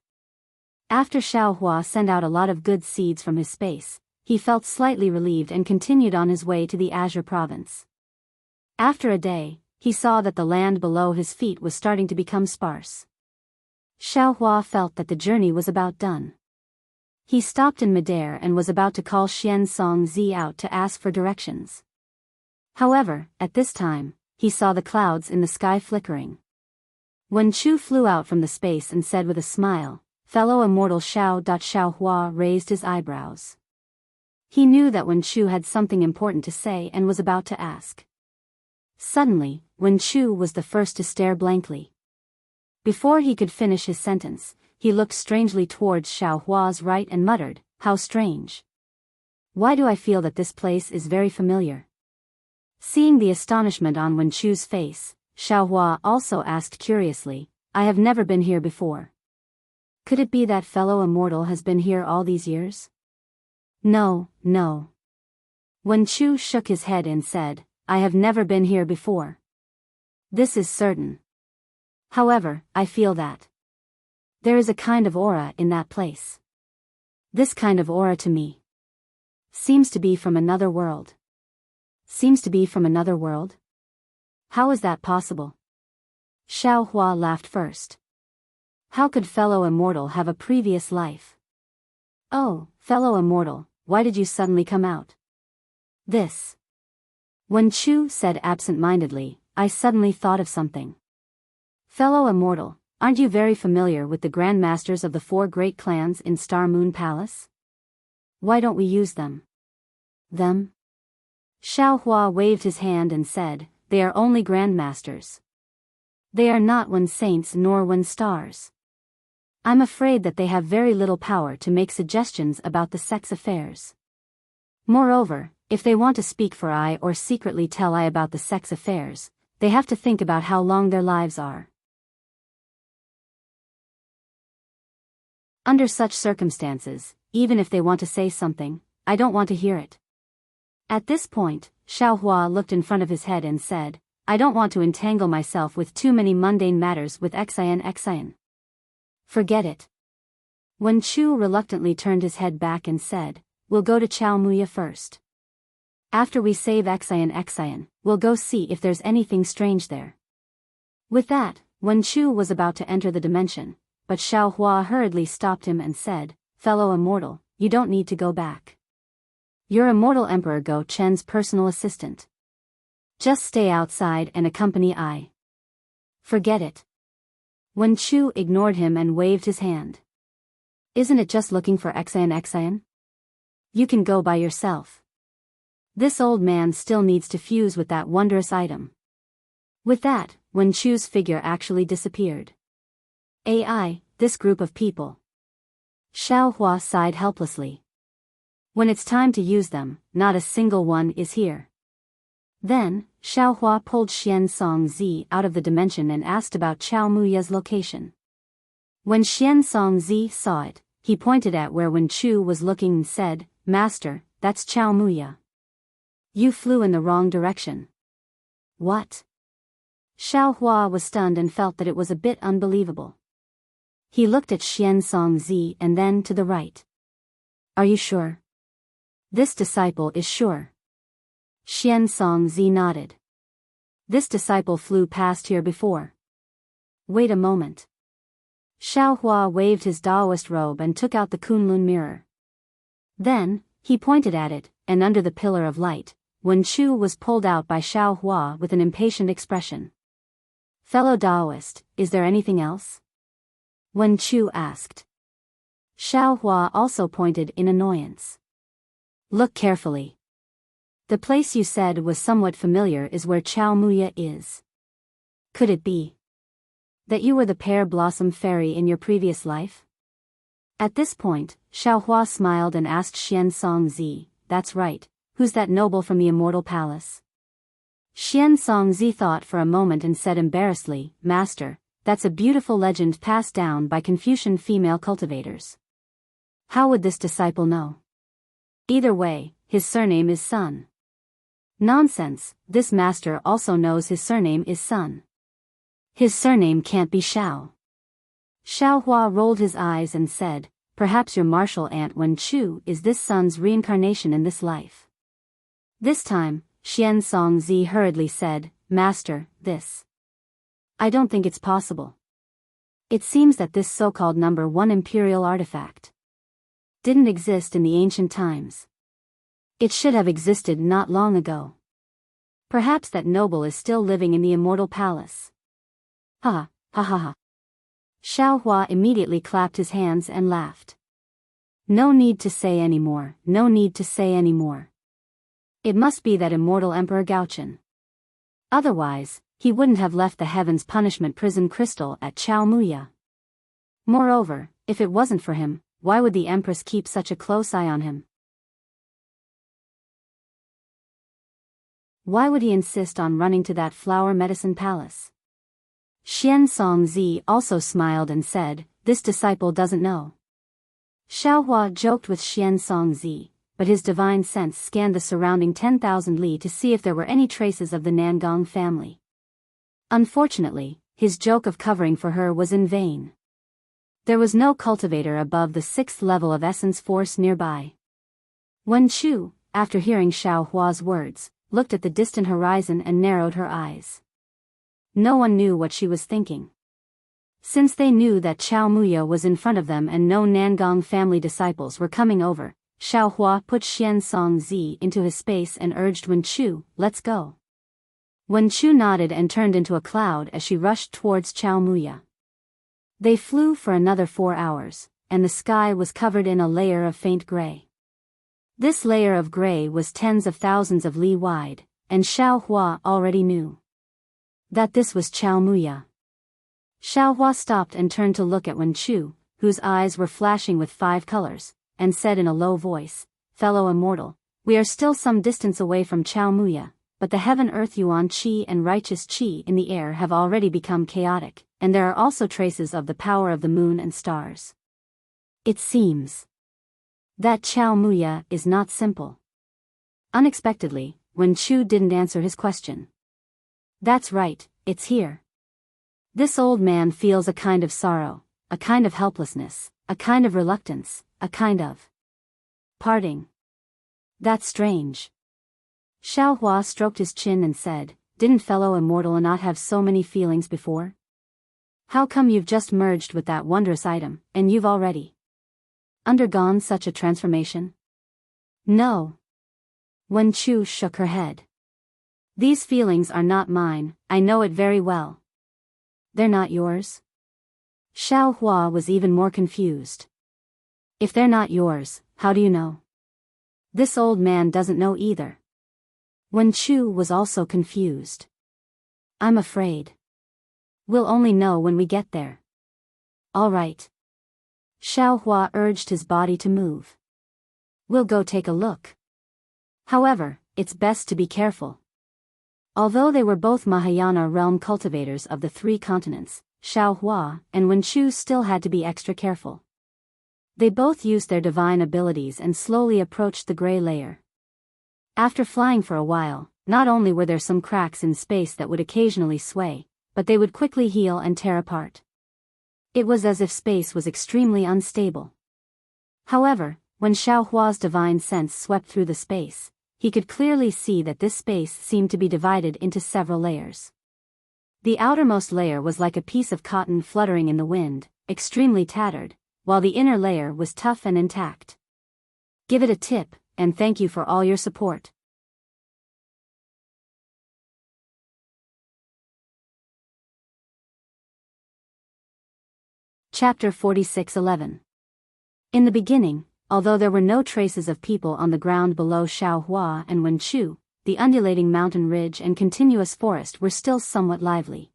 After Xiao Hua sent out a lot of good seeds from his space, he felt slightly relieved and continued on his way to the Azure province. After a day, he saw that the land below his feet was starting to become sparse. Xiao Hua felt that the journey was about done. He stopped in midair and was about to call Xian Songzi out to ask for directions. However, at this time, he saw the clouds in the sky flickering. Wen Chu flew out from the space and said with a smile, "Fellow immortal Xiao." Xiao Hua raised his eyebrows. He knew that Wen Chu had something important to say and was about to ask. Suddenly, Wen Chu was the first to stare blankly. Before he could finish his sentence, he looked strangely towards Xiao Hua's right and muttered, "How strange. Why do I feel that this place is very familiar?" Seeing the astonishment on Wen Chu's face, Xiao Hua also asked curiously, "I have never been here before. Could it be that fellow immortal has been here all these years?" No. Wen Chu shook his head and said, "I have never been here before. This is certain. However, I feel that there is a kind of aura in that place. This kind of aura to me seems to be from another world." Seems to be from another world? How is that possible? Xiao Hua laughed first. How could fellow immortal have a previous life? Oh, fellow immortal, why did you suddenly come out? This. Wen Chu said absent-mindedly, "I suddenly thought of something. Fellow immortal, aren't you very familiar with the Grand Masters of the 4 great clans in Star Moon Palace? Why don't we use them?" Them? Xiao Hua waved his hand and said, "They are only grandmasters. They are not one saints nor one stars. I'm afraid that they have very little power to make suggestions about the sex affairs. Moreover, if they want to speak for I or secretly tell I about the sex affairs, they have to think about how long their lives are. Under such circumstances, even if they want to say something, I don't want to hear it." At this point, Xiao Hua looked in front of his head and said, "I don't want to entangle myself with too many mundane matters with Xian. Forget it." Wen Chu reluctantly turned his head back and said, "We'll go to Chao Muya first. After we save Xian, we'll go see if there's anything strange there." With that, Wen Chu was about to enter the dimension, but Xiao Hua hurriedly stopped him and said, "Fellow immortal, you don't need to go back. You're Immortal Emperor Go Chen's personal assistant. Just stay outside and accompany I." "Forget it." Wen Chu ignored him and waved his hand. "Isn't it just looking for Xian? You can go by yourself. This old man still needs to fuse with that wondrous item." With that, Wen Chu's figure actually disappeared. This group of people. Xiao Hua sighed helplessly. When it's time to use them, not a single one is here. Then, Xiao Hua pulled Xian Songzi out of the dimension and asked about Chao Muya's location. When Xian Songzi saw it, he pointed at where Wen Chu was looking and said, "Master, that's Chao Muya." You flew in the wrong direction. What? Xiao Hua was stunned and felt that it was a bit unbelievable. He looked at Xian Zi and then to the right. Are you sure? This disciple is sure. Xian Zi nodded. This disciple flew past here before. Wait a moment. Xiao Hua waved his Daoist robe and took out the Kunlun mirror. Then, he pointed at it, and under the pillar of light, Wen Chu was pulled out by Xiao Hua with an impatient expression. Fellow Daoist, is there anything else? Wen Chu asked. Xiao Hua also pointed in annoyance. Look carefully. The place you said was somewhat familiar is where Chao Muya is. Could it be that you were the pear blossom fairy in your previous life? At this point, Xiao Hua smiled and asked Xian Zi, that's right, who's that noble from the immortal palace? Xian Zi thought for a moment and said embarrassedly, Master, that's a beautiful legend passed down by Confucian female cultivators. How would this disciple know? Either way, his surname is Sun. Nonsense, this master also knows his surname is Sun. His surname can't be Xiao. Xiao Hua rolled his eyes and said, perhaps your martial aunt Wen Chu is this Sun's reincarnation in this life. This time, Xian Zi hurriedly said, Master, this. I don't think it's possible. It seems that this so-called number 1 imperial artifact didn't exist in the ancient times. It should have existed not long ago. Perhaps that noble is still living in the immortal palace. Ha, ha ha ha. Xiao Hua immediately clapped his hands and laughed. No need to say any more, no need to say any more. It must be that immortal Emperor Gaochen. Otherwise, he wouldn't have left the Heaven's Punishment prison crystal at Chao Muya. Moreover, if it wasn't for him, why would the Empress keep such a close eye on him? Why would he insist on running to that flower medicine palace? Xian Zi also smiled and said, this disciple doesn't know. Xiao Hua joked with Xian Zi, but his divine sense scanned the surrounding 10,000 li to see if there were any traces of the Nangong family. Unfortunately, his joke of covering for her was in vain. There was no cultivator above the 6th level of essence force nearby. Wen Chu, after hearing Xiao Hua's words, looked at the distant horizon and narrowed her eyes. No one knew what she was thinking. Since they knew that Chao Muya was in front of them and no Nangong family disciples were coming over, Xiao Hua put Xian Zi into his space and urged Wen Chu, let's go. Wen Chu nodded and turned into a cloud as she rushed towards Chao Muya. They flew for another 4 hours, and the sky was covered in a layer of faint gray. This layer of gray was tens of thousands of li wide, and Xiao Hua already knew that this was Chao Muya. Xiao Hua stopped and turned to look at Wen Chu, whose eyes were flashing with 5 colors, and said in a low voice, fellow immortal, we are still some distance away from Chao Muya, but the heaven-earth yuan qi and righteous qi in the air have already become chaotic, and there are also traces of the power of the moon and stars. It seems that Chao Muya is not simple. Unexpectedly, Wen Chu didn't answer his question. That's right, it's here. This old man feels a kind of sorrow, a kind of helplessness, a kind of reluctance, a kind of parting. That's strange. Xiao Hua stroked his chin and said, didn't fellow immortal not have so many feelings before? How come you've just merged with that wondrous item, and you've already undergone such a transformation? No. Wen Chu shook her head. These feelings are not mine, I know it very well. They're not yours? Xiao Hua was even more confused. If they're not yours, how do you know? This old man doesn't know either. Wen Chu was also confused. I'm afraid we'll only know when we get there. All right. Xiao Hua urged his body to move. We'll go take a look. However, it's best to be careful. Although they were both Mahayana realm cultivators of the 3 continents, Xiao Hua and Wen Chu still had to be extra careful. They both used their divine abilities and slowly approached the gray layer. After flying for a while, not only were there some cracks in space that would occasionally sway, but they would quickly heal and tear apart. It was as if space was extremely unstable. However, when Xiao Hua's divine sense swept through the space, he could clearly see that this space seemed to be divided into several layers. The outermost layer was like a piece of cotton fluttering in the wind, extremely tattered, while the inner layer was tough and intact. Give it a tip, and thank you for all your support. Chapter 46:11. In the beginning, although there were no traces of people on the ground below Xiaohua and Wenchu, the undulating mountain ridge and continuous forest were still somewhat lively.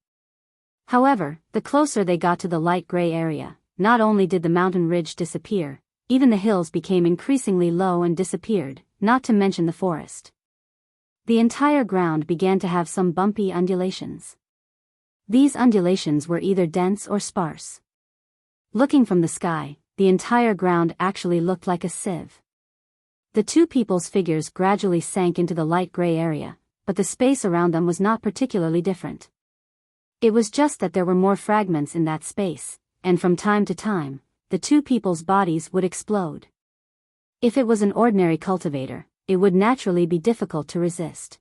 However, the closer they got to the light gray area, not only did the mountain ridge disappear, even the hills became increasingly low and disappeared, not to mention the forest. The entire ground began to have some bumpy undulations. These undulations were either dense or sparse. Looking from the sky, the entire ground actually looked like a sieve. The two people's figures gradually sank into the light gray area, but the space around them was not particularly different. It was just that there were more fragments in that space, and from time to time, the two people's bodies would explode. If it was an ordinary cultivator, it would naturally be difficult to resist.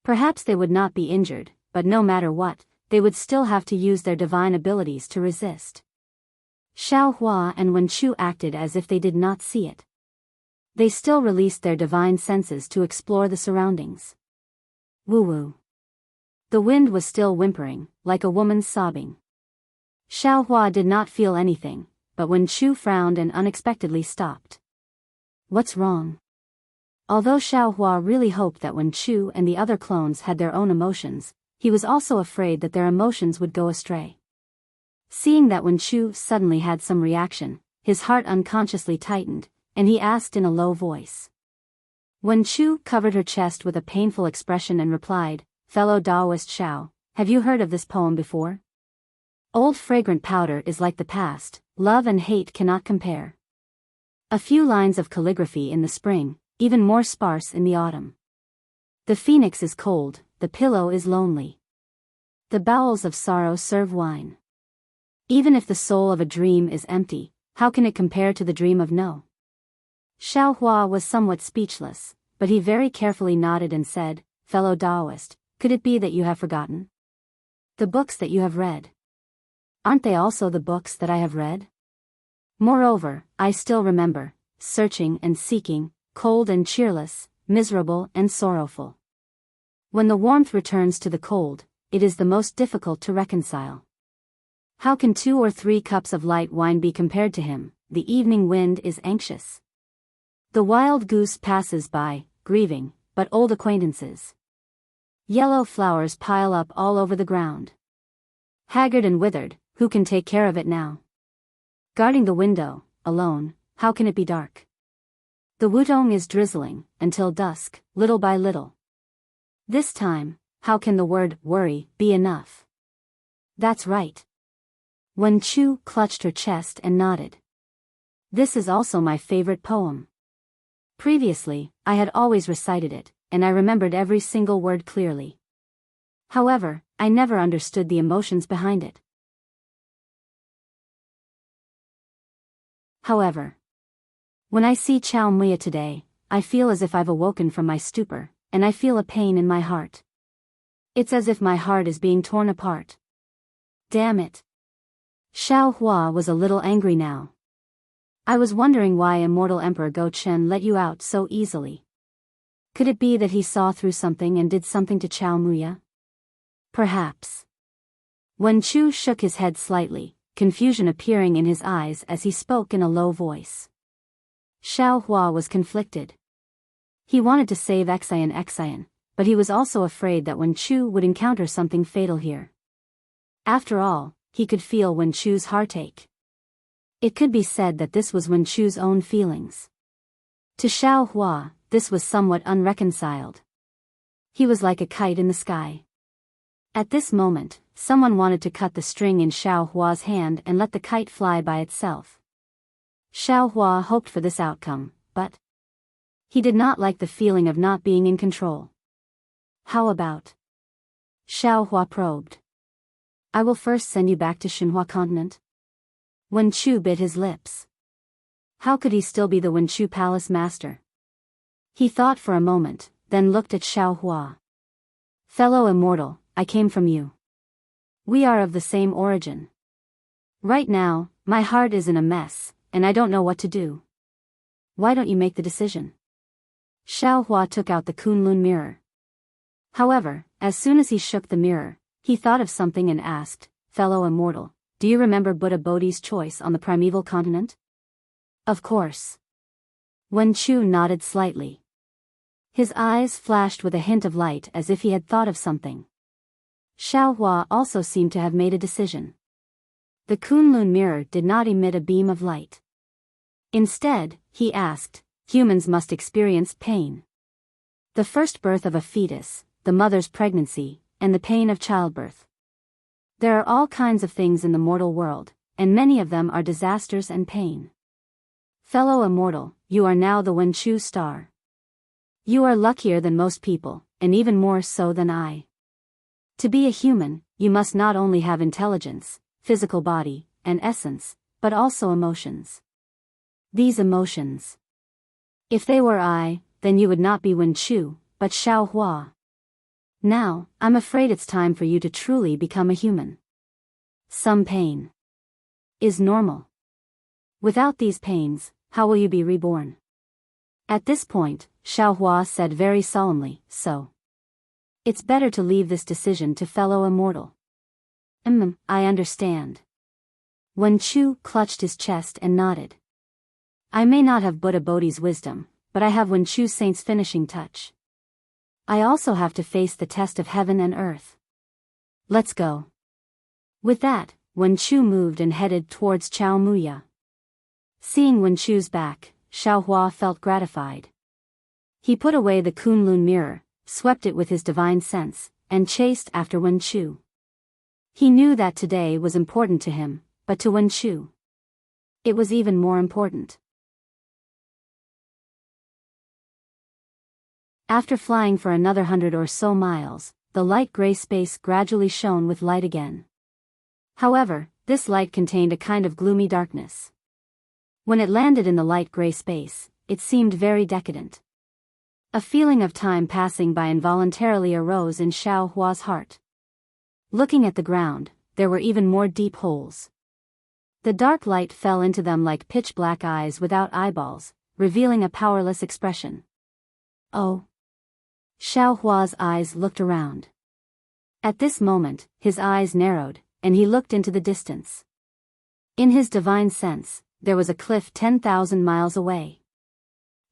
Perhaps they would not be injured, but no matter what, they would still have to use their divine abilities to resist. Xiao Hua and Wenchu acted as if they did not see it. They still released their divine senses to explore the surroundings. Woo-woo. The wind was still whimpering, like a woman's sobbing. Xiao Hua did not feel anything, but Wenchu frowned and unexpectedly stopped. What's wrong? Although Xiao Hua really hoped that Wenchu and the other clones had their own emotions, he was also afraid that their emotions would go astray. Seeing that Wenchu suddenly had some reaction, his heart unconsciously tightened, and he asked in a low voice. Wenchu covered her chest with a painful expression and replied, "Fellow Taoist Xiao, have you heard of this poem before? Old fragrant powder is like the past, love and hate cannot compare. A few lines of calligraphy in the spring, even more sparse in the autumn. The phoenix is cold, the pillow is lonely. The bowels of sorrow serve wine. Even if the soul of a dream is empty, how can it compare to the dream of no?" Xiao Hua was somewhat speechless, but he very carefully nodded and said, "Fellow Taoist, could it be that you have forgotten? The books that you have read. Aren't they also the books that I have read? Moreover, I still remember, searching and seeking, cold and cheerless, miserable and sorrowful. When the warmth returns to the cold, it is the most difficult to reconcile. How can 2 or 3 cups of light wine be compared to him? The evening wind is anxious. The wild goose passes by, grieving, but old acquaintances. Yellow flowers pile up all over the ground. Haggard and withered, who can take care of it now? Guarding the window, alone, how can it be dark? The wutong is drizzling, until dusk, little by little. This time, how can the word worry be enough? That's right." Wenchu clutched her chest and nodded. "This is also my favorite poem. Previously, I had always recited it, and I remembered every single word clearly. However, I never understood the emotions behind it. However, when I see Chao Muya today, I feel as if I've awoken from my stupor, and I feel a pain in my heart. It's as if my heart is being torn apart. Damn it." Xiao Hua was a little angry now. "I was wondering why Immortal Emperor Go Chen let you out so easily. Could it be that he saw through something and did something to Chao Muya? Perhaps." Wenchu shook his head slightly, confusion appearing in his eyes as he spoke in a low voice. Xiao Hua was conflicted. He wanted to save Xian, but he was also afraid that Wenchu would encounter something fatal here. After all, he could feel Wenchu's heartache. It could be said that this was Wenchu's own feelings. To Xiao Hua, this was somewhat unreconciled. He was like a kite in the sky. At this moment, someone wanted to cut the string in Xiao Hua's hand and let the kite fly by itself. Xiao Hua hoped for this outcome, but He did not like the feeling of not being in control. How about? Xiao Hua probed. I will first send you back to Xinhua continent. Wen Chu bit his lips. How could he still be the Wen Chu palace master? He thought for a moment, then looked at Xiao Hua. Fellow immortal, I came from you. We are of the same origin. Right now, my heart is in a mess, and I don't know what to do. Why don't you make the decision? Xiao Hua took out the Kunlun mirror. However, as soon as he shook the mirror, he thought of something and asked, Fellow immortal, do you remember Buddha Bodhi's choice on the primeval continent? Of course. Wen Chu nodded slightly. His eyes flashed with a hint of light as if he had thought of something. Xiao Hua also seemed to have made a decision. The Kunlun mirror did not emit a beam of light. Instead, he asked, humans must experience pain. The first birth of a fetus, the mother's pregnancy, and the pain of childbirth. There are all kinds of things in the mortal world, and many of them are disasters and pain. Fellow immortal, you are now the Wen Chu star. You are luckier than most people, and even more so than I. To be a human, you must not only have intelligence, physical body, and essence, but also emotions. These emotions. If they were I, then you would not be Wen Chu, but Xiao Hua. Now, I'm afraid it's time for you to truly become a human. Some pain is normal. Without these pains, how will you be reborn? At this point, Xiao Hua said very solemnly, so. It's better to leave this decision to fellow immortal. I understand. Wen Chu clutched his chest and nodded. I may not have Buddha Bodhi's wisdom, but I have Wen Chu's saint's finishing touch. I also have to face the test of heaven and earth. Let's go. With that, Wen Chu moved and headed towards Chao Muya. Seeing Wen Chu's back, Xiao Hua felt gratified. He put away the Kunlun mirror, swept it with his divine sense, and chased after Wen Chu. He knew that today was important to him, but to Wen Chu, it was even more important. After flying for another 100 or so miles, the light gray space gradually shone with light again. However, this light contained a kind of gloomy darkness. When it landed in the light gray space, it seemed very decadent. A feeling of time passing by involuntarily arose in Xiao Hua's heart. Looking at the ground, there were even more deep holes. The dark light fell into them like pitch-black eyes without eyeballs, revealing a powerless expression. Oh! Xiao Hua's eyes looked around. At this moment, his eyes narrowed, and he looked into the distance. In his divine sense, there was a cliff 10,000 miles away.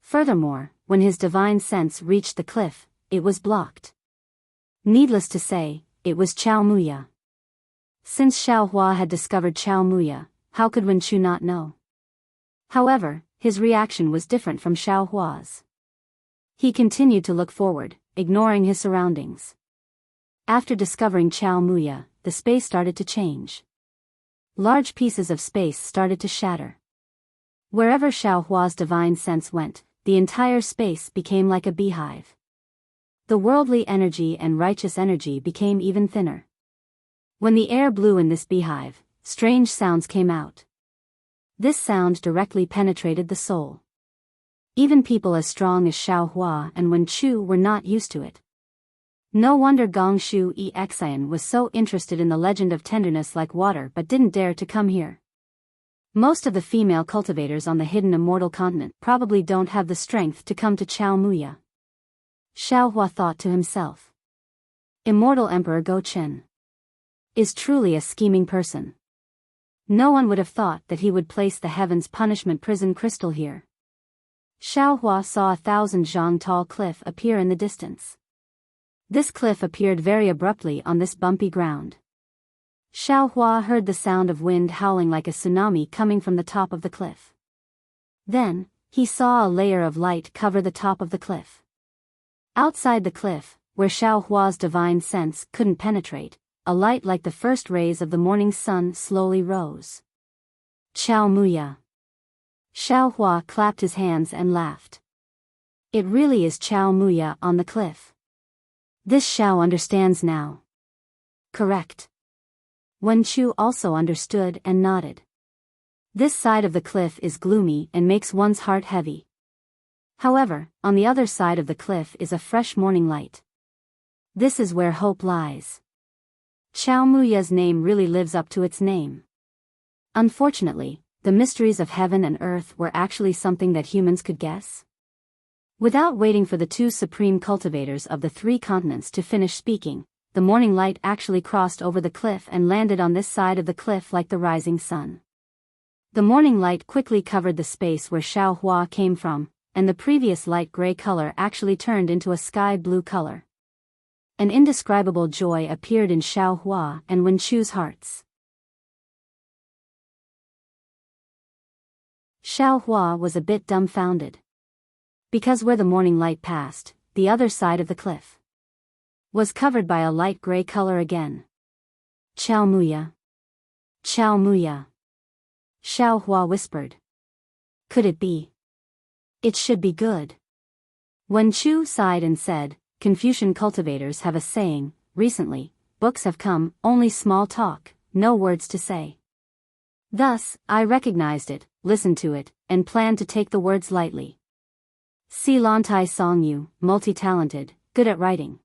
Furthermore, when his divine sense reached the cliff, it was blocked. Needless to say, it was Chao Muya. Since Xiao Hua had discovered Chao Muya, how could Wen Chu not know? However, his reaction was different from Xiao Hua's. He continued to look forward, ignoring his surroundings. After discovering Chao Muya, the space started to change. Large pieces of space started to shatter. Wherever Xiao Hua's divine sense went, the entire space became like a beehive. The worldly energy and righteous energy became even thinner. When the air blew in this beehive, strange sounds came out. This sound directly penetrated the soul. Even people as strong as Xiao Hua and Wen Chu were not used to it. No wonder Gongshu Exian was so interested in the legend of tenderness like water but didn't dare to come here. Most of the female cultivators on the hidden immortal continent probably don't have the strength to come to Chao Muya. Xiao Hua thought to himself. Immortal Emperor Go Chen is truly a scheming person. No one would have thought that he would place the heaven's punishment prison crystal here. Xiao Hua saw 1,000 zhang tall cliff appear in the distance. This cliff appeared very abruptly on this bumpy ground. Xiao Hua heard the sound of wind howling like a tsunami coming from the top of the cliff. Then, he saw a layer of light cover the top of the cliff. Outside the cliff, where Xiao Hua's divine sense couldn't penetrate, a light like the first rays of the morning sun slowly rose. Chao Muya. Xiao Hua clapped his hands and laughed. It really is Chao Muya on the cliff. This Xiao understands now. Correct. Wen Chu also understood and nodded. This side of the cliff is gloomy and makes one's heart heavy. However, on the other side of the cliff is a fresh morning light. This is where hope lies. Chao Muya's name really lives up to its name. Unfortunately, the mysteries of heaven and earth were actually something that humans could guess. Without waiting for the two supreme cultivators of the three continents to finish speaking, the morning light actually crossed over the cliff and landed on this side of the cliff like the rising sun. The morning light quickly covered the space where Xiao Hua came from, and the previous light gray color actually turned into a sky blue color. An indescribable joy appeared in Xiao Hua and Wen Chu's hearts. Xiao Hua was a bit dumbfounded. Because where the morning light passed, the other side of the cliff was covered by a light gray color again. Chao Muya. Chao Muya. Xiao Hua whispered. Could it be? It should be good. Wen Chu sighed and said, Confucian cultivators have a saying, recently, books have come, only small talk, no words to say. Thus, I recognized it, listened to it, and planned to take the words lightly. Si Lantai Song Yu, multi-talented, good at writing.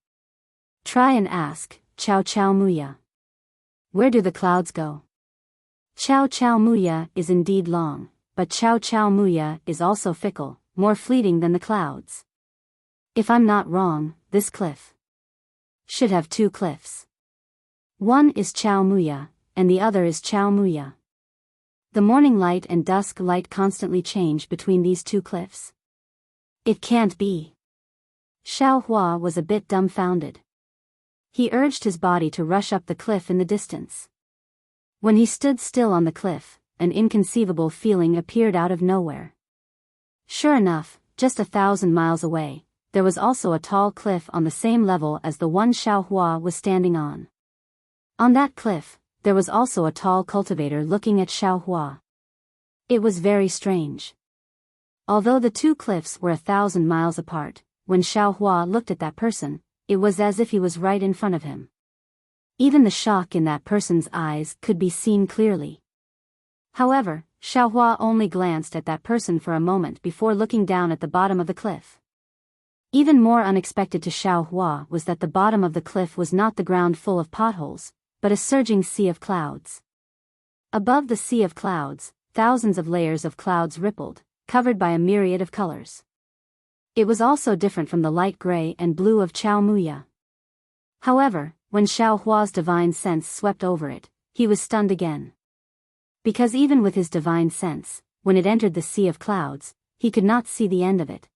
Try and ask, Chao Chao Muya. Where do the clouds go? Chao Chao Muya is indeed long, but Chao Chao Muya is also fickle, more fleeting than the clouds. If I'm not wrong, this cliff should have two cliffs. One is Chao Muya, and the other is Chao Muya. The morning light and dusk light constantly change between these two cliffs. It can't be. Xiao Hua was a bit dumbfounded. He urged his body to rush up the cliff in the distance. When he stood still on the cliff, an inconceivable feeling appeared out of nowhere. Sure enough, just 1,000 miles away, there was also a tall cliff on the same level as the one Xiao Hua was standing on. On that cliff, there was also a tall cultivator looking at Xiao Hua. It was very strange. Although the two cliffs were 1,000 miles apart, when Xiao Hua looked at that person, it was as if he was right in front of him. Even the shock in that person's eyes could be seen clearly. However, Xiao Hua only glanced at that person for a moment before looking down at the bottom of the cliff. Even more unexpected to Xiao Hua was that the bottom of the cliff was not the ground full of potholes, but a surging sea of clouds. Above the sea of clouds, thousands of layers of clouds rippled, covered by a myriad of colors. It was also different from the light gray and blue of Chao Muya. However, when Xiao Hua's divine sense swept over it, he was stunned again. Because even with his divine sense, when it entered the sea of clouds, he could not see the end of it.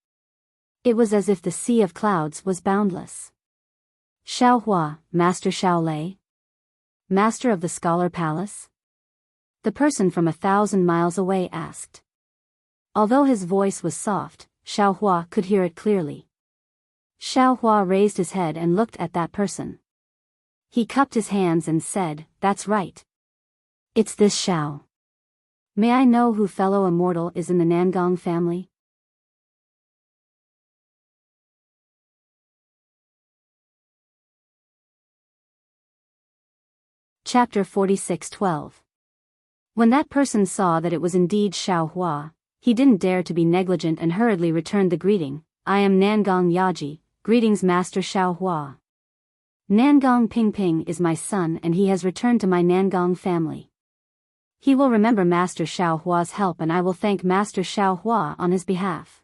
It was as if the sea of clouds was boundless. Xiao Hua, Master Xiao Lei? Master of the Scholar Palace? The person from 1,000 miles away asked. Although his voice was soft, Xiao Hua could hear it clearly. Xiao Hua raised his head and looked at that person. He cupped his hands and said, That's right. It's this Xiao. May I know who fellow immortal is in the Nangong family? Chapter 46:12. When that person saw that it was indeed Xiao Hua, he didn't dare to be negligent and hurriedly returned the greeting. I am Nangong Yaji, greetings Master Xiao Hua. Nangong Pingping is my son and he has returned to my Nangong family. He will remember Master Xiao Hua's help and I will thank Master Xiao Hua on his behalf.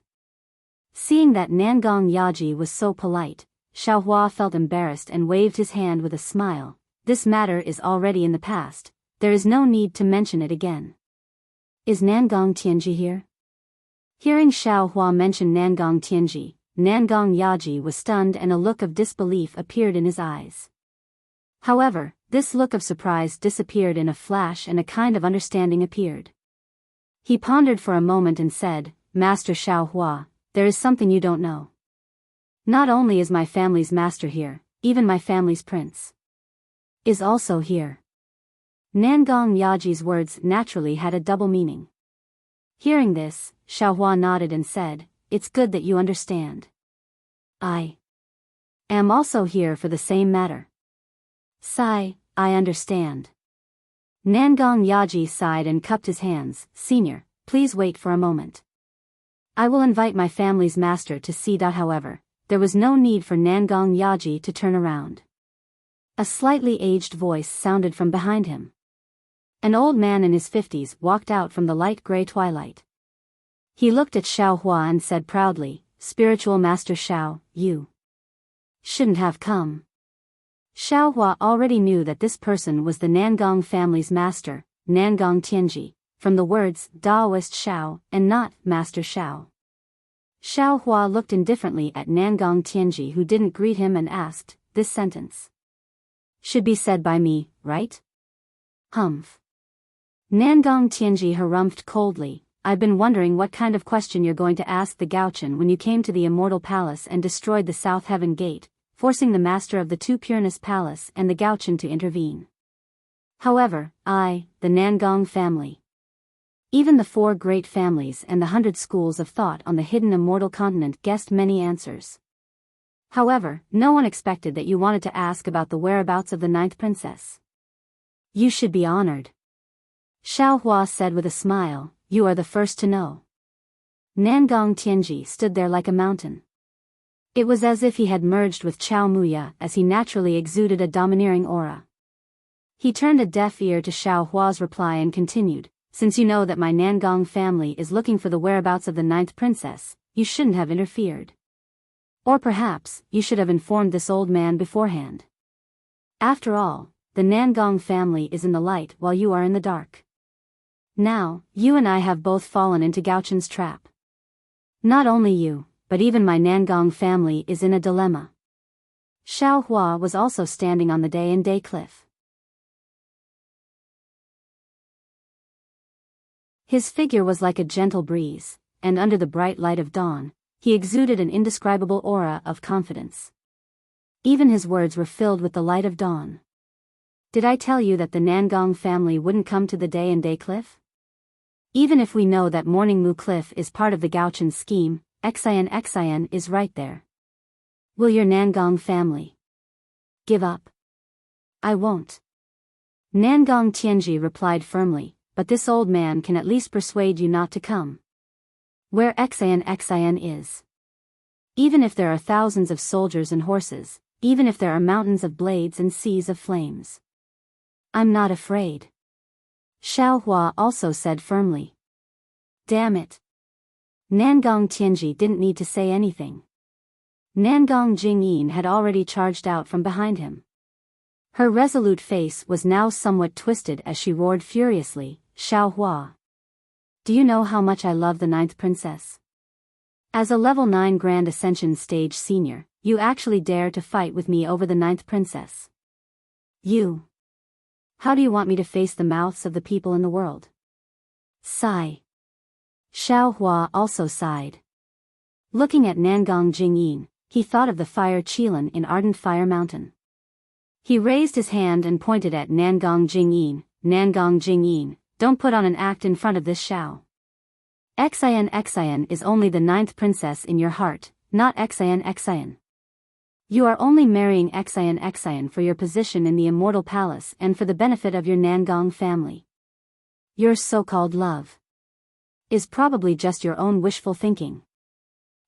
Seeing that Nangong Yaji was so polite, Xiao Hua felt embarrassed and waved his hand with a smile. This matter is already in the past, there is no need to mention it again. Is Nangong Tianji here? Hearing Xiao Hua mention Nangong Tianji, Nangong Yaji was stunned and a look of disbelief appeared in his eyes. However, this look of surprise disappeared in a flash and a kind of understanding appeared. He pondered for a moment and said, Master Xiao Hua, there is something you don't know. Not only is my family's master here, even my family's prince is also here. Nangong Yaji's words naturally had a double meaning. Hearing this, Xiao Hua nodded and said, it's good that you understand. I am also here for the same matter. Sigh, I understand. Nangong Yaji sighed and cupped his hands. Senior, please wait for a moment. I will invite my family's master to see. However, there was no need for Nangong Yaji to turn around. A slightly aged voice sounded from behind him. An old man in his 50s walked out from the light gray twilight. He looked at Xiao Hua and said proudly, Spiritual Master Xiao, you shouldn't have come. Xiao Hua already knew that this person was the Nangong family's master, Nangong Tianji, from the words Daoist Xiao and not Master Xiao. Xiao Hua looked indifferently at Nangong Tianji, who didn't greet him, and asked, this sentence should be said by me, right? Humph. Nangong Tianji harumphed coldly, I've been wondering what kind of question you're going to ask the Gaochen when you came to the Immortal Palace and destroyed the South Heaven Gate, forcing the master of the Two Pureness Palace and the Gaochen to intervene. However, I, the Nangong family, even the 4 great families and the 100 schools of thought on the hidden immortal continent guessed many answers. However, no one expected that you wanted to ask about the whereabouts of the 9th princess. You should be honored. Xiao Hua said with a smile, you are the first to know. Nangong Tianji stood there like a mountain. It was as if he had merged with Chao Muya, as he naturally exuded a domineering aura. He turned a deaf ear to Xiao Hua's reply and continued, since you know that my Nangong family is looking for the whereabouts of the 9th princess, you shouldn't have interfered. Or perhaps, you should have informed this old man beforehand. After all, the Nangong family is in the light while you are in the dark. Now, you and I have both fallen into Gaochen's trap. Not only you, but even my Nangong family is in a dilemma. Xiao Hua was also standing on the day-and-day cliff. His figure was like a gentle breeze, and under the bright light of dawn, he exuded an indescribable aura of confidence. Even his words were filled with the light of dawn. Did I tell you that the Nangong family wouldn't come to the day-and-day cliff? Even if we know that Morning Mu Cliff is part of the Gaochen scheme, Xian is right there. Will your Nangong family give up? I won't. Nangong Tianji replied firmly, but this old man can at least persuade you not to come. Where Xian is. Even if there are thousands of soldiers and horses, even if there are mountains of blades and seas of flames, I'm not afraid. Xiao Hua also said firmly. Damn it. Nangong Tianji didn't need to say anything. Nangong Jingyin had already charged out from behind him. Her resolute face was now somewhat twisted as she roared furiously, Xiao Hua. Do you know how much I love the 9th princess? As a level 9 Grand Ascension stage senior, you actually dare to fight with me over the 9th princess. You. How do you want me to face the mouths of the people in the world? Sigh. Xiao Hua also sighed. Looking at Nangong Jingyin, he thought of the fire Qilin in Ardent Fire Mountain. He raised his hand and pointed at Nangong Jingyin. Nangong Jingyin, don't put on an act in front of this Xiao. Xian is only the 9th princess in your heart, not Xian. You are only marrying Xian for your position in the Immortal Palace and for the benefit of your Nangong family. Your so-called love is probably just your own wishful thinking.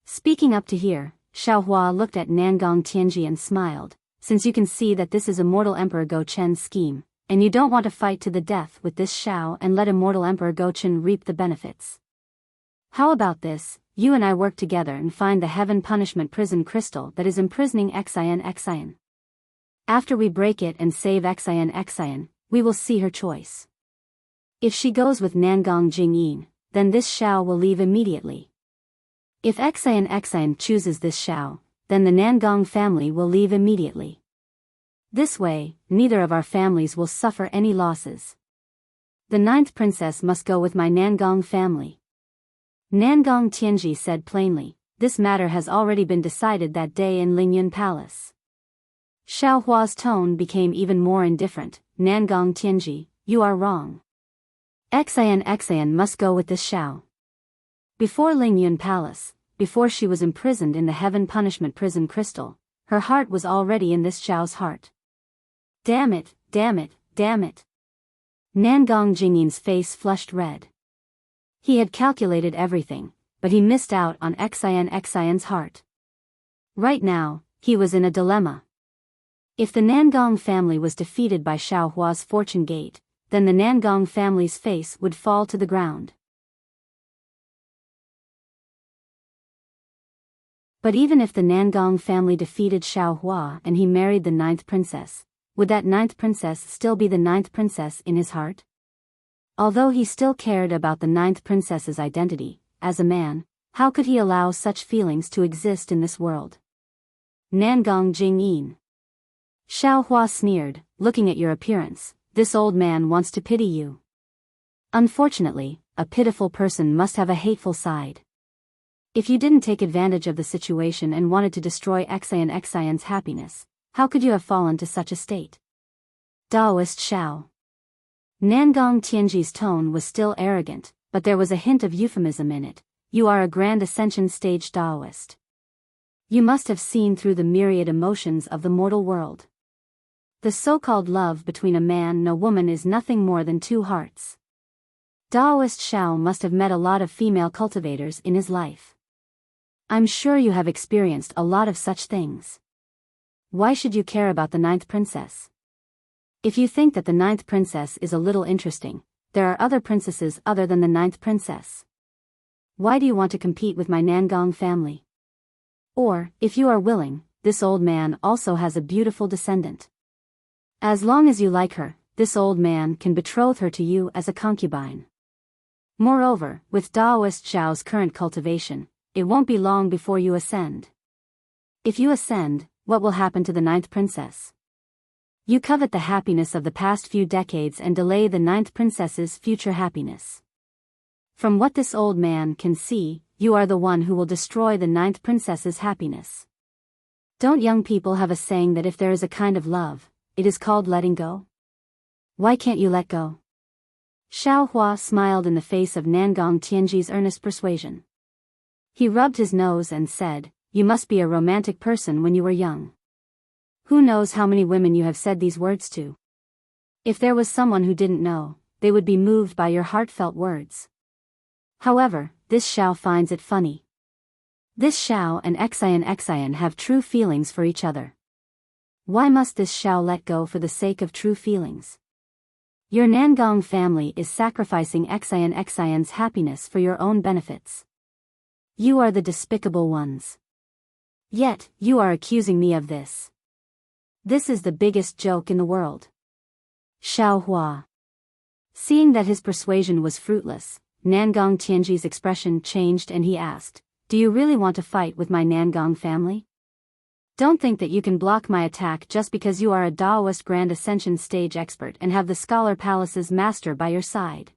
Speaking up to here, Xiao Hua looked at Nangong Tianji and smiled, since you can see that this is Immortal Emperor Go Chen's scheme, and you don't want to fight to the death with this Xiao and let Immortal Emperor Go Chen reap the benefits. How about this, you and I work together and find the Heaven Punishment Prison Crystal that is imprisoning Xian. After we break it and save Xian, we will see her choice. If she goes with Nangong Jingyin, then this Xiao will leave immediately. If Xian chooses this Xiao, then the Nangong family will leave immediately. This way, neither of our families will suffer any losses. The 9th princess must go with my Nangong family. Nangong Tianji said plainly, this matter has already been decided that day in Lingyun Palace. Xiao Hua's tone became even more indifferent. Nangong Tianji, you are wrong. Xian must go with this Xiao. Before Lingyun Palace, before she was imprisoned in the heaven punishment prison crystal, her heart was already in this Xiao's heart. Damn it, damn it, damn it. Nangong Jingyin's face flushed red. He had calculated everything, but he missed out on Xian's heart. Right now, he was in a dilemma. If the Nangong family was defeated by Xiaohua's fortune gate, then the Nangong family's face would fall to the ground. But even if the Nangong family defeated Xiaohua and he married the 9th princess, would that 9th princess still be the 9th princess in his heart? Although he still cared about the 9th princess's identity, as a man, how could he allow such feelings to exist in this world? Nangong Jingyin. Xiaohua sneered, looking at your appearance, this old man wants to pity you. Unfortunately, a pitiful person must have a hateful side. If you didn't take advantage of the situation and wanted to destroy Xian's happiness, how could you have fallen to such a state? Daoist Xiao. Nangong Tianji's tone was still arrogant, but there was a hint of euphemism in it. You are a grand ascension stage Daoist. You must have seen through the myriad emotions of the mortal world. The so-called love between a man and a woman is nothing more than two hearts. Daoist Xiao must have met a lot of female cultivators in his life. I'm sure you have experienced a lot of such things. Why should you care about the 9th princess? If you think that the 9th princess is a little interesting, there are other princesses other than the 9th princess. Why do you want to compete with my Nangong family? Or, if you are willing, this old man also has a beautiful descendant. As long as you like her, this old man can betroth her to you as a concubine. Moreover, with Daoist Xiao's current cultivation, it won't be long before you ascend. If you ascend, what will happen to the 9th princess? You covet the happiness of the past few decades and delay the 9th princess's future happiness. From what this old man can see, you are the one who will destroy the 9th princess's happiness. Don't young people have a saying that if there is a kind of love, it is called letting go? Why can't you let go? Xiaohua smiled in the face of Nangong Tianji's earnest persuasion. He rubbed his nose and said, you must be a romantic person when you were young. Who knows how many women you have said these words to? If there was someone who didn't know, they would be moved by your heartfelt words. However, this Xiao finds it funny. This Xiao and Xian have true feelings for each other. Why must this Xiao let go for the sake of true feelings? Your Nangong family is sacrificing Xian's happiness for your own benefits. You are the despicable ones. Yet, you are accusing me of this. This is the biggest joke in the world. Xiaohua. Seeing that his persuasion was fruitless, Nangong Tianji's expression changed and he asked, do you really want to fight with my Nangong family? Don't think that you can block my attack just because you are a Daoist Grand Ascension stage expert and have the Scholar Palace's master by your side.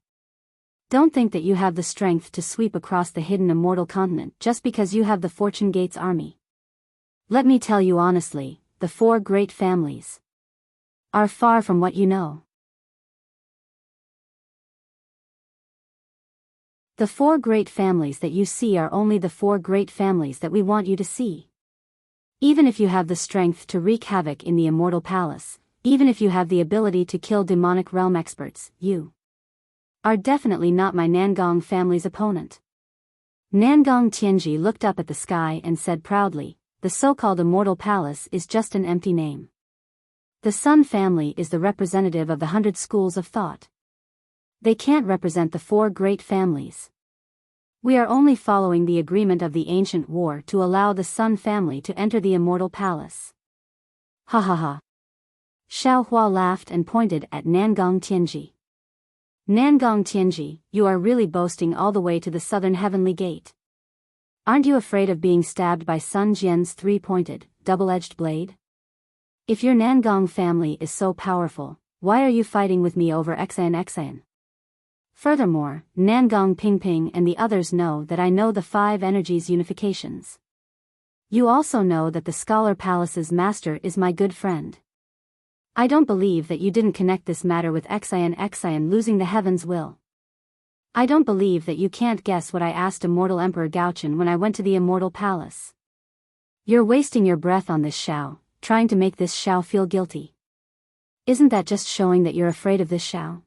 Don't think that you have the strength to sweep across the hidden immortal continent just because you have the Fortune Gate's army. Let me tell you honestly, the 4 great families are far from what you know. The 4 great families that you see are only the 4 great families that we want you to see. Even if you have the strength to wreak havoc in the immortal palace, even if you have the ability to kill demonic realm experts, you are definitely not my Nangong family's opponent. Nangong Tianji looked up at the sky and said proudly, the so-called immortal palace is just an empty name. The Sun family is the representative of the 100 schools of thought. They can't represent the 4 great families. We are only following the agreement of the ancient war to allow the Sun family to enter the immortal palace. Ha ha ha. Xiaohua laughed and pointed at Nangong Tianji. Nangong Tianji, you are really boasting all the way to the southern heavenly gate. Aren't you afraid of being stabbed by Sun Jian's 3-pointed, double-edged blade? If your Nangong family is so powerful, why are you fighting with me over Xian? Furthermore, Nangong Pingping and the others know that I know the 5 energies unifications. You also know that the Scholar Palace's master is my good friend. I don't believe that you didn't connect this matter with Xian losing the heaven's will. I don't believe that you can't guess what I asked Immortal Emperor Gaochen when I went to the Immortal Palace. You're wasting your breath on this Xiao, trying to make this Xiao feel guilty. Isn't that just showing that you're afraid of this Xiao?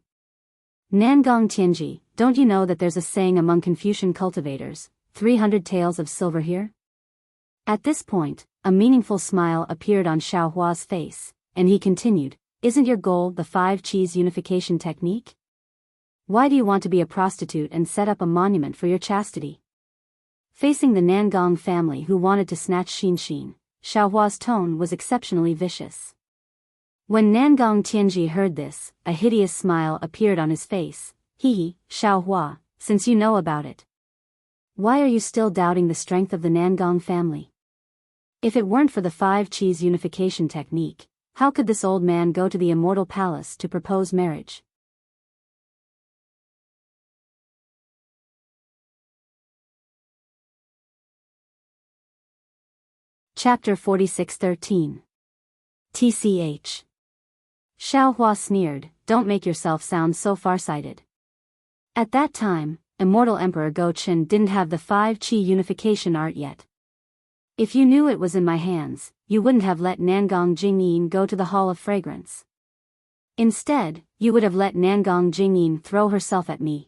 Nangong Tianji, don't you know that there's a saying among Confucian cultivators, 300 taels of silver here? At this point, a meaningful smile appeared on Xiao Hua's face, and he continued, isn't your goal the 5-cheese unification technique? Why do you want to be a prostitute and set up a monument for your chastity? Facing the Nangong family who wanted to snatch Xin, Xiao Hua's tone was exceptionally vicious. When Nangong Tianji heard this, a hideous smile appeared on his face. Hee, Xiao Hua, since you know about it, why are you still doubting the strength of the Nangong family? If it weren't for the 5-cheese unification technique, how could this old man go to the Immortal Palace to propose marriage? Chapter 46:13. TCH. Xiao Hua sneered, don't make yourself sound so farsighted. At that time, Immortal Emperor Gaochen didn't have the 5-chi unification art yet. If you knew it was in my hands, you wouldn't have let Nangong Jingyin go to the Hall of Fragrance. Instead, you would have let Nangong Jingyin throw herself at me.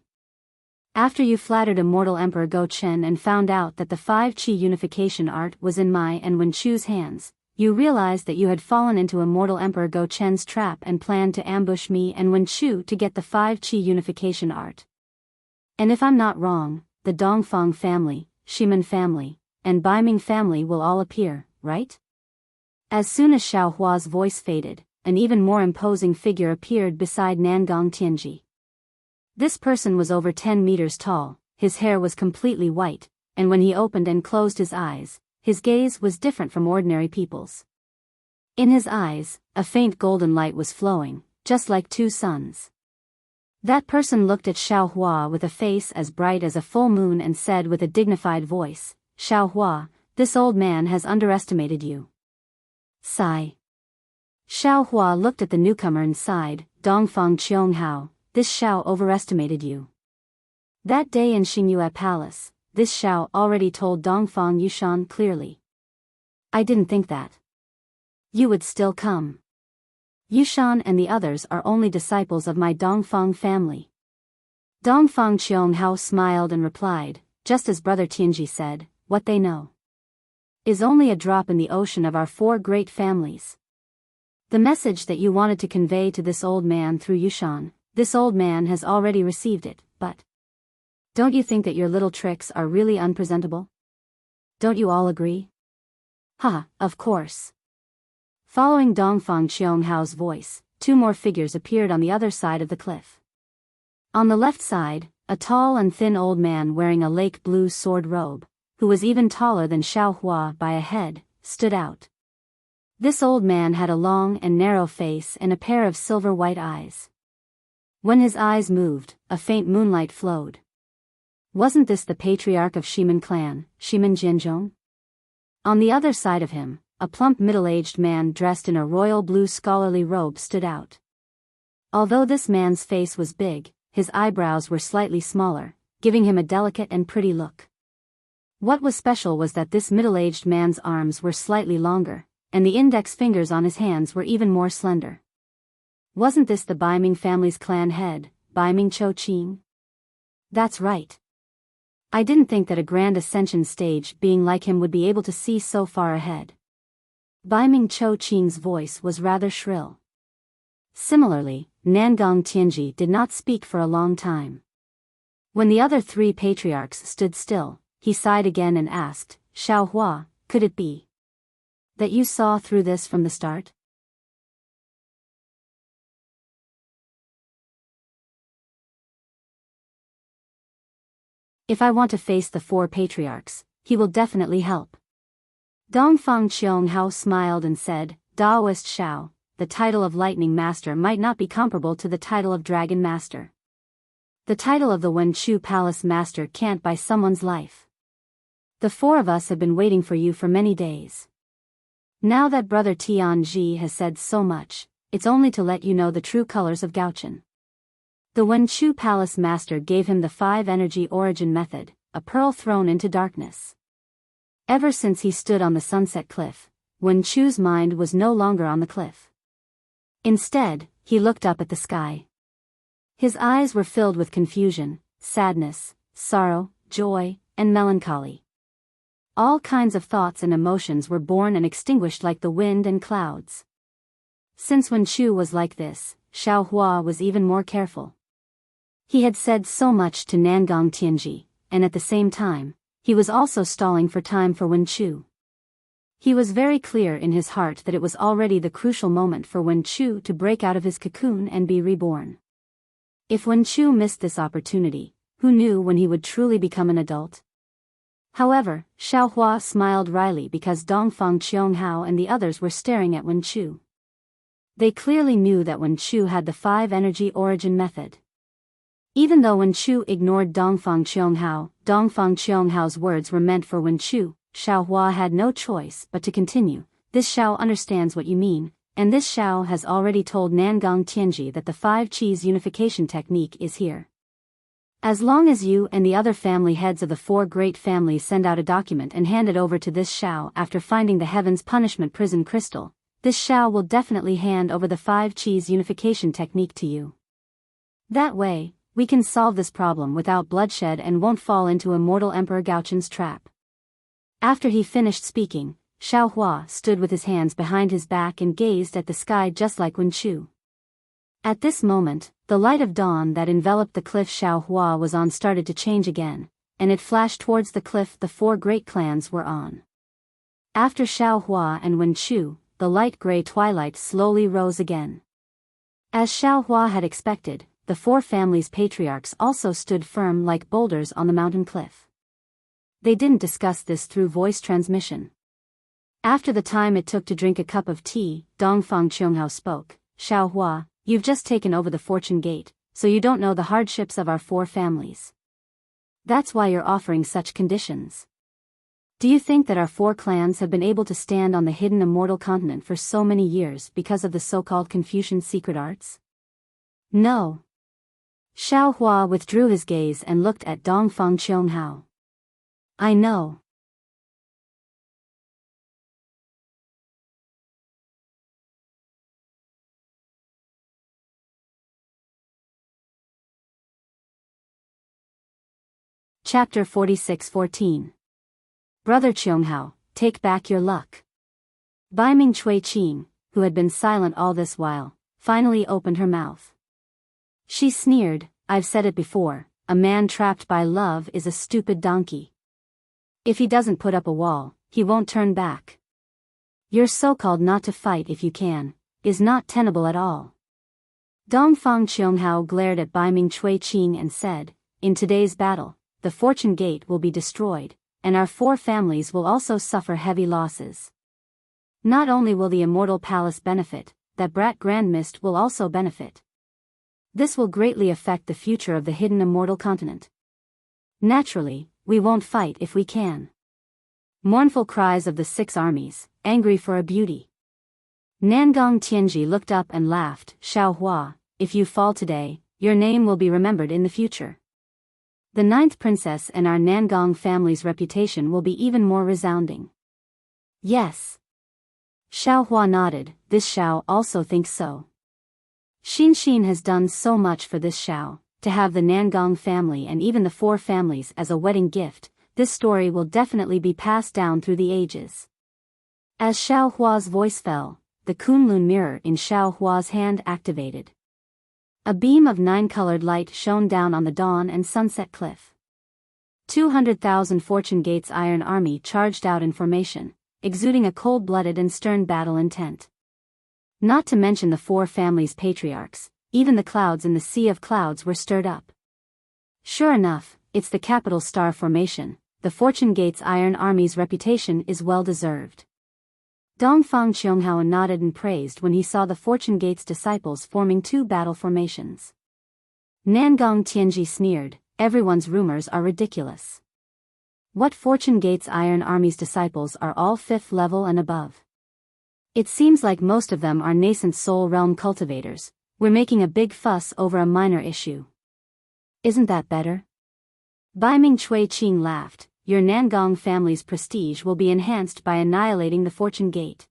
After you flattered Immortal Emperor Gaochen and found out that the 5-chi unification art was in my and Wen Chu's hands, you realized that you had fallen into Immortal Emperor Gaochen's trap and planned to ambush me and Wen Chu to get the 5-chi unification art. And if I'm not wrong, the Dongfang family, Shimen family, and Baiming family will all appear, right? As soon as Xiao Hua's voice faded, an even more imposing figure appeared beside Nangong Tianji. This person was over 10 meters tall, his hair was completely white, and when he opened and closed his eyes, his gaze was different from ordinary people's. In his eyes, a faint golden light was flowing, just like two suns. That person looked at Xiao Hua with a face as bright as a full moon and said with a dignified voice, Xiao Hua, this old man has underestimated you. Sigh. Xiao Hua looked at the newcomer and sighed, Dongfang Qianghao, this Xiao overestimated you. That day in Xingyue Palace, this Xiao already told Dongfang Yushan clearly. I didn't think that you would still come. Yushan and the others are only disciples of my Dongfang family. Dongfang Qianghao smiled and replied, just as Brother Tianji said, what they know is only a drop in the ocean of our 4 great families. The message that you wanted to convey to this old man through Yushan, this old man has already received it, but don't you think that your little tricks are really unpresentable? Don't you all agree? Ha, of course. Following Dongfang Qianghao's voice, 2 more figures appeared on the other side of the cliff. On the left side, a tall and thin old man wearing a lake blue sword robe, who was even taller than Xiao Hua by a head, stood out. This old man had a long and narrow face and a pair of silver white eyes. When his eyes moved, a faint moonlight flowed. Wasn't this the patriarch of Shimen clan, Shimen Jianzhong? On the other side of him, a plump middle-aged man dressed in a royal blue scholarly robe stood out. Although this man's face was big, his eyebrows were slightly smaller, giving him a delicate and pretty look. What was special was that this middle-aged man's arms were slightly longer, and the index fingers on his hands were even more slender. Wasn't this the Baiming family's clan head, Baiming Cho Qing? That's right. I didn't think that a grand ascension stage being like him would be able to see so far ahead. Baiming Cho Qing's voice was rather shrill. Similarly, Nangong Tianji did not speak for a long time. When the other 3 patriarchs stood still, he sighed again and asked, Xiao Hua, could it be that you saw through this from the start? If I want to face the 4 patriarchs, he will definitely help. Dongfang Qianghao smiled and said, Daoist Xiao, the title of Lightning Master might not be comparable to the title of Dragon Master. The title of the Wen Chu Palace Master can't buy someone's life. The 4 of us have been waiting for you for many days. Now that Brother Tianji has said so much, it's only to let you know the true colors of Gaochen. The Wenchu Palace Master gave him the 5 energy origin method, a pearl thrown into darkness. Ever since he stood on the sunset cliff, Wenchu's mind was no longer on the cliff. Instead, he looked up at the sky. His eyes were filled with confusion, sadness, sorrow, joy, and melancholy. All kinds of thoughts and emotions were born and extinguished like the wind and clouds. Since Wenchu was like this, Xiaohua was even more careful. He had said so much to Nangong Tianji, and at the same time, he was also stalling for time for Wenchu. He was very clear in his heart that it was already the crucial moment for Wenchu to break out of his cocoon and be reborn. If Wenchu missed this opportunity, who knew when he would truly become an adult? However, Xiaohua smiled wryly because Dongfang Qianghao and the others were staring at Wenchu. They clearly knew that Wenchu had the 5 energy origin method. Even though Wenchu ignored Dongfang Qianghao's words were meant for Wenchu, Xiaohua had no choice but to continue. This Xiao understands what you mean, and this Xiao has already told Nangong Tianji that the 5 Qis unification technique is here. As long as you and the other family heads of the 4 great families send out a document and hand it over to this Xiao after finding the Heaven's Punishment Prison Crystal, this Xiao will definitely hand over the 5 Qis unification technique to you. That way, we can solve this problem without bloodshed and won't fall into Immortal Emperor Gaochun's trap. After he finished speaking, Xiaohua stood with his hands behind his back and gazed at the sky just like Wenchu. At this moment, the light of dawn that enveloped the cliff Xiaohua was on started to change again, and it flashed towards the cliff the 4 great clans were on. After Xiaohua and Wenchu, the light gray twilight slowly rose again. As Xiaohua had expected, the 4 families' patriarchs also stood firm like boulders on the mountain cliff. They didn't discuss this through voice transmission. After the time it took to drink a cup of tea, Dongfang Qianghao spoke. Xiaohua, you've just taken over the fortune gate, so you don't know the hardships of our 4 families. That's why you're offering such conditions. Do you think that our 4 clans have been able to stand on the hidden immortal continent for so many years because of the so-called Confucian secret arts? No. Xiaohua withdrew his gaze and looked at Dongfang Qianghao. I know. Chapter 46-14. Brother Qianghao, take back your luck. Baiming Cui-Qing, who had been silent all this while, finally opened her mouth. She sneered, I've said it before, a man trapped by love is a stupid donkey. If he doesn't put up a wall, he won't turn back. Your so-called not to fight if you can, is not tenable at all. Dongfang Qianghao glared at Baiming Cui-Qing and said, in today's battle, the fortune gate will be destroyed, and our 4 families will also suffer heavy losses. Not only will the Immortal Palace benefit, that brat Grand Mist will also benefit. This will greatly affect the future of the hidden immortal continent. Naturally, we won't fight if we can. Mournful cries of the 6 armies, angry for a beauty. Nangong Tianji looked up and laughed. Xiaohua, if you fall today, your name will be remembered in the future. The 9th princess and our Nangong family's reputation will be even more resounding. Yes. Xiaohua nodded, this Xiao also thinks so. Xin has done so much for this Xiao, to have the Nangong family and even the 4 families as a wedding gift. This story will definitely be passed down through the ages. As Xiaohua's voice fell, the Kunlun mirror in Xiaohua's hand activated. A beam of 9-colored light shone down on the dawn and sunset cliff. 200,000 Fortune Gate's Iron Army charged out in formation, exuding a cold-blooded and stern battle intent. Not to mention the 4 families' patriarchs, even the clouds in the sea of clouds were stirred up. Sure enough, it's the capital star formation. The Fortune Gate's Iron Army's reputation is well-deserved. Dongfang Qianghao nodded and praised when he saw the Fortune Gate's disciples forming 2 battle formations. Nangong Tianji sneered, everyone's rumors are ridiculous. What Fortune Gate's Iron Army's disciples are all 5th level and above? It seems like most of them are nascent soul realm cultivators, We're making a big fuss over a minor issue. Isn't that better? Bai Ming Chui Qing laughed. Your Nangong family's prestige will be enhanced by annihilating the fortune gate.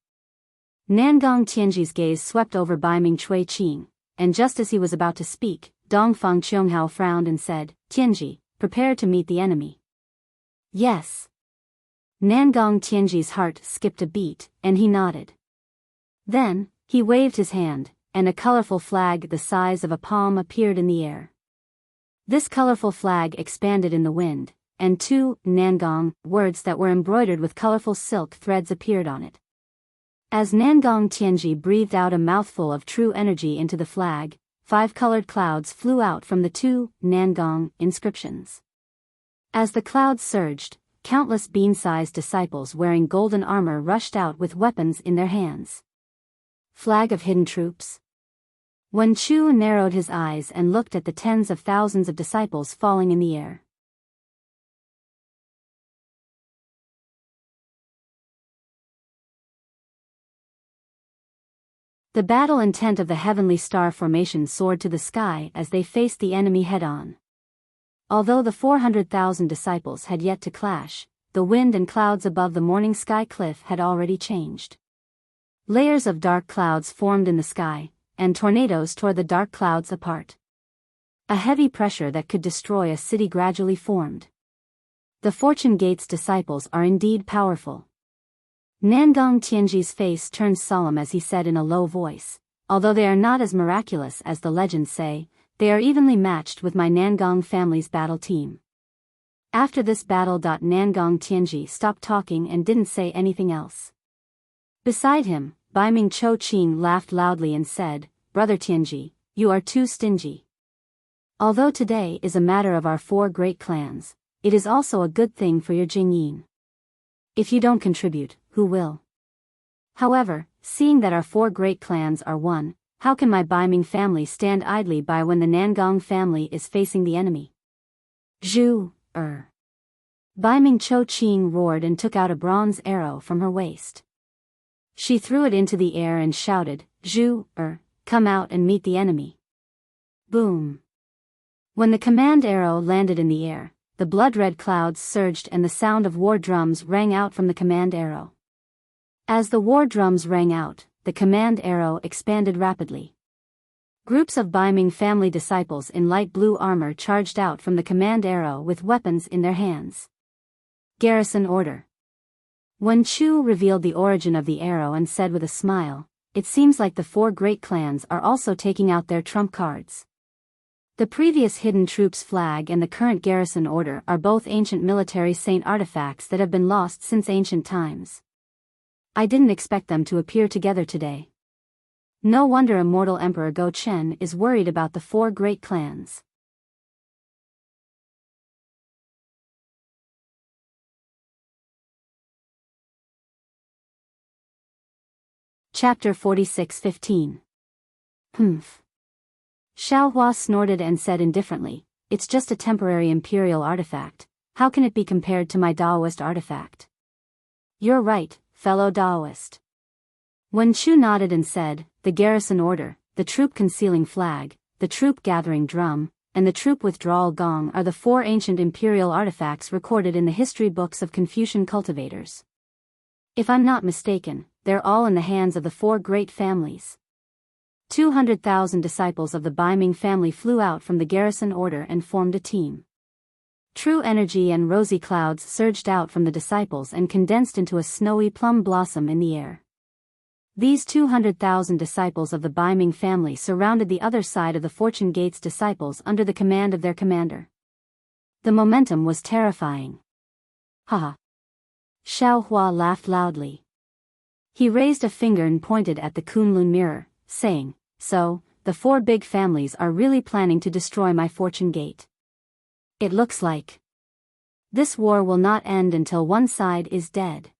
Nangong Tianji's gaze swept over Bai Ming Chui Qing, and just as he was about to speak, Dongfang Qianghao frowned and said, Tianji, prepare to meet the enemy. Yes. Nangong Tianji's heart skipped a beat, and he nodded. Then, he waved his hand, and a colorful flag the size of a palm appeared in the air. This colorful flag expanded in the wind, and two Nangong words that were embroidered with colorful silk threads appeared on it. As Nangong Tianji breathed out a mouthful of true energy into the flag, 5 colored clouds flew out from the two Nangong inscriptions. As the clouds surged, countless bean-sized disciples wearing golden armor rushed out with weapons in their hands. Flag of hidden troops? Wen Chu narrowed his eyes and looked at the tens of thousands of disciples falling in the air. The battle intent of the heavenly star formation soared to the sky as they faced the enemy head-on. Although the 400,000 disciples had yet to clash, the wind and clouds above the morning sky cliff had already changed. Layers of dark clouds formed in the sky, and tornadoes tore the dark clouds apart. A heavy pressure that could destroy a city gradually formed. The Fortune Gate's disciples are indeed powerful. Nangong Tianji's face turned solemn as he said in a low voice, although they are not as miraculous as the legends say, they are evenly matched with my Nangong family's battle team. After this battle, Nangong Tianji stopped talking and didn't say anything else. Beside him, Bai Ming Cho Qing laughed loudly and said, Brother Tianji, you are too stingy. Although today is a matter of our 4 great clans, it is also a good thing for your Jingyin. If you don't contribute, who will? However, seeing that our 4 great clans are one, how can my Bai Ming family stand idly by when the Nangong family is facing the enemy? Zhu, Bai Ming Cho Qing roared and took out a bronze arrow from her waist. She threw it into the air and shouted, Zhu, come out and meet the enemy. Boom. When the command arrow landed in the air, the blood-red clouds surged and the sound of war drums rang out from the command arrow. As the war drums rang out, the command arrow expanded rapidly. Groups of Bai Ming family disciples in light blue armor charged out from the command arrow with weapons in their hands. Garrison order. Wen Chu revealed the origin of the arrow and said with a smile, it seems like the 4 great clans are also taking out their trump cards. The previous hidden troops flag and the current garrison order are both ancient military saint artifacts that have been lost since ancient times. I didn't expect them to appear together today. No wonder Immortal Emperor Go Chen is worried about the 4 great clans. Chapter 46:15. Xiao Hua snorted and said indifferently, it's just a temporary imperial artifact, how can it be compared to my Daoist artifact? You're right, fellow Daoist. Wen Chu nodded and said, the garrison order, the troop concealing flag, the troop gathering drum, and the troop withdrawal gong are the 4 ancient imperial artifacts recorded in the history books of Confucian cultivators. If I'm not mistaken, they're all in the hands of the 4 great families. 200,000 disciples of the Bai Ming family flew out from the garrison order and formed a team. True energy and rosy clouds surged out from the disciples and condensed into a snowy plum blossom in the air. These 200,000 disciples of the Bai Ming family surrounded the other side of the Fortune Gate's disciples under the command of their commander. The momentum was terrifying. Haha. Xiao Hua laughed loudly. He raised a finger and pointed at the Kunlun mirror, saying, so, the 4 big families are really planning to destroy my Fortune Gate. It looks like this war will not end until one side is dead.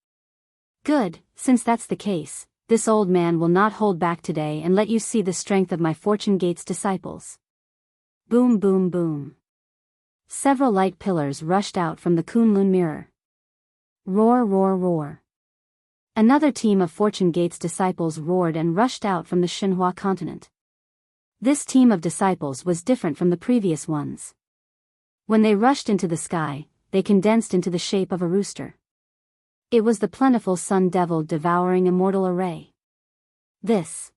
Good, since that's the case, this old man will not hold back today and let you see the strength of my Fortune Gate's disciples. Boom boom boom. Several light pillars rushed out from the Kunlun mirror. Roar roar roar. Another team of Fortune Gate's disciples roared and rushed out from the Shenhua continent. This team of disciples was different from the previous ones. When they rushed into the sky, they condensed into the shape of a rooster. It was the plentiful sun devil devouring immortal array. This.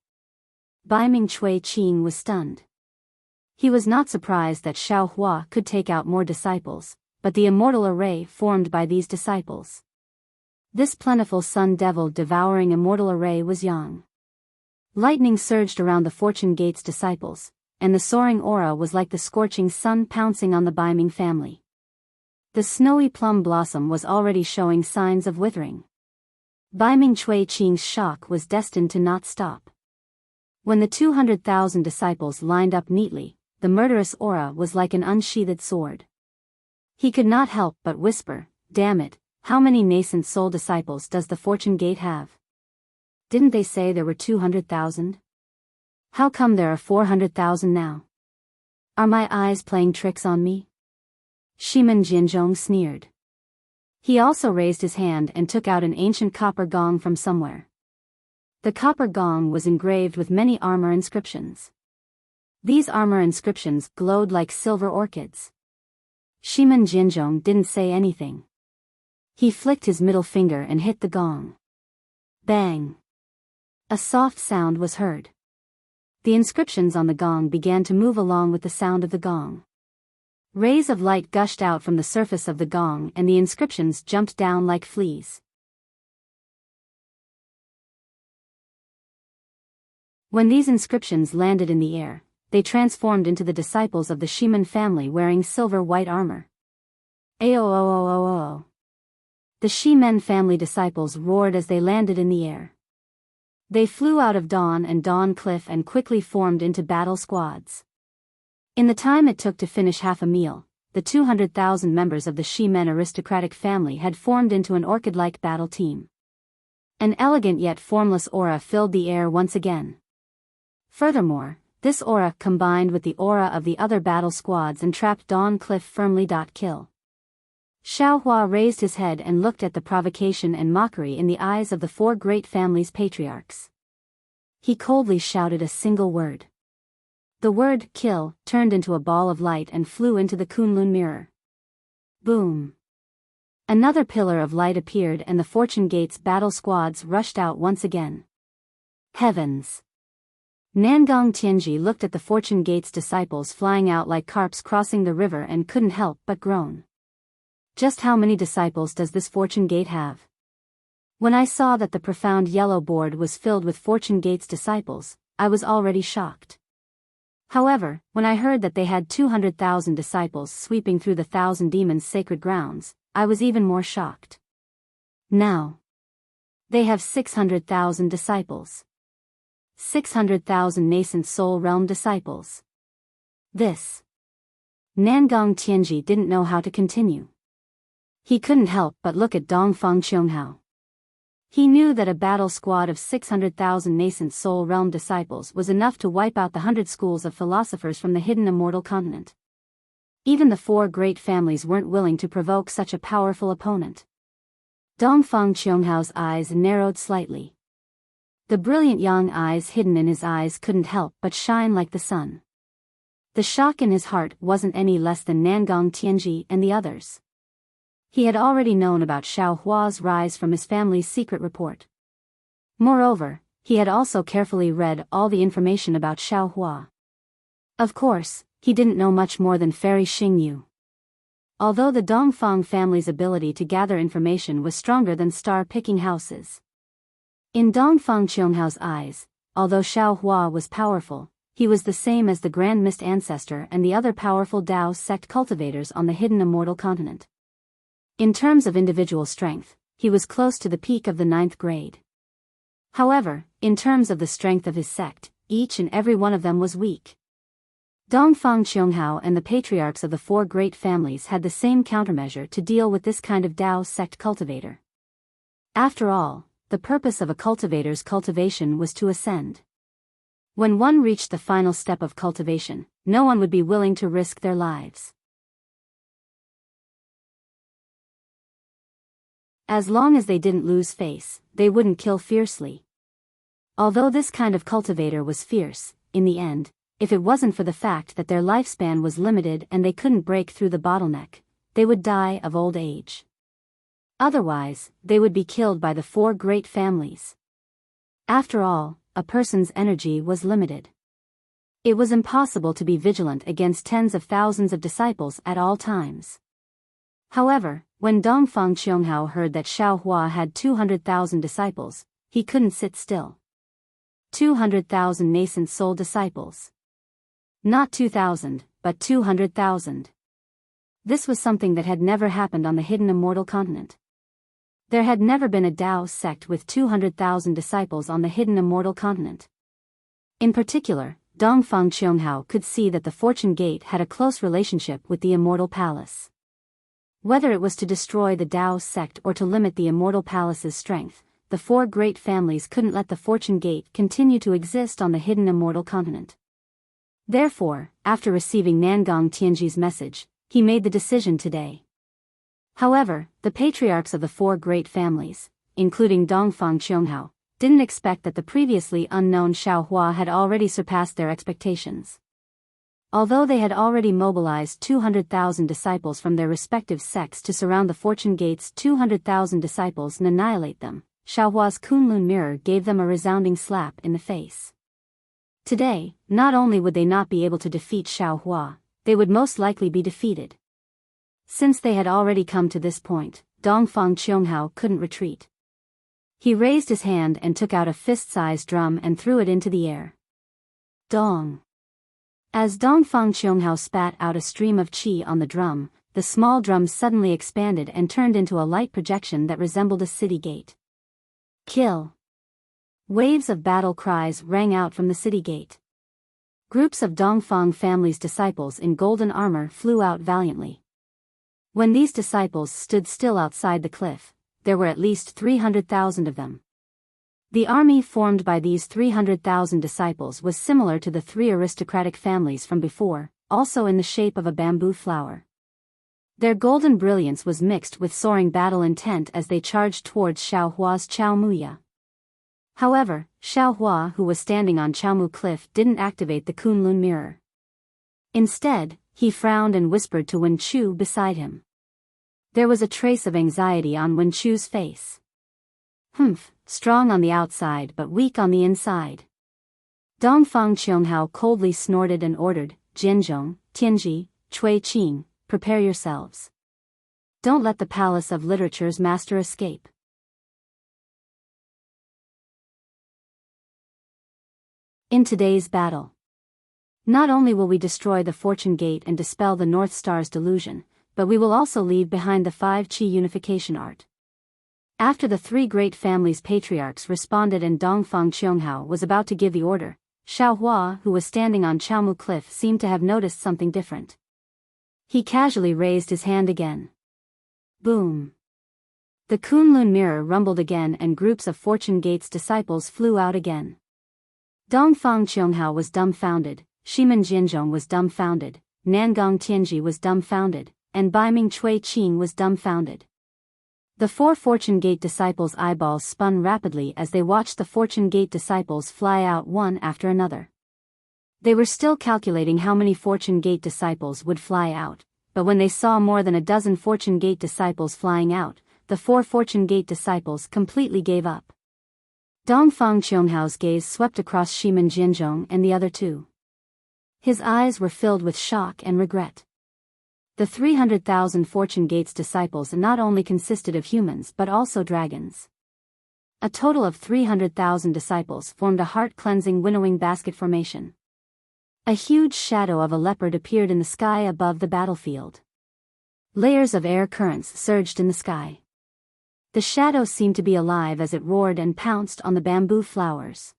Baiming Chui Qing was stunned. He was not surprised that Xiao Hua could take out more disciples, but the immortal array formed by these disciples. This plentiful sun devil devouring immortal array was Yang. Lightning surged around the Fortune Gate's disciples, and the soaring aura was like the scorching sun pouncing on the Baiming family. The snowy plum blossom was already showing signs of withering. Baiming Chui Qing's shock was destined to not stop. When the 200,000 disciples lined up neatly, the murderous aura was like an unsheathed sword. He could not help but whisper, "Damn it, how many nascent soul disciples does the Fortune Gate have? Didn't they say there were 200,000? How come there are 400,000 now? Are my eyes playing tricks on me?" Shimen Jinzhong sneered. He also raised his hand and took out an ancient copper gong from somewhere. The copper gong was engraved with many armor inscriptions. These armor inscriptions glowed like silver orchids. Shimen Jinzhong didn't say anything. He flicked his middle finger and hit the gong. Bang! A soft sound was heard. The inscriptions on the gong began to move along with the sound of the gong. Rays of light gushed out from the surface of the gong and the inscriptions jumped down like fleas. When these inscriptions landed in the air, they transformed into the disciples of the Shimen family wearing silver-white armor. Ayo. The Shimen family disciples roared as they landed in the air. They flew out of Dawn and Dawn Cliff and quickly formed into battle squads. In the time it took to finish half a meal, the 200,000 members of the Shimen aristocratic family had formed into an orchid-like battle team. An elegant yet formless aura filled the air once again. Furthermore, this aura combined with the aura of the other battle squads and trapped Dawn Cliff firmly. Kill. Xiao Hua raised his head and looked at the provocation and mockery in the eyes of the four great families' patriarchs. He coldly shouted a single word. The word, kill, turned into a ball of light and flew into the Kunlun mirror. Boom! Another pillar of light appeared and the Fortune Gate's battle squads rushed out once again. Heavens! Nangong Tianji looked at the Fortune Gate's disciples flying out like carps crossing the river and couldn't help but groan. Just how many disciples does this Fortune Gate have? When I saw that the profound yellow board was filled with Fortune Gate's disciples, I was already shocked. However, when I heard that they had 200,000 disciples sweeping through the Thousand Demons' sacred grounds, I was even more shocked. Now, they have 600,000 disciples. 600,000 nascent soul realm disciples. This. Nangong Tianji didn't know how to continue. He couldn't help but look at Dongfang Qianghao. He knew that a battle squad of 600,000 nascent soul realm disciples was enough to wipe out the 100 schools of philosophers from the hidden immortal continent. Even the four great families weren't willing to provoke such a powerful opponent. Dongfang Qianghao's eyes narrowed slightly. The brilliant young eyes hidden in his eyes couldn't help but shine like the sun. The shock in his heart wasn't any less than Nangong Tianji and the others. He had already known about Xiao Hua's rise from his family's secret report. Moreover, he had also carefully read all the information about Xiao Hua. Of course, he didn't know much more than Fairy Xingyu. Although the Dongfang family's ability to gather information was stronger than star-picking houses. In Dongfang Qianghao's eyes, although Xiao Hua was powerful, he was the same as the Grand Mist Ancestor and the other powerful Dao sect cultivators on the hidden immortal continent. In terms of individual strength, he was close to the peak of the 9th grade. However, in terms of the strength of his sect, each and every one of them was weak. Dongfang Qianghao and the patriarchs of the four great families had the same countermeasure to deal with this kind of Dao sect cultivator. After all, the purpose of a cultivator's cultivation was to ascend. When one reached the final step of cultivation, no one would be willing to risk their lives. As long as they didn't lose face, they wouldn't kill fiercely. Although this kind of cultivator was fierce, in the end, if it wasn't for the fact that their lifespan was limited and they couldn't break through the bottleneck, they would die of old age. Otherwise, they would be killed by the four great families. After all, a person's energy was limited. It was impossible to be vigilant against tens of thousands of disciples at all times. However, when Dongfang Qianghao heard that Xiaohua had 200,000 disciples, he couldn't sit still. 200,000 nascent soul disciples. Not 2,000, but 200,000. This was something that had never happened on the hidden immortal continent. There had never been a Dao sect with 200,000 disciples on the hidden immortal continent. In particular, Dongfang Qianghao could see that the Fortune Gate had a close relationship with the Immortal Palace. Whether it was to destroy the Dao sect or to limit the Immortal Palace's strength, the four great families couldn't let the Fortune Gate continue to exist on the hidden immortal continent. Therefore, after receiving Nangang Tianji's message, he made the decision today. However, the patriarchs of the four great families, including Dongfang Qianghao, didn't expect that the previously unknown Xiaohua had already surpassed their expectations. Although they had already mobilized 200,000 disciples from their respective sects to surround the Fortune Gate's 200,000 disciples and annihilate them, Xiaohua's Kunlun mirror gave them a resounding slap in the face. Today, not only would they not be able to defeat Xiaohua, they would most likely be defeated. Since they had already come to this point, Dongfang Qianghao couldn't retreat. He raised his hand and took out a fist-sized drum and threw it into the air. Dong! As Dongfang Qianghao spat out a stream of qi on the drum, the small drum suddenly expanded and turned into a light projection that resembled a city gate. Kill! Waves of battle cries rang out from the city gate. Groups of Dongfang family's disciples in golden armor flew out valiantly. When these disciples stood still outside the cliff, there were at least 300,000 of them. The army formed by these 300,000 disciples was similar to the three aristocratic families from before, also in the shape of a bamboo flower. Their golden brilliance was mixed with soaring battle intent as they charged towards Xiaohua's Chaomuya. However, Xiaohua, who was standing on Chaomu Cliff, didn't activate the Kunlun mirror. Instead, he frowned and whispered to Wen Chu beside him. There was a trace of anxiety on Wen Chu's face. Humph, strong on the outside but weak on the inside. Dongfang Qianghao coldly snorted and ordered, Jianzhong, Tianji, Cui Qing, prepare yourselves. Don't let the Palace of Literature's master escape. In today's battle, not only will we destroy the Fortune Gate and dispel the North Star's delusion, but we will also leave behind the 5 Qi unification art. After the three great families' patriarchs responded and Dongfang Qianghao was about to give the order, Xiaohua, who was standing on Chaomu Cliff, seemed to have noticed something different. He casually raised his hand again. Boom! The Kunlun mirror rumbled again and groups of Fortune Gate's disciples flew out again. Dongfang Qianghao was dumbfounded, Shimen Jinzhong was dumbfounded, Nangang Tianji was dumbfounded, and Baiming Cui Qing was dumbfounded. The four Fortune Gate disciples' eyeballs spun rapidly as they watched the Fortune Gate disciples fly out one after another. They were still calculating how many Fortune Gate disciples would fly out, but when they saw more than a dozen Fortune Gate disciples flying out, the four Fortune Gate disciples completely gave up. Dongfang Qianghao's gaze swept across Shimen Jinzhong and the other two. His eyes were filled with shock and regret. The 300,000 Fortune Gate's disciples not only consisted of humans but also dragons. A total of 300,000 disciples formed a heart-cleansing winnowing basket formation. A huge shadow of a leopard appeared in the sky above the battlefield. Layers of air currents surged in the sky. The shadow seemed to be alive as it roared and pounced on the bamboo flowers.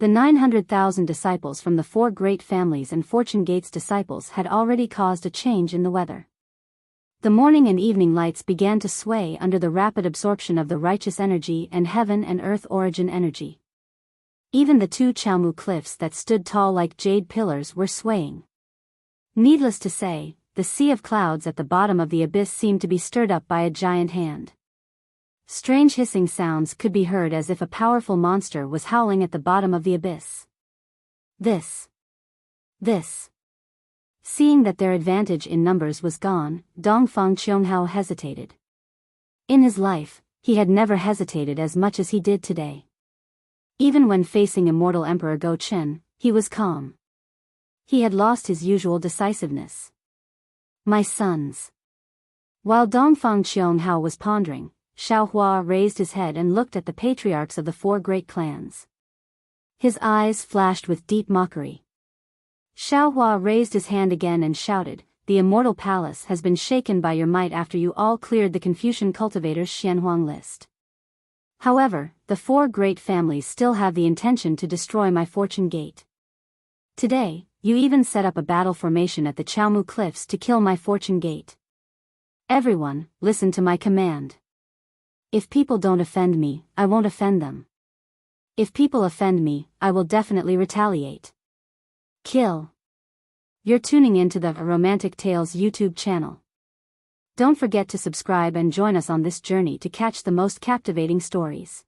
The 900,000 disciples from the four great families and Fortune Gate's disciples had already caused a change in the weather. The morning and evening lights began to sway under the rapid absorption of the righteous energy and heaven and earth origin energy. Even the two Chaomu cliffs that stood tall like jade pillars were swaying. Needless to say, the sea of clouds at the bottom of the abyss seemed to be stirred up by a giant hand. Strange hissing sounds could be heard as if a powerful monster was howling at the bottom of the abyss. This This. Seeing that their advantage in numbers was gone, Dongfang Qianghao hesitated. In his life, he had never hesitated as much as he did today. Even when facing immortal Emperor Go Chen, he was calm. He had lost his usual decisiveness. My sons. While Dongfang Qianghao was pondering, Xiaohua raised his head and looked at the patriarchs of the four great clans. His eyes flashed with deep mockery. Xiaohua raised his hand again and shouted, "The immortal palace has been shaken by your might after you all cleared the Confucian cultivators' Xianhuang list. However, the four great families still have the intention to destroy my fortune gate. Today, you even set up a battle formation at the Chaomu Cliffs to kill my fortune gate. Everyone, listen to my command. If people don't offend me, I won't offend them. If people offend me, I will definitely retaliate. Kill." You're tuning into the Romantic Tales YouTube channel. Don't forget to subscribe and join us on this journey to catch the most captivating stories.